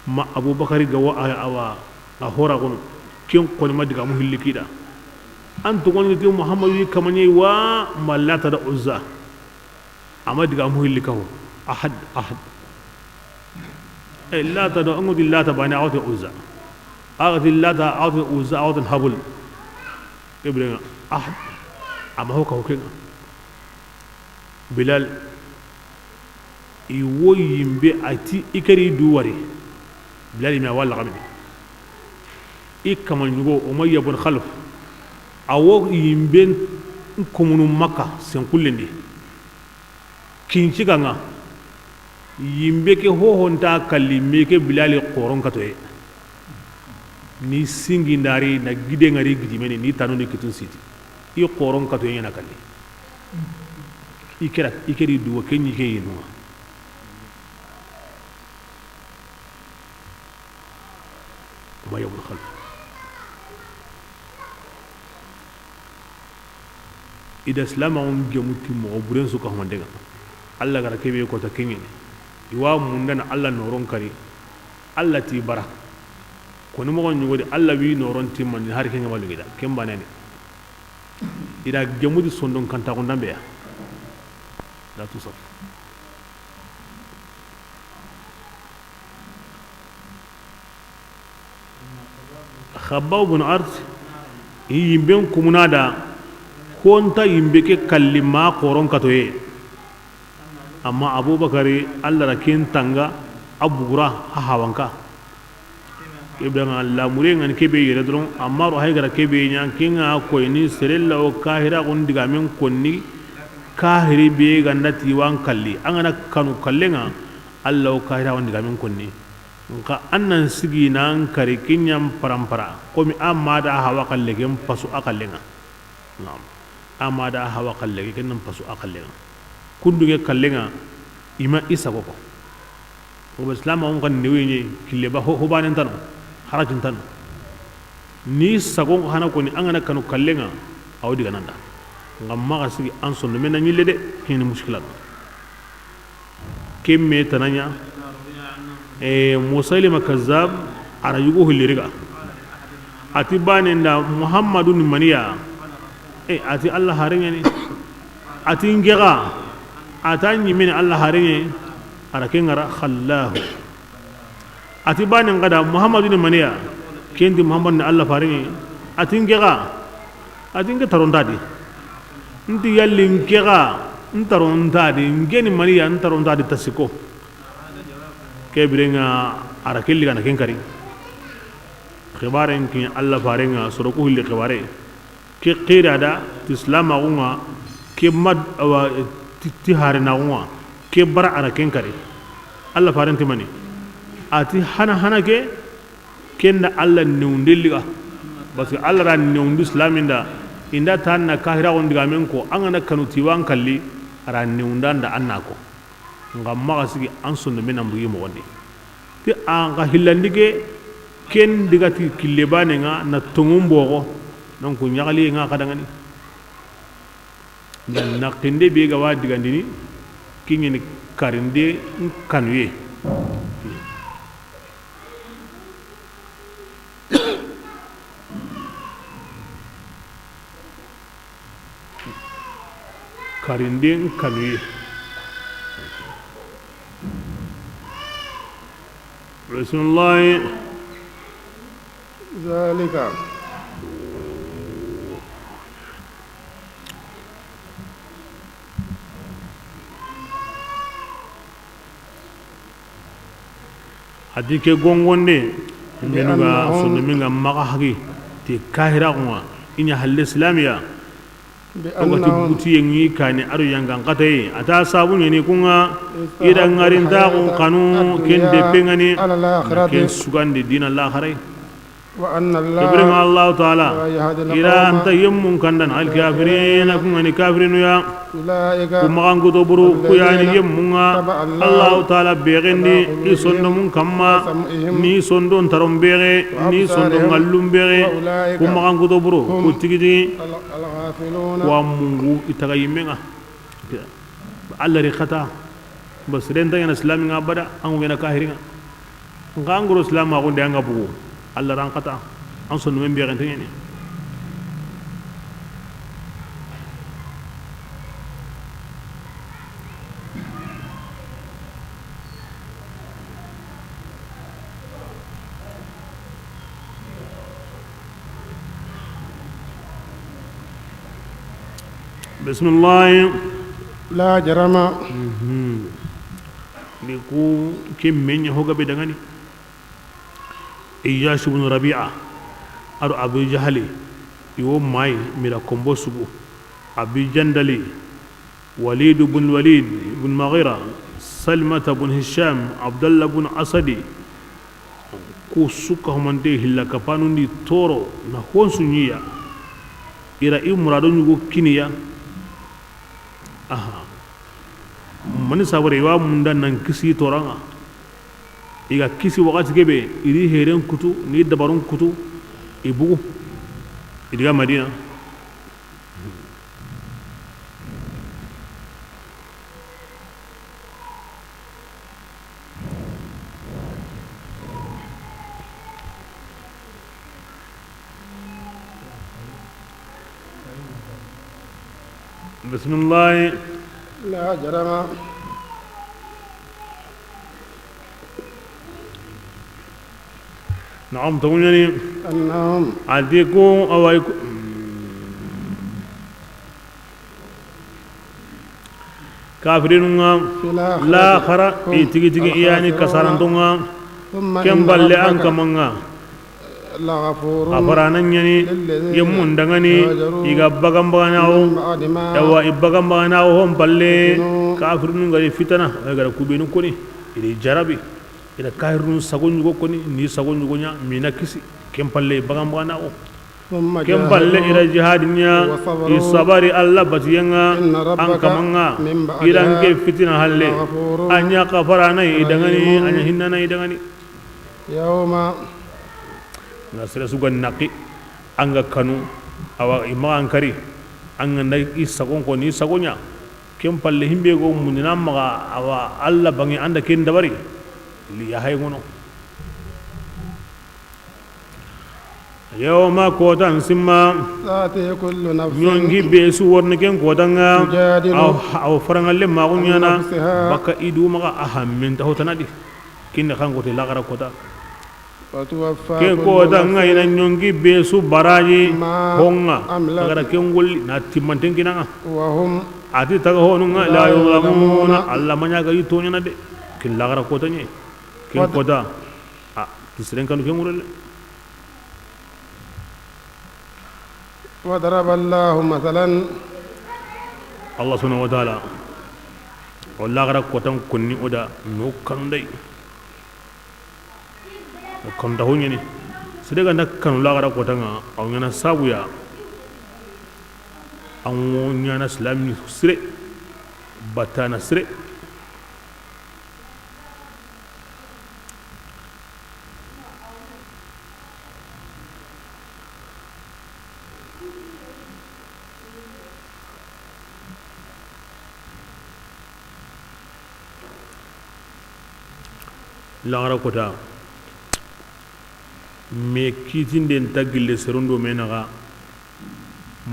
ma abubakar gawa awa ahora gono ken koni madiga mu hillikida an to goni ti muhammadu kamanye wa mallata da uzza amma diga mu hillikahu ahad la ta da angudi la ta bani awti uzza aghdi la ta awti uzza awti habul ibrahim ahad amma ho ko ken bilal iwo yimbe ati ikari duwari bilal mi wala gamni ikaman yugo umayya ibn khalaf awo yimbe komunu makka sen kullendi kinci ganga yimbe ke hohonta kalli meke bilal qoron katoye ni singi ndari na gide ngari gidimeni ni tanu ni kitun siti i qoron katoye na kalli ikeri duwa kenyi ke yinwa umayya ibn khalaf ida islama on gemuti mo buren su ko mandenga alla gara kebe ko ta kengene iwa mundana alla noron kari alla ti bara ko ni mo gon nyugodi alla wi noron timman har kenga malu gida kemba nani ida gemuti sondon kanta ko ndambe ya la tusaf khabbab ibn ard yimben kumunada konta yimbe ke kallima qoron katoye amma abubakari allah rakin tanga abugura hawanka ibn allah mure ngan kebe yere dron amma ro hay gara kebe nya kinga ko ni serella o kahira gon diga men konni kahiri be gandati wan kalli angana kanu kallenga allah o kahira wan diga men konni nka annan sigi nan kare kinyam parampara komi amma da hawa kalle gem pasu akallenga na'am amma da hawa kalle ke nan pasu akallenga kunduge kallenga ima isa koko o islam on kan newi ni kille ba ho banen tan harajin tan ni sagon hana ko ni angana kanu kallenga aw diga nanda ngamma gasigi an sonno men nyille de hin mushkilat kemme tananya musailima kazzab ara yugo hiliriga ati banen da muhammadun maniya ati allah harenye ni ati ngera atanyi min allah harenye ara kengara khallahu ati banen gada muhammadun maniya kendi muhammad ni allah farenye ati ngera ati nge tarondadi nti yalli ngera ntarondadi ngeni maniya ntarondadi tasiko kebirenga ara kelli kana kenkari khibaren ki allah farenga soroku hilli khibare ke qira da islam agunga ke mad wa tihare na agunga ke bara ara kenkari allah faren timani ati hana ke kenda allah neundeliga parce que allah ran neundu islaminda inda tanna kahira on diga men ko angana kanu tiwan kalli ara neundanda annako ngam maga sigi an sonno men ambugi mo wonde ti an ga hillandige ken digati kille bane nga na tongum bogo donc nyagali nga kadangani dan naqinde be ga wadi gandini kingini karinde kanuye karinde kanuye Rasulullah ذلك hadike gongonde menuga sunna minga maga hagi ti kahira wa inya halle islamiya ogati buti yengi kani aru yangan kataye ata sabu nyeni kunga ida ngarin ta kanu kende pengani ken sugandi dina la kharai وأن تبرم الله تعالى إلى أنت يمون كندن الكافرين كونني كافرين يا كما أنكو تبرو كياني يمونا الله تعالى بيغني يسندمون كما ني سندون ترم بيغي ني سندون غلوم بيغي كما أنكو تبرو كتيجي وامو إتغيمنا الله رختا بس رنتا ين إسلام عبدا أنو ين كافرين غانغرو إسلام أقول ده عبو Allah rangkata an sonu men biya tanya ni bismillah la jarama ni ku kimmenya hoga be dangani إياش بن ربيعة أرو أبي جهلي يوم ماي ميرا كومبو سبو أبي جندلي وليد بن وليد بن مغيرة سلمة بن هشام عبد الله بن أسدي كو سوكا همانتي هلا كفانو دي تورو نخون سنيا إرا إيو مرادون يغو كينيا أها من سابر إيوا مندا ننكسي تورانا iga kisi wakati kebe iri heren kutu ni dabarun kutu ibugu idiga madina bismillah la jarama نعم تقول يعني أنهم عديكو أو أيكو كافرين لا خرا تيجي يعني كسرانتونا كم بالله أنك منا أفرانا يعني يمون دعني يجابكم باناو أو يبكم باناو هم بالله كافرين غير فتنة غير كوبينو كوني إلى جرابي ila kairun sagon yugo koni ni sagon yugo nya mina kisi kempalle bagam bana o kempalle ila jihadnya isabari alla batiyenga ankamanga ilange fitina halle anya kafarana idangani anya hinnana idangani yawma nasira sugan naqi anga kanu awa ima ankari anga nai isagon ko ni sagonya kempalle himbe go munina maga awa alla bangi anda ken dabari li yahay ngono yawma kotan simma ذات كل نفس nyongi be su worne ken kotanga aw farangalle ma gunyana baka idu maga aham min ta hotanadi kinne khango te lagara kota ken kotanga ina nyongi be su baraji honga agara ken golli na timmanten kinanga wa hum ati taga honunga la yulamuna alla manya ga yitonya na de kin lagara kotanye ken kota tisren kanu ken ngurele وضرب الله مثلا الله سبحانه وتعالى والله غرق كوتان كوني اودا نو كانو داي كون دا هوني سدغا نك كانو لا غرق كوتان او نانا سابويا او نانا اسلامي سري باتانا سري langara kota me kitin den tagille serondo menaga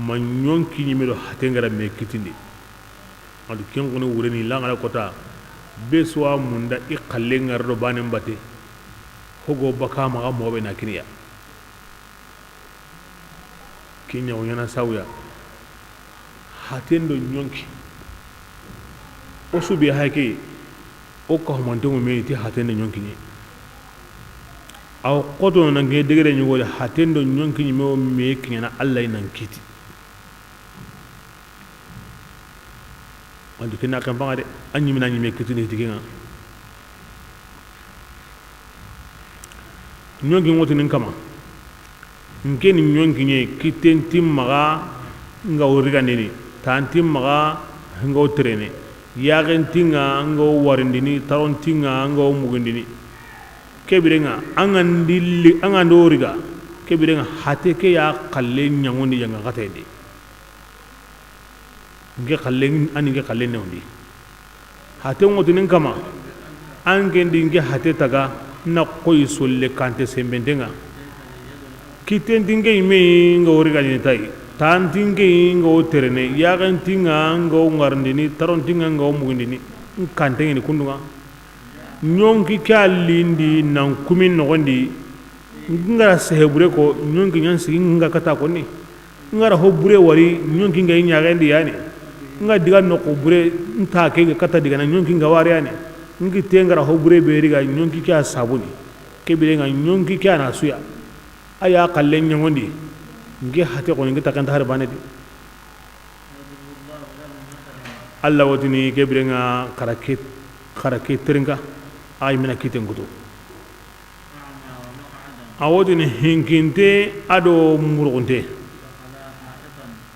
manyon kinyimelo hatengara me kitindi adu ken kono wureni langara kota beswa munda iqalle ngardo banen bate hogo baka maga mobe na kiniya kinya wonyana sawya hatendo nyonki o subi hake o ko monto me ti hatendo nyonki ni aw qoto na nge degere ni wala hatendo nyonki ni me kinya Allah nan kiti wanda kina kan bangade anyi mina ni me kiti ni tiginga nyonki ngoti nin kama nke ni nyonki ni kitentim maga nga uriga nini tantim maga nga utrene yagentinga nga warindini tarontinga nga mugindini kebirenga angandoriga kebirenga hate ke ya kalle nyangondi yanga katende nge kalle ani nge kalle newndi hate ngoti nin kama angendi nge hate taga na koy solle kante sembendenga kitendinge ime nga uriga ni tai tantinge nga oterene yagantinga nga ngarndini tarontinga nga mugindini kante ni kundunga nyonki kalindi nan kumin nogondi ngara sehebure ko nyonki nyansi nga kata ko ni ngara hobure wari nyonki nga nyagandi yani nga diga no ko bure nta ke kata diga na nyonki nga wari yani ngi tengara hobure beriga nyonki kya sabuni kebire nga nyonki kya na suya aya kallen nyangondi ngi hate ko ngi takanta har banedi Allah wotini kebire nga karake teringa ay mina kiten gutu awodini hinkinte ado murugunte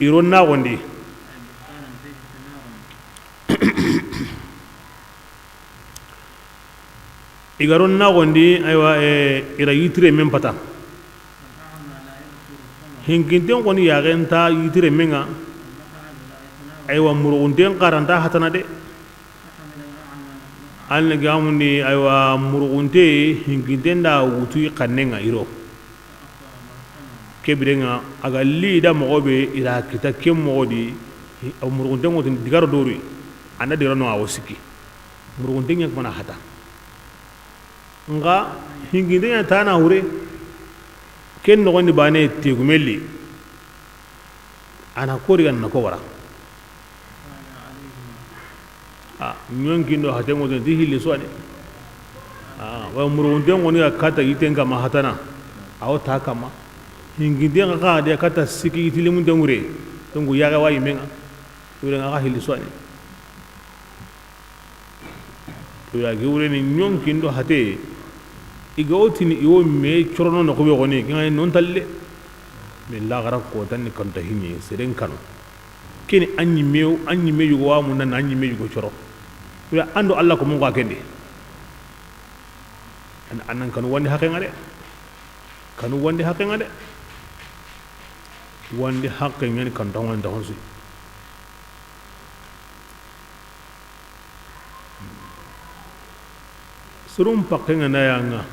ironna gondi igaron na gondi aywa ira yitire men pata hinkinten goni yagenta yitire menga aywa murugunten qaranta hatana de alne gamundi aywa murugunte hinkinten da wutu kannenga iro kebirenga aga lida mogobe ira kita kem mogodi murugunten ngotin digaro dori anda dira no awosiki murugunten yak mana hata nga hinkinten tana hure ken no gondi bane tegumelli ana kori gan nako wara nyonki ndo hate ngoto di hili swade wa murugunte ngoni kata yitenga mahatana aw ta kama hinginde nga de kata siki itilimun dengure tungu yaga wayi menga ure nga hili swade ura giure ni nyonki ndo hate igawtini iwo me chorono no ko be goni ngai non talle min la gara ko tan kan tahini seren kanu kini anyi me yugo wa mun nan anyi me yugo choro ya ando Allah ko mun ga kende anan kanu wandi hakken ade kanu wandi hakken ade wandi hakken ngani kan tan wanda honsu surum pakken na yanga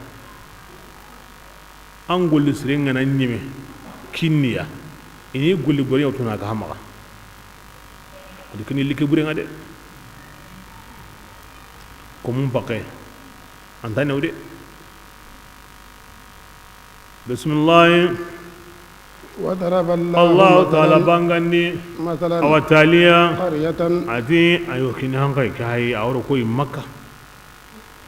angol sirenga na nyime kinniya ini gulli bori otuna ka hamaga dikini like bure ngade ko mum pakke antane ude bismillah wa daraba Allah ta'ala bangandi masalan awataliya qaryatan ati ayokin hankai kai awro ko makka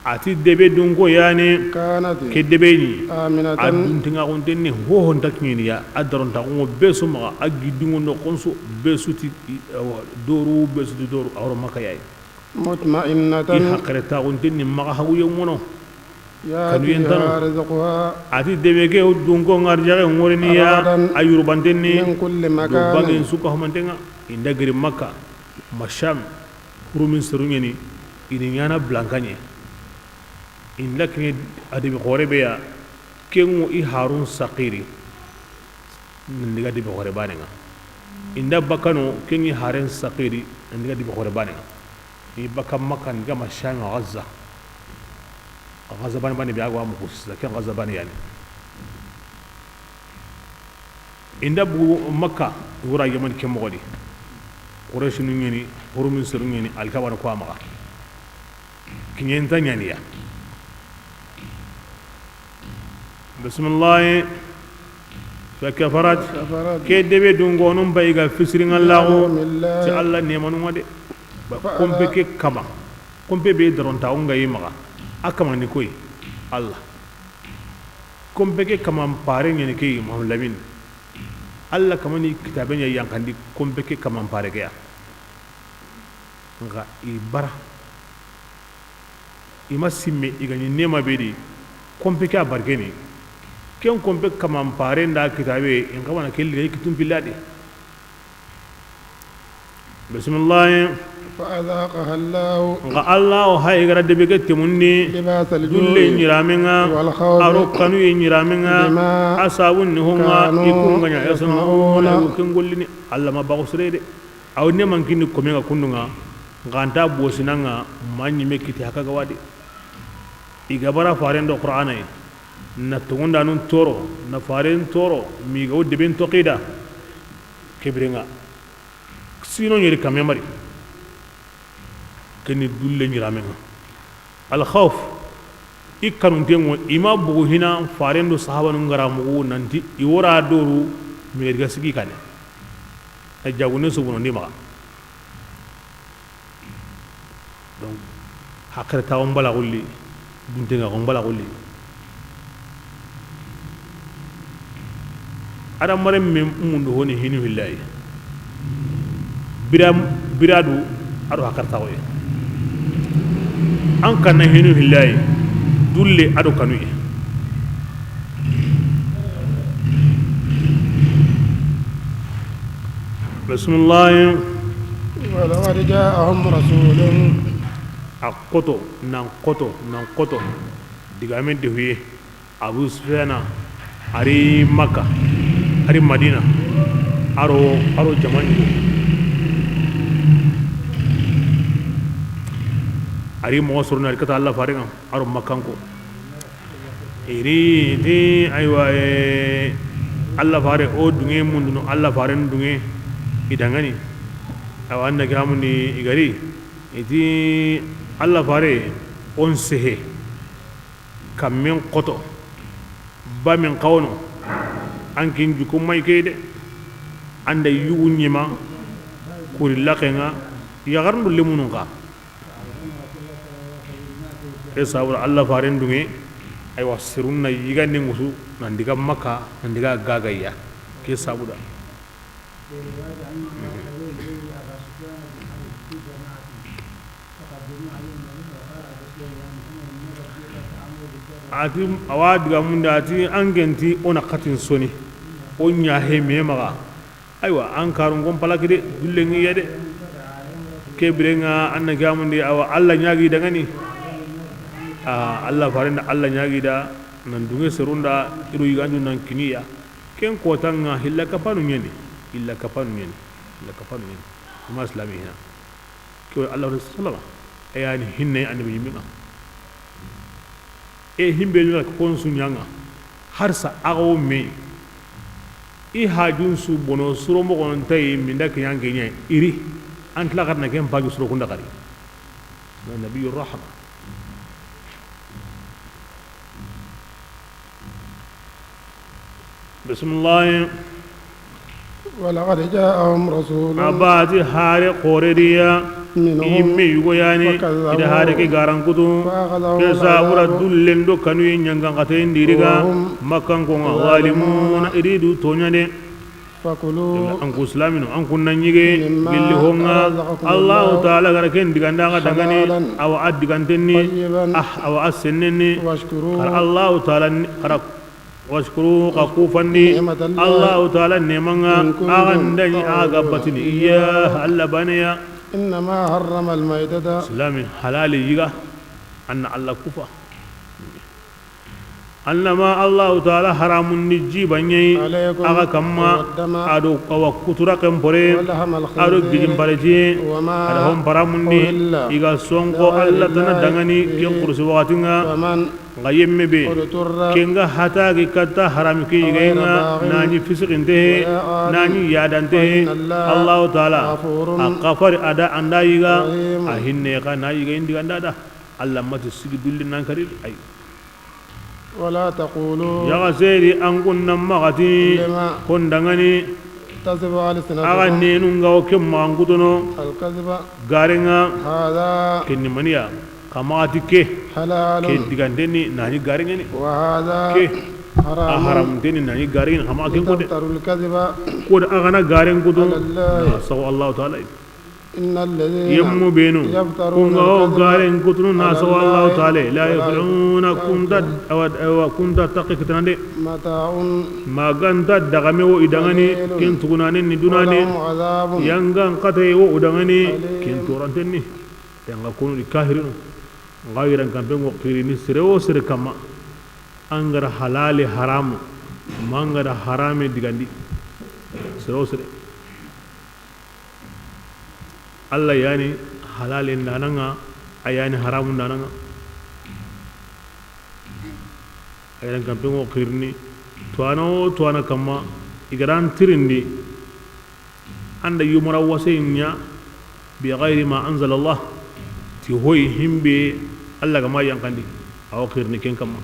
ati debe dungo yani kanat kedebe ni aminatan adun tinga on denni ho hon takni ya adaron ta ngo besu ma agidungo no konso besuti doru besuti doru awro makka yayi mutma'innatan hakreta on denni ma hawu yomono ya rizqha ati debe ke dungo ngarjare ngorni ya ayuru bandenni min kulli do makan bagin suka homantenga indagiri makka masham rumin serunyeni ini yana blankanye in lakini adibi khorebe ya kengu I harun saqiri ndiga dibi khore banenga inda bakano kengi haren saqiri ndiga dibi khore banenga I bakam makan ga masham Gaza bani bi agwa mukus lakin Gaza bani yani inda bu makka wura yaman kem mogodi quraish nu ngeni hurumin sir ngeni alkabar ko amaga kinyen tanyaniya bismillah فكفرت كدبي دونغونم بايغا فسرين الله تي الله نيمانو ودي كومبيكي كما كومبي بي درون تاونغا يمغا akama ni koy Allah kompeke kama pare ngene ke Muhammad Lamin Allah kama ni kitabe nya yankandi kompeke kama pare ke ya nga ibara ima simme igani nema bedi kompeke abargeni ken kompeke kama pare nda kitabe en kawana kelli kitum billade bismillah فأذاقها الله الله هاي غرد بيجت مني دل نيرامنا أروكانو نيرامنا أصابون هما يكون غنيا يسمعون يمكن قولني الله ما بغسريد أو نمان كني كمينغا كنونا غانتا بوسنانا ما نيمكتي هكا غوادي إيجابرا فارين دو قرآنه نتوون دانون تورو نفارين تورو ميغو دبين توقيدا كبرنا سينو يري كاميماري كني دول نيرامنا الخوف ikkanun tengo ima bugu hina farendo sahaba nun garamu nanti iwora doru mi ga sigi kane ay jagune subuno ndima donc hakre taw mbala gulli dunte nga mbala gulli ada mare mem mundu honi hinu billahi biradu ado hakar taw an kana hinu billahi dulle ado kanuye bismillah ولقد جاءهم رسول akoto nan koto digamen de huye Abu Sufyan ari Makka ari Madina aro jamani ari mo surna kata Allah faringa aro makanko iri di aywa Allah fare o dunge mundu Allah fare dunge idangani awanna gamuni igari iti Allah fare on sehe kamen qoto ba min qawno ankin jukum may kede anda yugunyima kuri laqenga yagarndu lemununga sabur Allah farin dunge ay wasirunna yigande ngusu nandiga Makka nandiga gagaya ke sabuda ati awadiga munda ati angenti ona katin soni onya he memaga aywa an karun gon palakide dulle ngi yede kebrenga annaga mundi awa Allah nyaagi dangani Allah farinda Allah nyaagi da nan dunge serunda iru yiganju nan kiniya ken ko tanga hilla kapanu nyeni ma islami hina ko Allah rasulullah ayani hinne annabi yimma e himbe ñu ko sun nyanga har sa ago me i hajun su bono suro mo gon tay mi ndak yange nyay iri antla garna ken pagi suro ko ndakari nabiyur rahma بسم الله ولقد جاءهم رسول أباتي هاري قوريريا يمي يغياني إذا هاري كي غاران كتو كيسا ورا دولين دو كانو ينجان قتين ديريغا مكان كونا ظالمون إريدو تونيا فكلوا أنكو سلامينو أنكو نانيغي للي هونغا الله تعالى غركين ديغانداغا دغاني أو عد ديغانتني أو أسنني الله تعالى واشكروا قفوفني الله تعالى نيمانا أغندني أغبتني إياه ألا بانيا إنما حرم الميتة سلامي حلالي يغا أن الله كفا أنما الله تعالى حرام نجيبني أغا كما أدو وكترا كمبري أدو جيجم بارجي أدهم برامني إغا سونكو الله تندغني كيم قرسي وغاتنا غيم بي كينغا حتا كتا حرام كي يغينا ناني فسق انته ناني يادانته الله تعالى أغفر أدا أندا يغا أهن يغا نا يغا اندي أندا الله ما تسيدي دولي نانكري أي ولا تقولوا يا سيدي أن كنا مغتي لما كن دغني تصف ألسنتكم أغني نغاو كم أنكتنو الكذب غارينا هذا كني منيا كماتي كي حلال كي دغندني ناني غاريني وهذا كي حرام أحرم ديني ناني غارين كما كي كود تفتروا الكذب كود أغنا غارين كودو على الله سو الله تعالى إن الذين يمو بينو يفترون كونغو الكذب غارين كودو على ناسو الله الله تعالى لا ولا يفلحون يفلحون. كنت تقي كتناندي متاع ما غانتا دغامي و إدغاني كين تغناني ندوناني ولهم عذاب يانغان قتي و إدغاني أليم. كين تورانتني يانغا كونو الكاهرين غايران كان بين وقيرني سرو سر كما أنغر حلال حرام مانغر حرام دغاندي سرو سر الله يعني حلال نانغا أياني حرام نانغا أيان كان بين وقيرني توانا كما إغران ترندي عند يمرا وسينيا بغير ما أنزل الله تهوي هم بي الله كما ينقندي أو قيرني كين كما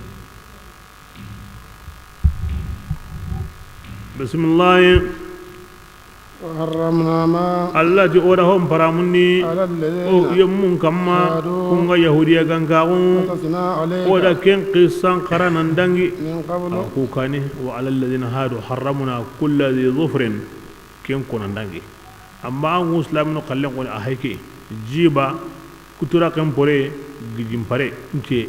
بسم الله وحرمنا ما الله جورهم فرامني على أو الذين يمون كما هادوا كونغا يهوديا كانكاون قصصنا عليك ودا كين قصان قرانا دانغي من قبل أو كاني وعلى الذين هادوا حرمنا كل ذي ظفر كين كونا دانغي أما أن مسلم نقلن قول أهيكي جيبا كتورا كم بوري جيم بوري نتي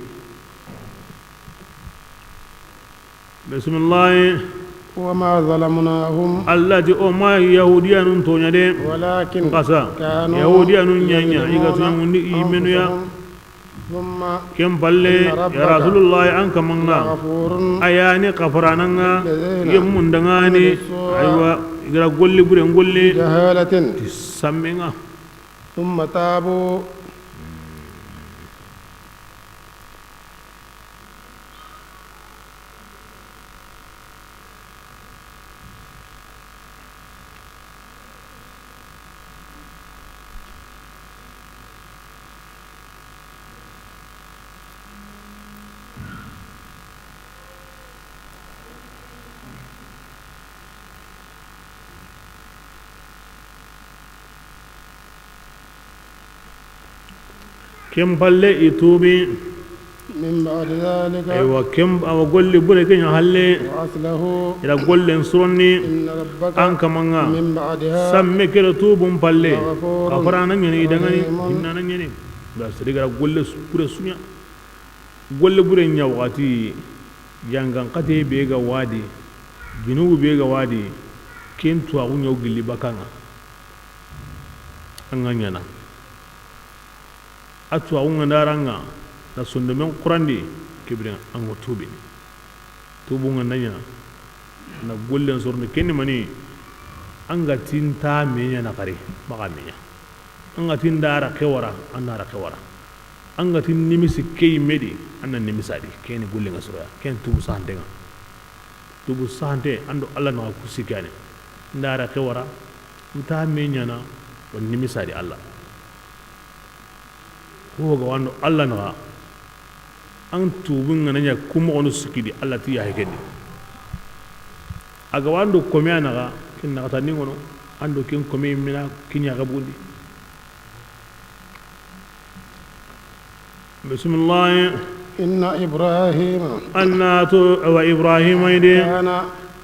بسم الله وما ظلمناهم الله دي أما يهوديا نتونيا دي ولكن قصا كانوا يهوديا نيانيا إيغا يظلمون تنموني إيمنو يا أنفسهم ثم كم بالله يا رسول الله أنك منا غفور أياني قفرانا الذين يمون دغاني أيوة إذا قولي برين قولي جهالة تسمعنا ثم تابوا كم بالله يتوبي من بعد ذلك أيوة كم أو قولي برين هالله وأصله إذا قولي انصرني إن ربك أنك منا من بعدها سمي كده توبون بالله غفور قفرانا يعني إدغاني رحيم. هنانا يعني بس رجع قولي بري سنيا قولي برين يا وقتي jangan kate bega wadi ginubu bega wadi kentu a unyo gilli bakanga anganya na atu a unga daranga na sundumen qurandi kibrin an tubi tubu ngandanya na gollen sorni kenni mani anga tinta menya na kare maka menya anga tindara kewara anara kewara anga tin nimisi kay medi anna nimisadi keni gulle nga sura ken tubu sante ando alla na ku sikane ndara kewara uta menyana on nimisadi alla ko ga wando alla na an tubu nga nanya kuma onu sikidi alla ti ya hekedi aga wando komyana ga kin na ta ningono ando kin komi mina kinya ga bundi بسم الله إن إبراهيم وإبراهيم أيدي كان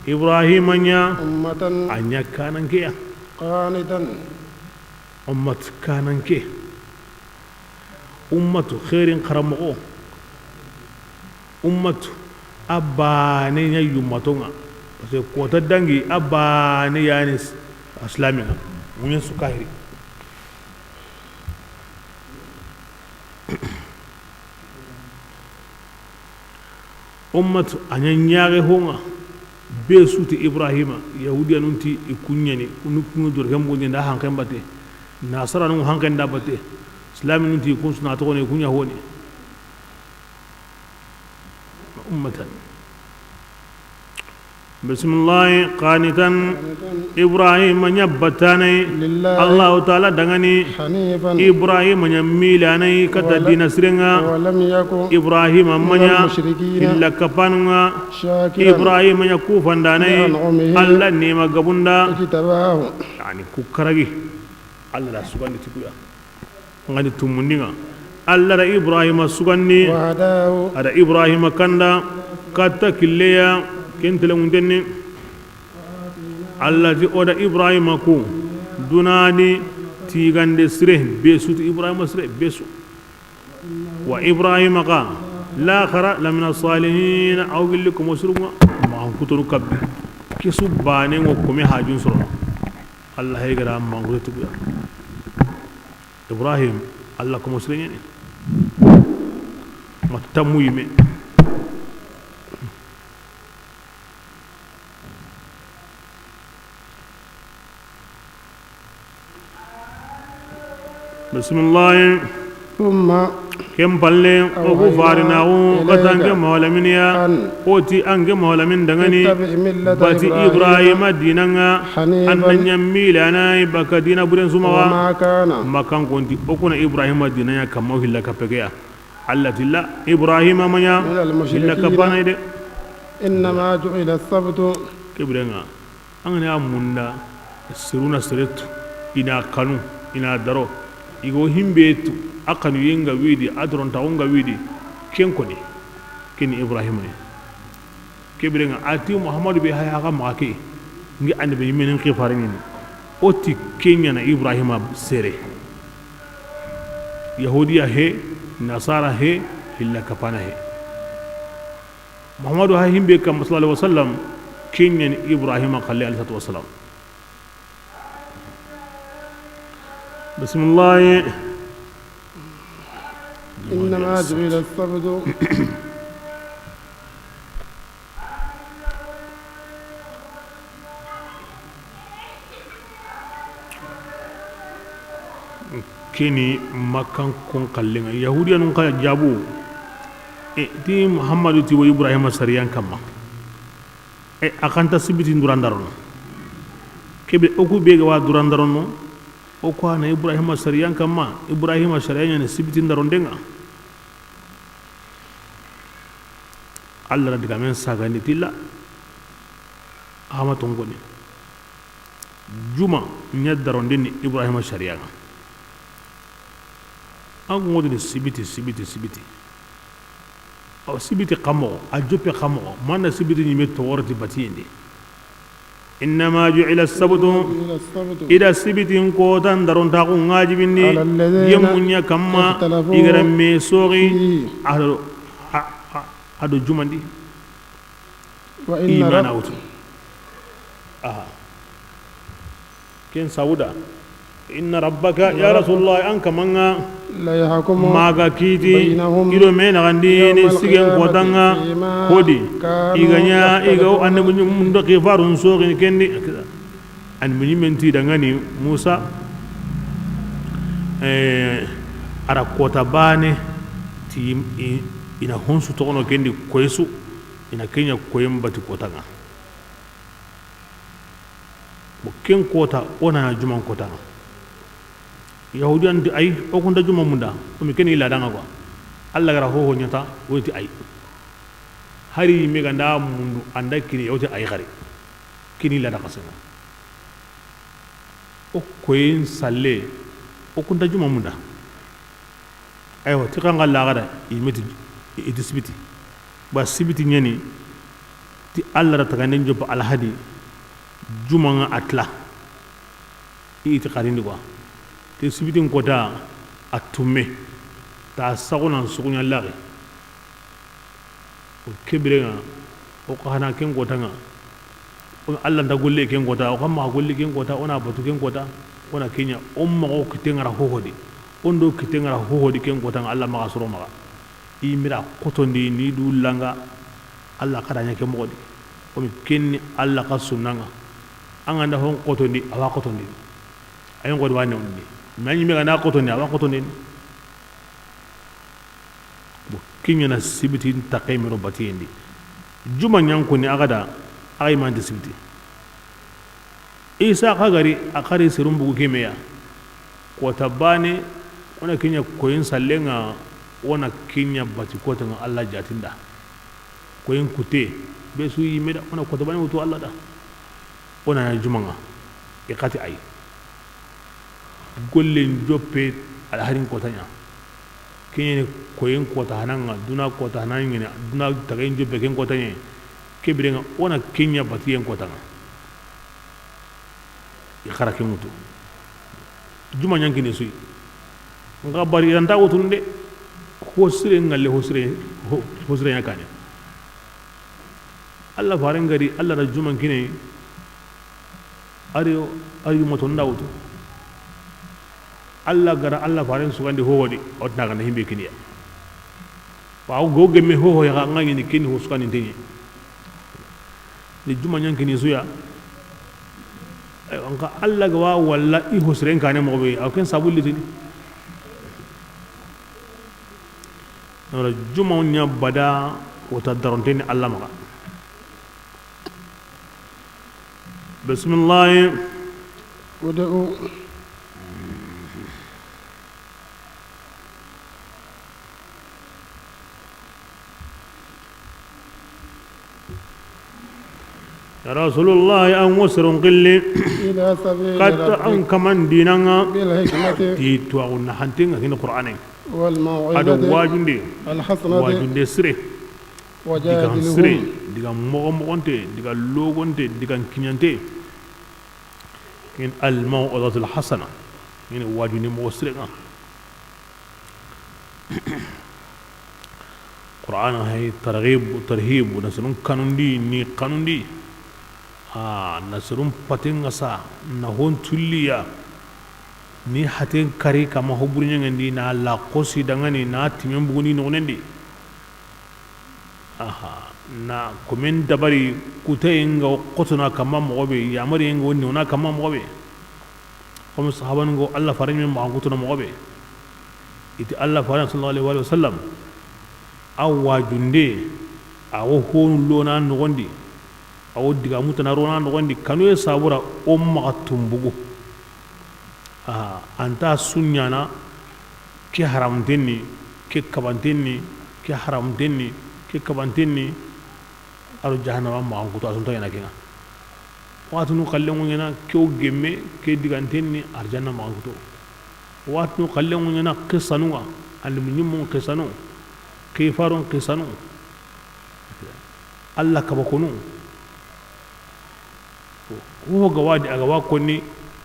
إبراهيم أنيا أمة أنيا كان كيا قانتا أمة كان كي أمة خير قرمو أمة أباني يوماتونا بس كوتا دانجي أباني يعني أسلامنا من سكاهري ummatu anyanyaare honga be suti ibrahima yahudiya nunti ikunyani kunu dur gambo nda hankan bate nasara nun hankan da bate islam nunti kun suna to ne kunya honi ummatan bismillah qanitan ibrahim nyabbatane lillahi allah taala dangani hanifan ibrahim nyamilane kata dina sirenga wa lam yakun ibrahim manya mushrikina illa kapanunga shakiran ibrahim nyakufandane allah nema gabunda kitabahu yani kukaragi allah la sugandi tikuya ngani tumundinga allah da ibrahim sugandi wa hadahu ada ibrahim kanda kata killeya kentele mundenni allah ti oda ibrahim ko dunani tigande sire besu ibrahim sire besu wa ibrahim ka la khara la min as-salihin aw bilkum wasruma ma kuturu kabbi kisu bane ngo ko me hajun soro allah hay gara ma ngutu ibrahim allah ko muslimin matamu yime bismillah thumma kem palle o ko farina o katange mawlaminiya oti ange mawlamin dangani bati ibrahim dinanga annanya milana baka dina buren sumawa makan konti o kuna ibrahim dinanya kamma hilla kapegea allati la ibrahim manya hilla kapana de inma ju'ila as-sabtu kibrenga angane amunda siruna siretu ina kanu ina daro igo himbetu akanu yenga widi adron taunga widi kenkoni kini ibrahim ne kibrenga ati muhammad be haya ga maki ngi ande be yimenen khifarin ni oti kenya na ibrahim sere yahudiya he nasara he illa kapana he muhammad ha himbe kam sallallahu alaihi wasallam kenya ni ibrahim qalli alaihi wasallam bismillah إنما جعل السبت kini makan kon kallenga yahudiya nun kaya jabu ti muhammadu ti wa ibrahim sariyan kama akanta sibiti durandaron kebe oku bega wa durandaron no o ko na ibrahim sariyan kama ibrahim sariyan ne sibiti daron denga allah diga men saga ni tilla ama tongoni juma nya daron den ibrahim sariyan an ngodi sibiti o sibiti kamo a jope kamo manna sibiti ni metto worti batinde إنما جعل السبت إذا السبت كوتان درون تاقو غاجبني يمنيا كما يغرمي سوغي هذا جمندي إيمان أوتو كين سودا إن ربك يا رسول الله أنك منا لا يحكم ماغا كيتي إلو مين غندين سيغن كوتانا كودي إيغانيا إيغاو أن من دقيفارون سوغين كندي أن من يمنتي دغاني موسى ara kota bane ti ina honsu tokono kendi koyesu ina kenya koyem bati kota nga bo ken kota ona juman kota yahudiyan di ay o ko ndajuma munda o mi ken ila danga ko alla gara ho nyata woti ay hari mi ganda mundu anda kini yoti ay khari kini la daka sena o koyin salle o ko ndajuma munda aywa ti kan Allah gada imeti idisbiti ba sibiti nyani ti Allah ta ganen job alhadi juma nga atla iti qarindi ko te sibitin kota atume ta sagona sugunya lari o kebrenga o ko hana ken kota nga o Allah nda golle ken kota o kamma golle ken kota ona batu ken kota ona kenya umma o kitengara hohodi ondo kitengara hohodi ken kota nga Allah ma suro ma imira kotondi ni du langa Allah kadanya ke modi o mi kenni Allah ka sunanga anga hon kotondi awa kotondi ayon ko wane undi nani mega na kotondi awa kotondi bo kinya na sibiti taqimiro batindi juma nyanko ni agada ay man disibti isa kagari akari sirum bugu kemeya ko tabane ona kinya koyin sallenga ona kinya bati ko tan Allah jatinda koyin kute be su yi meda ona ko tabane wuto Allah da ona jumanga ikati ay gollen joppe al harin ko tanya kinya koyin ko ta hananga duna ko ta hananga duna tagayin joppe ken ko tanya kebirenga ona kinya bati en ko tanga ikara ke mutu juma nyankini suyi nga bari ranta wotunde hosire ngalle hosire yakane Allah faren gari Allah da juma kine ari moto ndawtu Allah gara Allah faren sugandi howodi otna kana himbe kiniya waaw goge me ho ya ngani ni kini hosukani tinyi ni juma nyankini suya anka Allah gawa walla i hosren kane mo be aw ken sabulli tini wala juma nya bada wata daronteni Allah maka bismillah ودعوا يا رسول الله أن وسر قلي إلى سبيل قد أن كمان ديننا بالحكمة تيتوا ونحنتين هنا القرآن هذا والموعظة واجندي الحسنة واجندي سري digan وجادلهم sire digan mogonte digan logonte digan kinyante in al maw'izatu al hasana in wajuni mo sire nga Qur'an hay targhib tarhib nasrun kanundi ni kanundi nasrun patin ngasa na hon tulliya ni haten kari kama hoburin ngandi na la qosi dangani na timen buguni no nendi na komen dabari kutayin ga qotuna kama mobe ya mari ngo wonni na kama mobe kuma sahaban ngo Allah farin min ma kutuna mobe iti Allah farin sallallahu alaihi wasallam awwa junde awo hon lona no gondi awo diga mutana rona no gondi kanu e sabura umma tumbugo anta sunyana ke haram denni ke kabantenni ke haram denni ke kabantenni aro jahannama ma ko to asunta yana kenga watu nu kallengu yana ke o gemme ke digantenni arjanna ma ko to watu nu kallengu yana qisanu al munyum qisanu kayfarun qisanu Allah ka bakonu ko ga wadi aga wakonni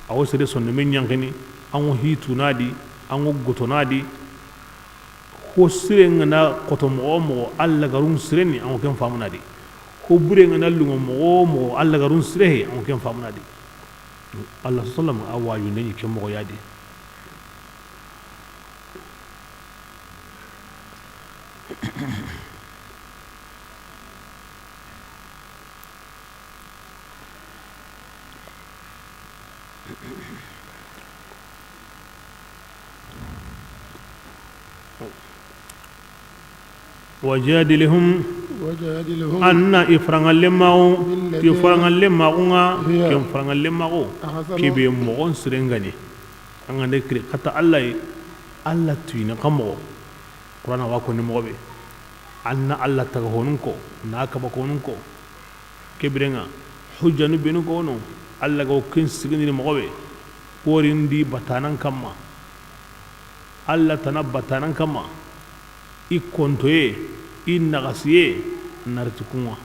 a wasu da sonne men yankani an wo hitu nadi an wo goto nadi ko siren na koto mo Allah garun sireni an wo ken famu nadi ko bure na lungo mo Allah garun sirehe an wo ken famu nadi Allah sallallahu alaihi wasallam awayu ne ken mo yadi وجادلهم أن إفران اللماو تفران اللماو كم فران اللماو كي بيمون سرنغني أنا نكري كتا الله توينا كمو قرآن واكو نموبي أن الله تغهونكو ناكبكونكو كبرنا حجة نبينكو نو الله كو كن سرنغني نموبي ورين دي بطانان كما الله تنا بطانان كما ikontoye innagasiye nartukunwa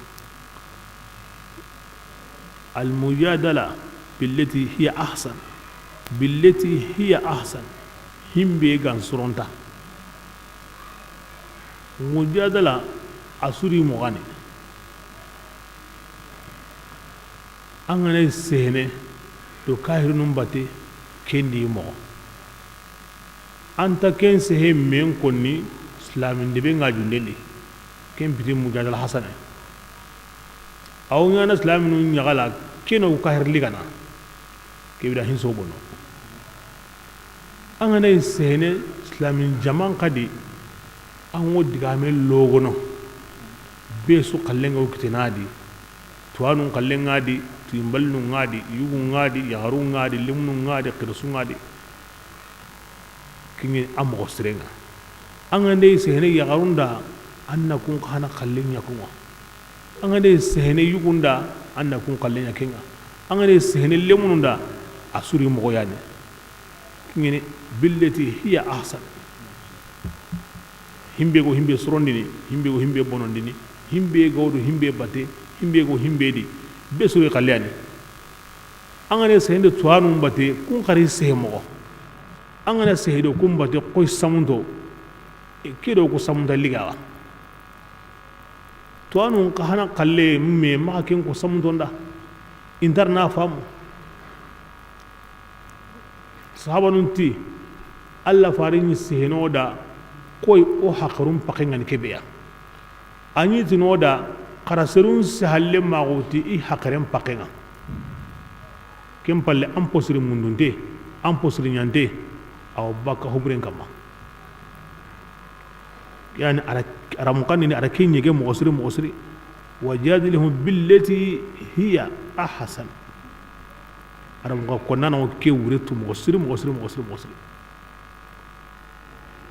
المجادلة بالتي هي أحسن هم بيغان سرونتا مجادلة أسوري مغاني أنغاني سهنة تو كاهر نمباتي كندي مغو أنت كن سهن من كوني islamin debe nga jundeli ken piti mujadala hasana aw nyana islamin nyagala keno ka herli kana ke bida hin so bono angana sene islamin jaman kadi an wodi ga me logono be su kallenga ukitinadi tuanu kalle ngadi timbalnu ngadi yugu ngadi yaharu ngadi limnu ngadi qirsu ngadi kingi amo strenga angande sehne yaharunda anna kun kana kalle nyakunga angande sehne yugunda anna kun kalle nyakenga angande sehne limnunda asuri mo yani kingi billati hiya ahsan himbe go himbe sorondini himbe go himbe bonondini himbe gawdo himbe batte himbe go himbe di besuri kalyani angane sehende tuanu batte kun kari sehmo angane sehedo kun batte koy samundo kido ko samunda ligawa tuanu kahana kalle me ma ken ko samundo nda interna famu sahabanunti alla farini seheno da koy o hakarum pakengan kebeya anyi tinoda karaserun sahalle maguti i hakaren pakenga kempalle amposiri mundunte amposiri nyante aw baka hubren kama yani ara mukani ni ara kenyege mogosiri wajadilhum billati hiya ahsan ara mukonna na ke wuretu mogosiri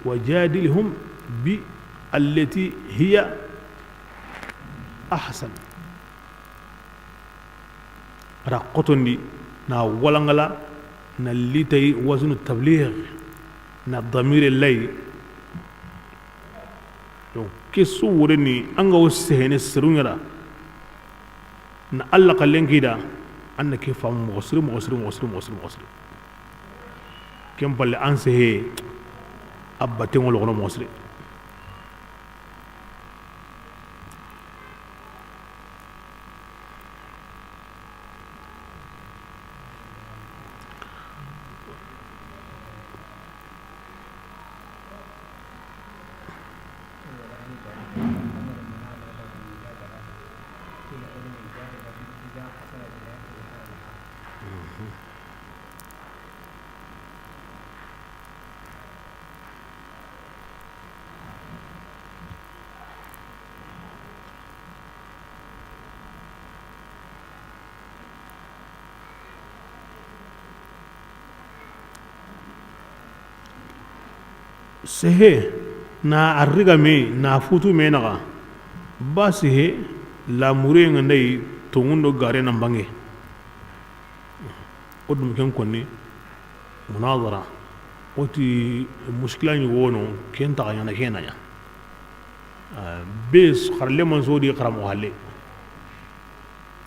وجادلهم بالتي هي أحسن رقطني نا ولنغلا نا ليتي وزن التبليغ نا ضمير الليل donc ke suwureni anga wosehene serungera na alla kalenkida anna ke fam mogosiri kem balle ansehe abba tengol gono mosri sehe na arriga me na futu me naga ba sehe la mure ngandai tongundo gare na bange odum ken konni munazara oti mushkila ni wono ken ta yana kenanya bes kharle man sodi kharamo halle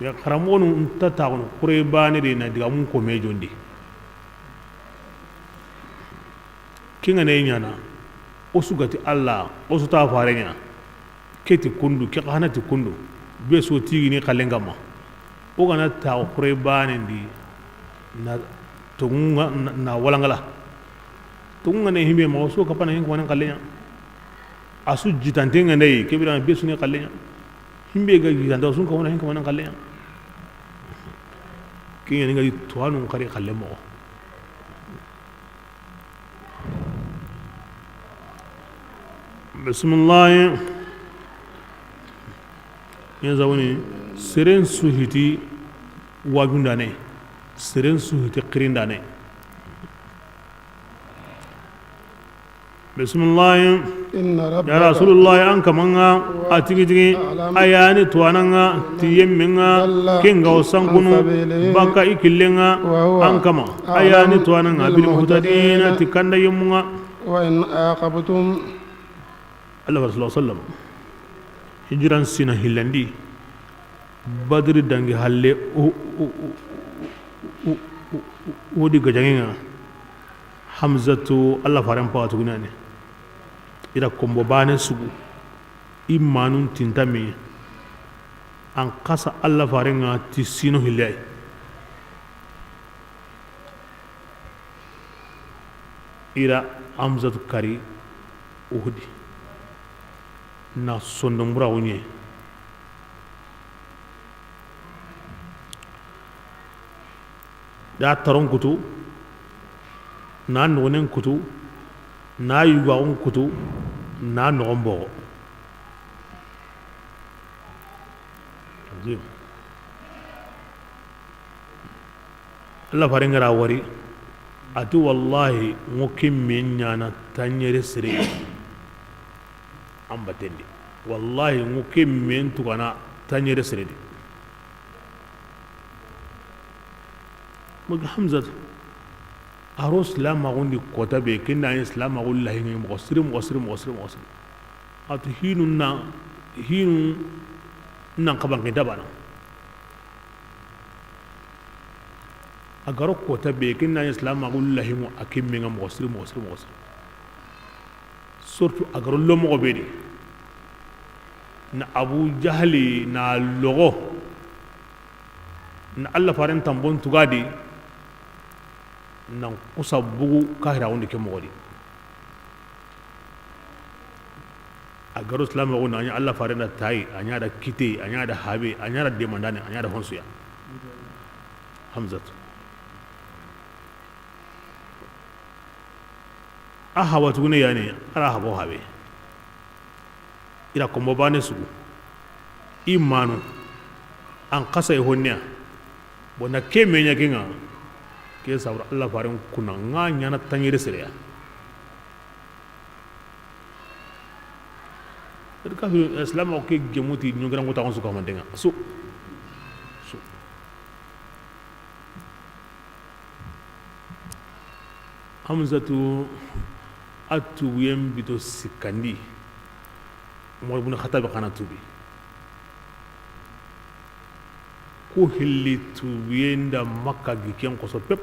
ya kharamo no tata ko kure bane de na diga mun ko me jondi kinga ne nyana osugati alla osuta farenya keti kundu ke hanati kundu be so tigi ni kalengama o gana ta kure bane ndi na tunga na walangala tunga ne himbe ma so kapana hin ko nan kallenya asu jitante ngane ke bira be su ne kallenya himbe ga jitante sun ko nan hin ko nan kallenya kinga ni ga tuanu kare kallemo بسم الله يزوني سرين سوهتي واجنداني سرين سوهتي قرينداني بسم الله يا رسول الله أنك منا أتيجي أياني توانا تيمنا كينغا وسانكونو بكا إكلنا أنك ما أياني توانا بالمهتدين تكندا يمنا وإن عاقبتم Allah sallallahu alaihi wasallam hijran sina hilandi badri dangi halle o di gajangenga hamzatu Allah faran pa to gunane ida kombo bane sugu imanun tintami an kasa Allah farenga tisino hillai ira hamzatu kari uhudi na sondombura wonye da taron kutu na nonen kutu na yuga kutu na nogombo Allah farin gara wari atu wallahi ngokin men nyana tanyere sire ambatendi wallahi ngokin men tukana tanyere sire mug hamza aro islam magundi kota be kinna islam magul lahi ngi muslim atu hinu nan kaban ke dabana agaro kota be kinna islam magul lahi mu akim mi ngi muslim surtout agaro lomo be na abu jahli na logo na Allah faran tambon tugadi nan kusa bugu kahira wanda ke mogodi a garo islam ko na Allah faran da tayi anya da kite anya da habe anya da demandane anya da honsuya hamzat aha watu ne yani ara habo habe ira kombo bane su imanu an kasa e honnya bona keme nya kinga ke sabra Allah farin kuna nga nyana tanyere sereya ka islam o ke gemuti nyungra ngota on su ko mandenga su hamzatu atu yem bito sikandi mo bu na khatab khana tubi ko hilli tubiyenda makka gi ken ko so pep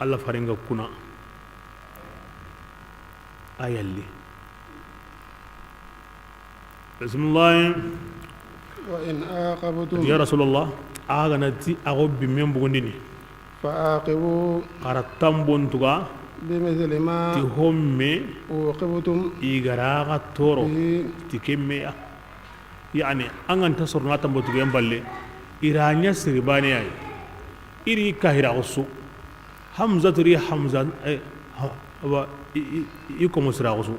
Allah faringa kuna ayalli bismillah wa in aqabtum ya rasulullah aganati agobi men bugundini فآقبوا قرطان بونتوغا بمثل ما تهمي وقبتم إيغراغا تورو تكمي يعني أنغان تصرنا تنبوتوغا ينبالي إيرانيا سرباني أي إيري كاهرا غصو حمزة ري حمزة يكو مسرا غصو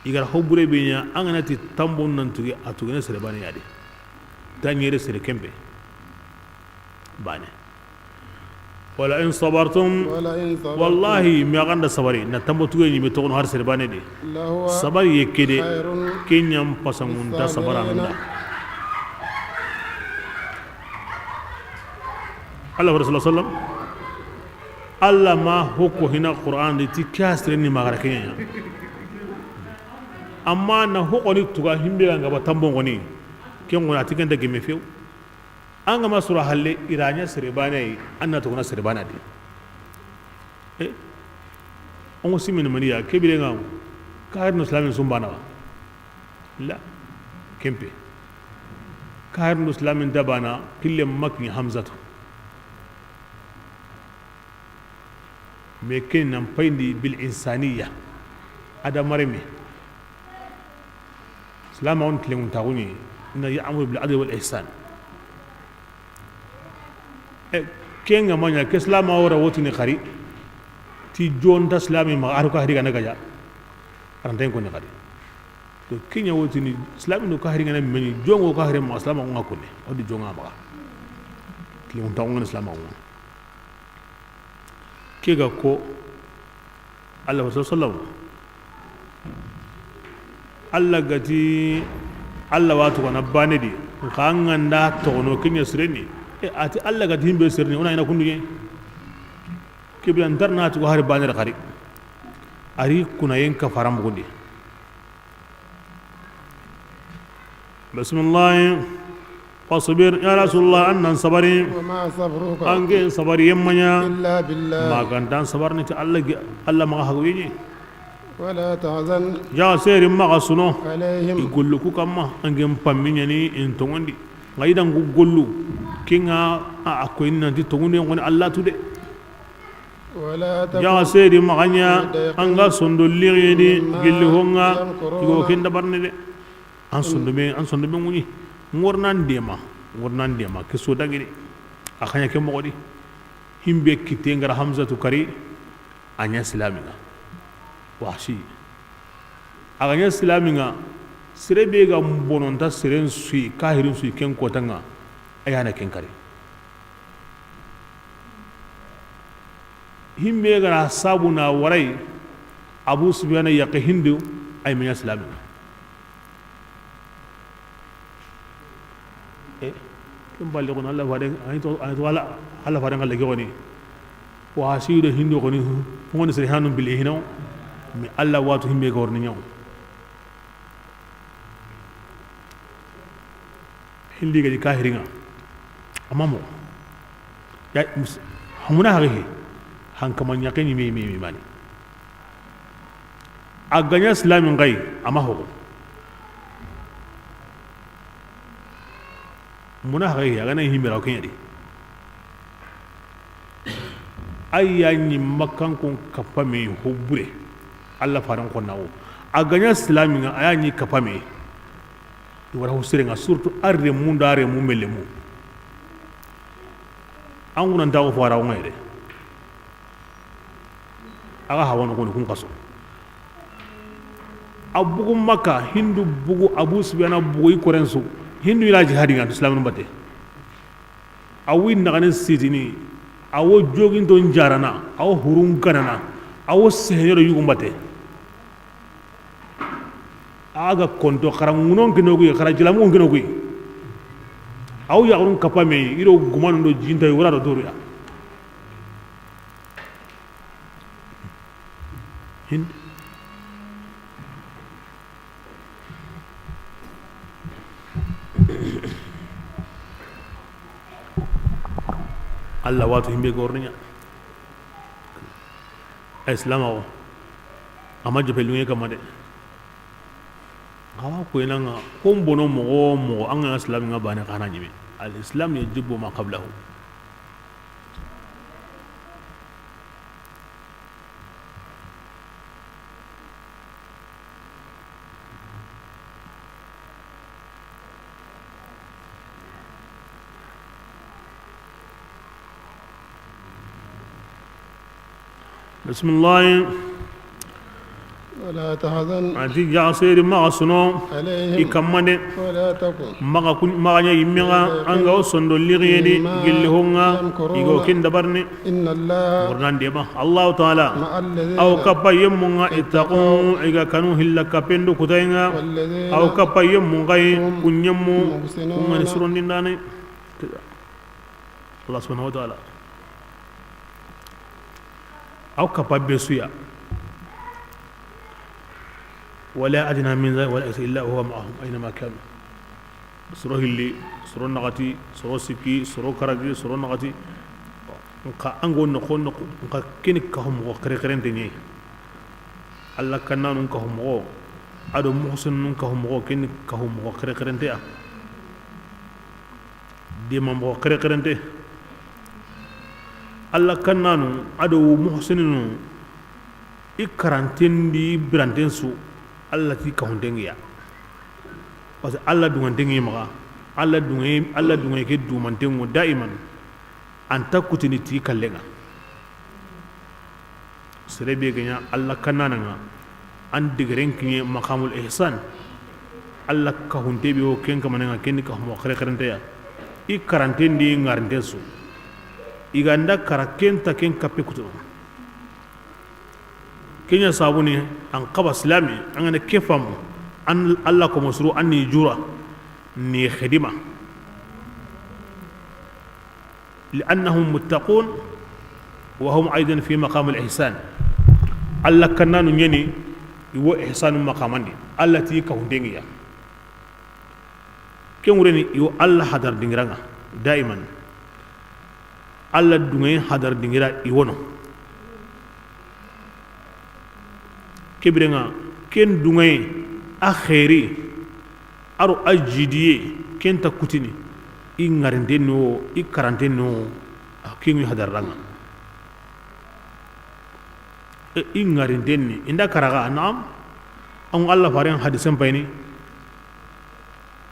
إيغرا حبوري بينيا أنغان تتنبون ننتوغي أتوغي سرباني أي تانيري سركمبي باني ولا إن صبرتم والله ما غند صبري نتمو توي ني بتون هار سربانه دي صبر يكدي كين يم پسمون تا صبر اندا الله رسول الله صلى الله عليه وسلم الله ما هو هنا القران دي تكاسر ني ما غركين اما نا هو قولي توغا هيمبي غا تامبون غني كين غنا تيكن دغي مفيو an ga masu rahalle iranya sirbana yi an na tukuna sirbana di an wasu mini maniya kebile nga kahir islamin sun bana ba la kempe kahir islamin da bana kille makin hamzatu me ken nan faindi bil insaniya ada marimi islama on tilin tawuni inna ya'muru bil adli wal ihsan kenga manya ke islam awra wotini khari ti jonta islami ma aru ka hariga nagaja aranten ko ni khari to kenya wotini islami no ka hariga na meni jongo ka hare ma islam ko ngakone odi jonga ma ki on taw ngon islam ko kega ko Allah sallallahu Allah gati Allah watu ko nabane di kanganda to no kenya sireni ati Allah ga dimbe sirni ona ina kunduye kibran darna to har banir khari ari kuna yenka faram gundi bismillah fasbir ya rasulullah annan sabari وما صبرك ange sabari yemmanya إلا بالله magandan sabarni ta Allah ma hagwini ولا تحزن ya seri ma suno عليهم igullu ku kamma ange pamminya ni entongondi ngaidan gugullu kinga akoy nanti tongundi ngoni Allah tude ولا ya seri maganya anga sondo liridi gilli honga igo kenda barne de an sondo be nguni ngornan dema ke so dangini akanya ke mogodi himbe kite ngara hamza tu kari anya islamina wahshi aganya islaminga sirebe ga bononta siren sui kahirin sui ken kotanga ayana ken kare himbe ga sabuna warai abu sufyan yaqi hindu ay min islaminga kin balle ko Allah wade ay to wala Allah wade ngal goni wa hasido hindu ko ni ngoni sir hanum bil hinaw mi Allah watu himbe ga worni nyaw hindi ga kahiringa amamo ya hamuna harihi hankaman yakeni mi mani aganya islamin gai amaho muna harihi agana himbe raw kenyadi ayyanyi makkan kun kafa me hubure Allah faran ko nawo aganya islamin ayanyi kafa me wara husirenga surtout arre mundare mumelemu anguna ndawo fara ngere aga hawono ko kun kaso abugu makka hindu bugu abu subhana bugu ikorensu hindu ila jihadi ngan islamu batte awi nagane sidini awo jogin don jarana awo hurun kanana awo sehnero yugumbate aga konto kharangunon kinogu kharajilamu kinogu aw yagrun kapame iro gumano do jinta wala do doruya hind Allah watu himbe gorninya islamawo amaje pelunye kamade awa ko enanga kombono mo anga islam nga bana kana nyime al islam yajibu ma qablahu bismillah ولا تحزن ati jasiri ma suno ikamande maga kun maga yimmiga anga o sondo ligiyedi gilli honga igo kin dabarni inna Allah murnande ma Allah taala aw kapayem munga itaqu iga kanu hilla kapendo kutaynga aw kapayem munga kunyammu ngani surondi ndane Allah subhanahu wa taala aw kapabbe suya ولا أدنى من ذلك ولا إلا هو معهم أينما كانوا سرو هلي سرو نغتي سرو سكي سرو كرغي سرو نغتي نكا أنغو نكو نكا كيني كهم وكريكرين تنيي الله كنا نكهم وو أدو محسن نكهم وو كيني كهم وكريكرين تيا دي مام وكريكرين تي الله كنا أدو محسن إكرانتين دي برانتين سو Allah ti kahundengiya parce que Allah dungandengi maga Allah dungai ke dumantengo daiman anta kutini ti kallenga serebe ganya Allah kanana nga an digren kinye maqamul ihsan Allah kahunde be o ken kamananga ken ka mo khare kharante ya I karanten di ngarnten su iganda karaken ta ken kape kutu kenya sabuni an qaba islami an ne kefam an Allah ko musru an ni jura ni khidima لأنهم متقون وهم أيضا في مقام الإحسان الله كنان يني يو إحسان مقامني الله تي كهندينيا كم ورني يو الله حضر دينغرانا دائما الله دعين حضر دينغرا يوونو كبرنا كن دعين آخري أرو أجديه كن تكوتني إنغارندينو إكارندينو كينو حضر رانا إنغارنديني إندا كراغا نعم أن الله فارين حديثاً بيني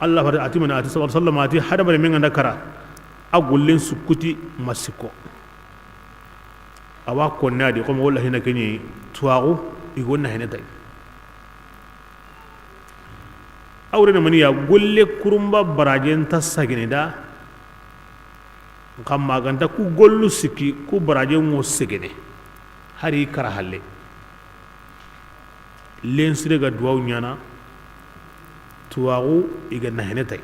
الله فارين أتي من أتي صلى الله عليه وسلم أتي حدا بني من عند كرا أقولين سكوتي مسكو أوا كنا دي كم والله هنا كني تواعو يقولنا هنا تاي awre mani ya golle kurumba barajen ta sagene da kam maganta ku gollu siki ku barajen mo segene hari kara halle len sire ga duwaw nyana tuwagu iga nahene tay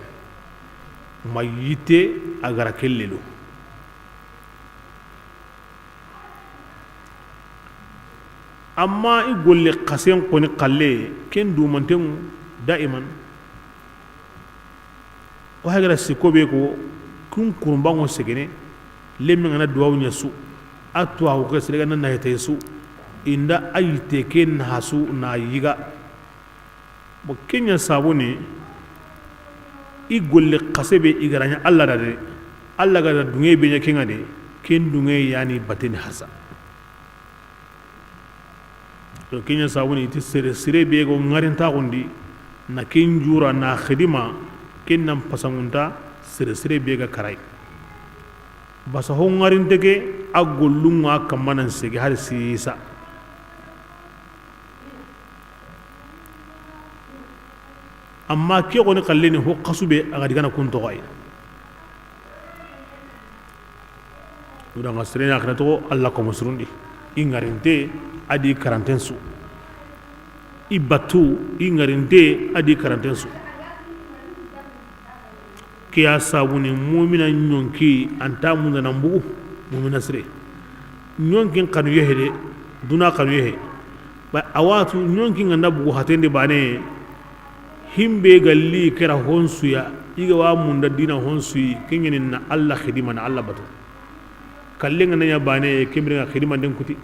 mayite agara kellelu amma i golle qasen koni qalle ken du mantemu daiman o hagara sikobe ko kun kurumbango segene lemmi ngana duwaw nyasu atwa ko sire ga nan nahete su inda ayite ken hasu na yiga bo kenya sabuni i golle qasebe igaranya alla da de alla ga dunge be nya kenga de ken dunge yani batin hasa to kenya sabuni ti sire be go ngarin ta gondi na ken jura na khidima ken nam pasangunta sire be ga karai basa ho ngarin tege agollunga kamanan sege har sisa amma ke goni kalleni ho kasube aga digana kun to ay uda ngasrena akna to Allah ko musrundi ingarinte adi karantensu ibatu ingarinte adi karantensu kiya sabuni mu'mina nyonki anta mun na mbugu mu'mina sire nyonkin kanu yehede duna kanu yehe ba awatu nyonkin nganda bugu hatende bane himbe galli kera honsuya iga wa munda dina honsuyi kinyenin na Allah khidima na Allah batu kallenga nanya bane kemringa khidima den kuti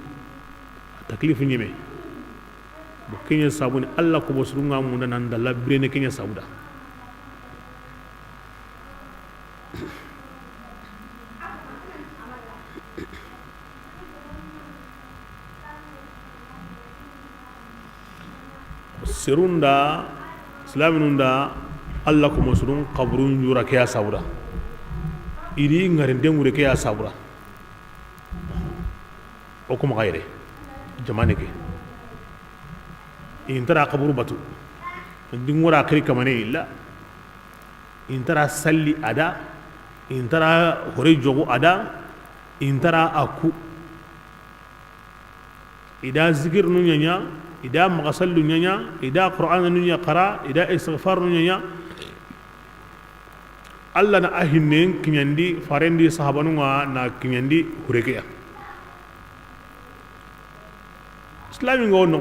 taklifu nyeme bo kenya sabuni Allah ko bosurunga munda nan dalla birene kenya sabuda serunda islaminunda Allah ko musulun qabrun yura ke ya sabuda iri ngarin dengure ke ya sabuda o kuma gaire jamane ke intara qabru batu dingura akhiri kamane illa intara salli ada intara hore jogo ada intara aku ida zikir nunya ida magasallu nyanya ida qur'an nunya qara ida istighfar nunya alla na ahinne kinyandi farendi sahabanu na kinyandi hurekeya islami ngo no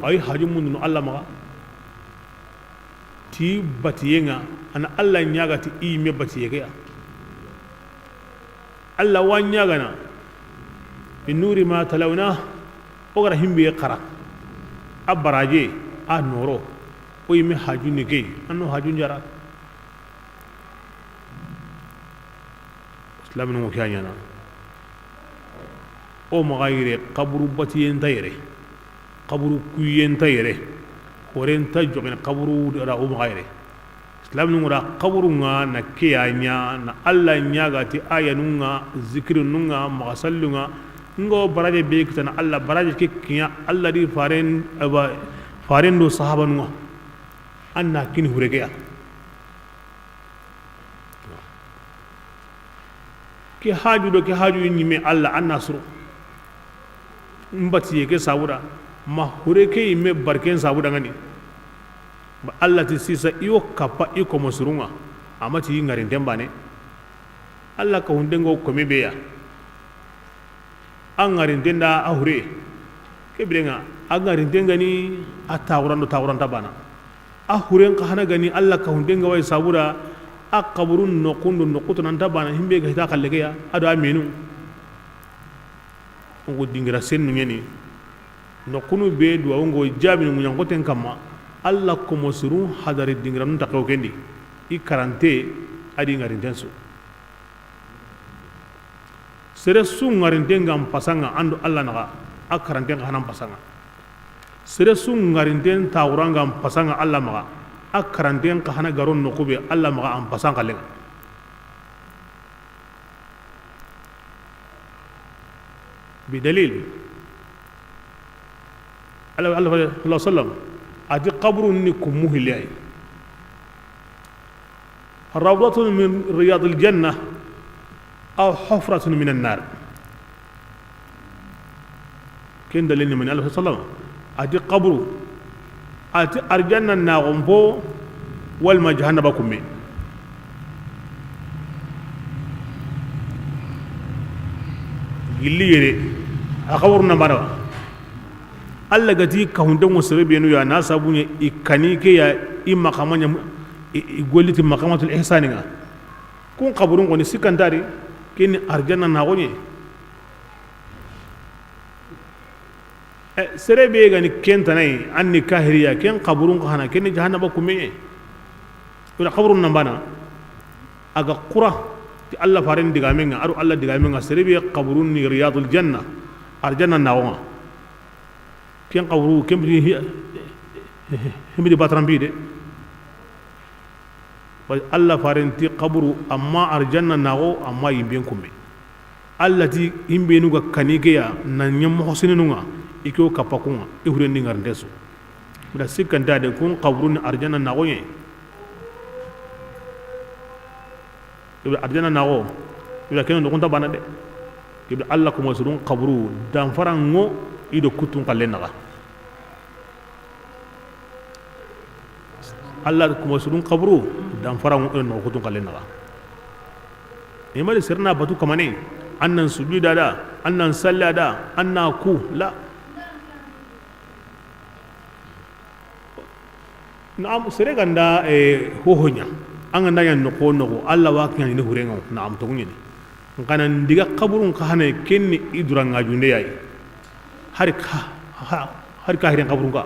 ay haju mun no alla maga ti batiyenga ana alla nyaga ti ime batiyekeya alla wanyaga na binuri ma talawna ogara himbe qara abaraje a noro o yimi haju nige anno haju jara islam no kanya na o magayre qabru batiyen tayre qabru kuyen tayre koren tajjo men qabru da o magayre islam no ra qabru nga na kiyanya na alla nyagati ayanunga zikrununga magasallunga ngo baraje be kitana Allah baraje ke kiya Allah di faren do sahaba nu anna kin hurege ya ke haju nyime Allah anna suru mbati ke sabuda ma hureke me barken sabuda ngani ba Allah ti sisa iyo kappa iko masurunga amati ngarin tembane Allah ka hundengo ko mebe ya angarin tenda ahure kebrenga angarin tengani atawran tabana ahuren ka hana gani Allah ka hundenga way sabura aqaburun noqundu noqutun tabana himbe ga hita kallege ya ado aminu ngo dingira sennu nyeni noqunu be do ngo jabi mu nyangoten kama Allah ko mosuru hadari dingira nun takaw kendi i karante adi ngarin tensu sere su ngarinten gam pasanga ando Allah naga akaranten hanam pasanga sere su ngarinten tawranga pasanga Allah maga akaranten ka hana garon no kube Allah maga am pasanga lenga bidalil Allah sallam adi qabrun ni kumuhilai روضة من رياض الجنة أو حفرة من النار كين دليل من الله صلى الله عليه وسلم أتي قبر أتي أرجنا الناغم بو والما جهنم بكم من gilli yere a kaburun nan bana Allah gati ka hundan wasu benu ya na sabunye ikani ke ya imma kamanya igoliti makamatul ihsani nga kun kaburun ko ni sikandari ken arjanna na gonye serebe ga ni kenta nay anni kahiriya ken kaburun ko hana ken jahannama kumenye ila kaburun nan bana aga qura ti Allah farin diga menga aru Allah diga menga serebe qabrun ni riyadul janna arjanna nawa ken qabru kem di batrambi de Allah farin ti qabru amma arjanna nawo amma yimben kumbe Allah ti yimbe nuga kanike ya nan nyam hosinu nga iko kapakunga ihure ni ngar ndesu da sikanda de kun qabrun arjanna nawo ye ibra arjana nawo ibra keno do kunta bana de ibra Allah ko masrun qabru dan farango ido kutun kallen naga Allah ko masrun qabru dan farango ido no kutun kallen naga e mali sirna batu kamane annan sujuda da annan salla da anna ku la na'am sere ganda hohonya an ga yan no Allah wa kan ni hurenga na am to ngini kana ndiga qaburun ka hane kenni iduranga junde yayi har ka hiren qaburun ka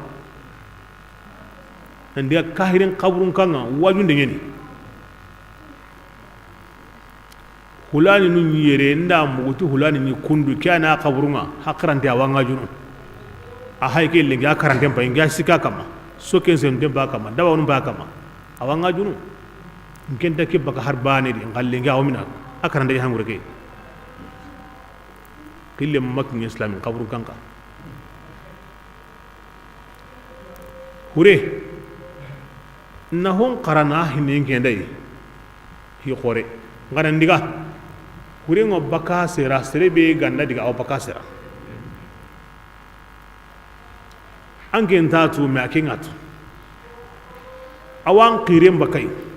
ndiga ka hiren qaburun ka nga wajunde ngeni hulani nun yere nda mugutu hulani ni kundu kana qaburunga hakrante awanga junu a hayke le ga karante pa inga sika kama soken sen demba kama dawa nun ba kama awanga junu ngenta ke baka harbane di ngalle nga awmina akara ndey hangure ke kille makni islamin qabru kanka hure na hon qarana hinin kendai hi khore ngana ndiga hure ngo baka sera serebe ganda diga aw baka sera angen tatu me akingatu awan qirem bakai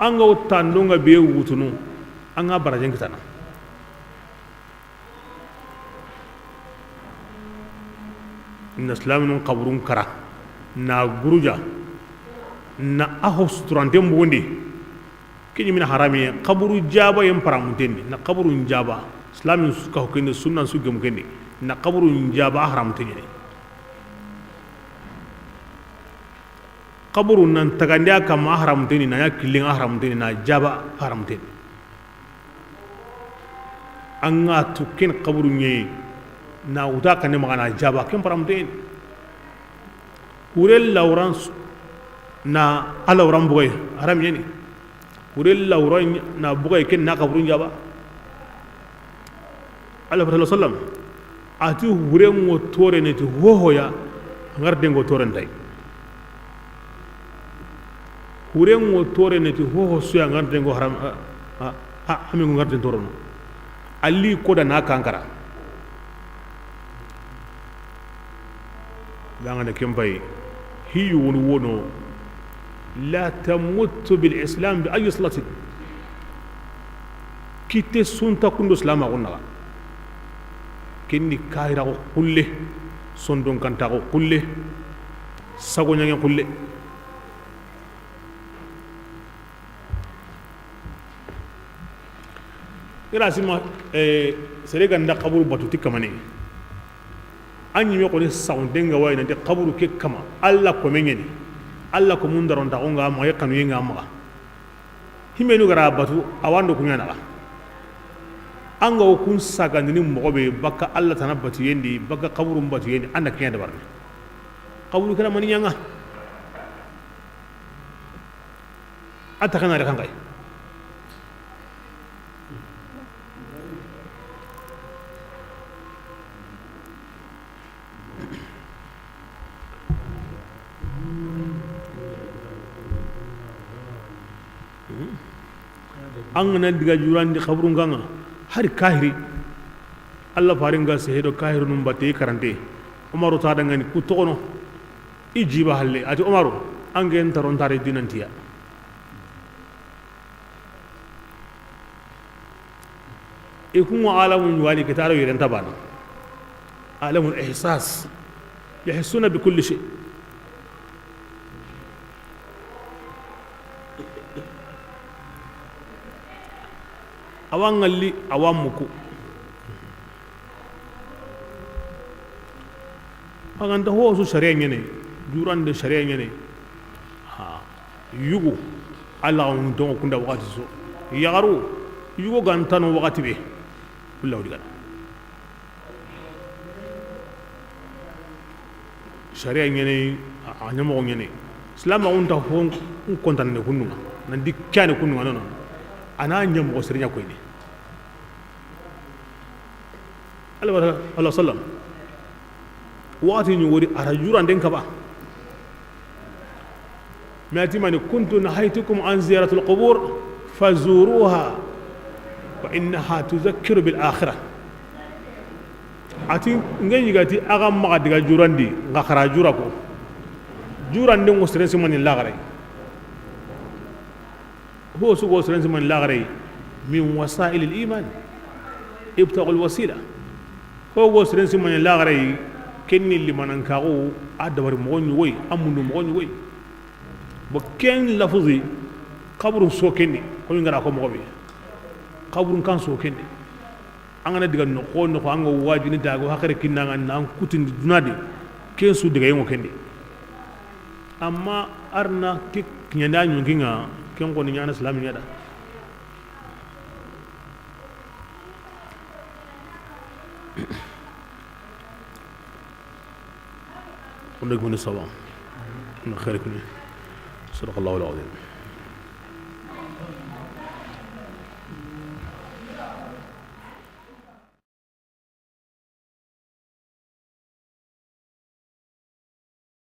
anga utandunga be wutunu anga barajen kitana inna islamin qabrun kara na guruja na ahos turantem bondi kini mina harami qabru jaba yam paramutendi na qabrun jaba islamin suka hokende sunnan su gem kendi na qabrun jaba haramtendi qabru nan tagandia kam haramteni na yakilin haramteni na jaba haramteni anga tukin qabru nyi na uta kan magana jaba kem haramteni urel lawran na alawran boy haram yeni urel lawran na boy ken na qabru jaba Allah sallam ati hure ngo tore ne ti hohoya ngarde ngo toren tay huren wo tore neti hoho suya ngarte ngo haram hami ngo ngarte torono alli koda na kankara dangane kembay hiyu woni wono la tamut bil islam bi ay salati kite sunta kundo islam agonna kenni kaira ko kulle sondon kanta ko kulle sago nyange kulle ira sima sere ganda qaburu batuti kamane anyi me ko ne saundenga wayna de qaburu ke kama alla ko mengeni alla ko mun daron ta onga ma yakanu yenga ma himenu gara batu awando kunyana anga o kun sagandini mogobe baka alla tanabatu yendi baka qaburu batu yendi anda kenya dabar qaburu kala mani nyanga atakana re kangai angana diga jurandi khabrun ganga har kahiri Allah faringa sehedo kahiru num batte karante umaru ta dangani ku tokono ijiba halle ati umaru angen taron tare dinantiya ikun alamun wali kitaro yirenta bana alamul ihsas يحسون بكل شيء awang ngalli awam muku aganta ho su sharia ngene juran de sharia ngene ha yugo alla on don kunda wakati so yagaru yugo gantano wakati be billahi digana sharia ngene anyamo ngene islam on ta ho kontan ne kunnu nan dikkane kunnu non ana nyam ko serinya ko ni Allah sallam wati ni wori arajuran den kaba mati man kuntu nahaytukum an ziyaratul qubur fazuruha fa innaha tudhakkiru bil akhirah ati ngenyi gati aga maga diga jurandi nga khara jura ko jurandi ngo stress man lagare هو سوق سرنس من لاغري من وسائل الإيمان ابتغوا الوسيلة هو سرنس من لاغري كني اللي من أنكارو أدبر مغني وي أمن مغني وي بكين لفظي قبر سوكني كل ينقرأ كم غبي قبر كان سوكني أنا دعنا نقول نقول أنا واجد ندعو هكذا كنا نان كتير دنادي كين سود دعيهم كني أما أرنا كي كنيا نيجينا كم كوني أنا سلامي هذا ونقول نسوا من خيركم صدق الله العظيم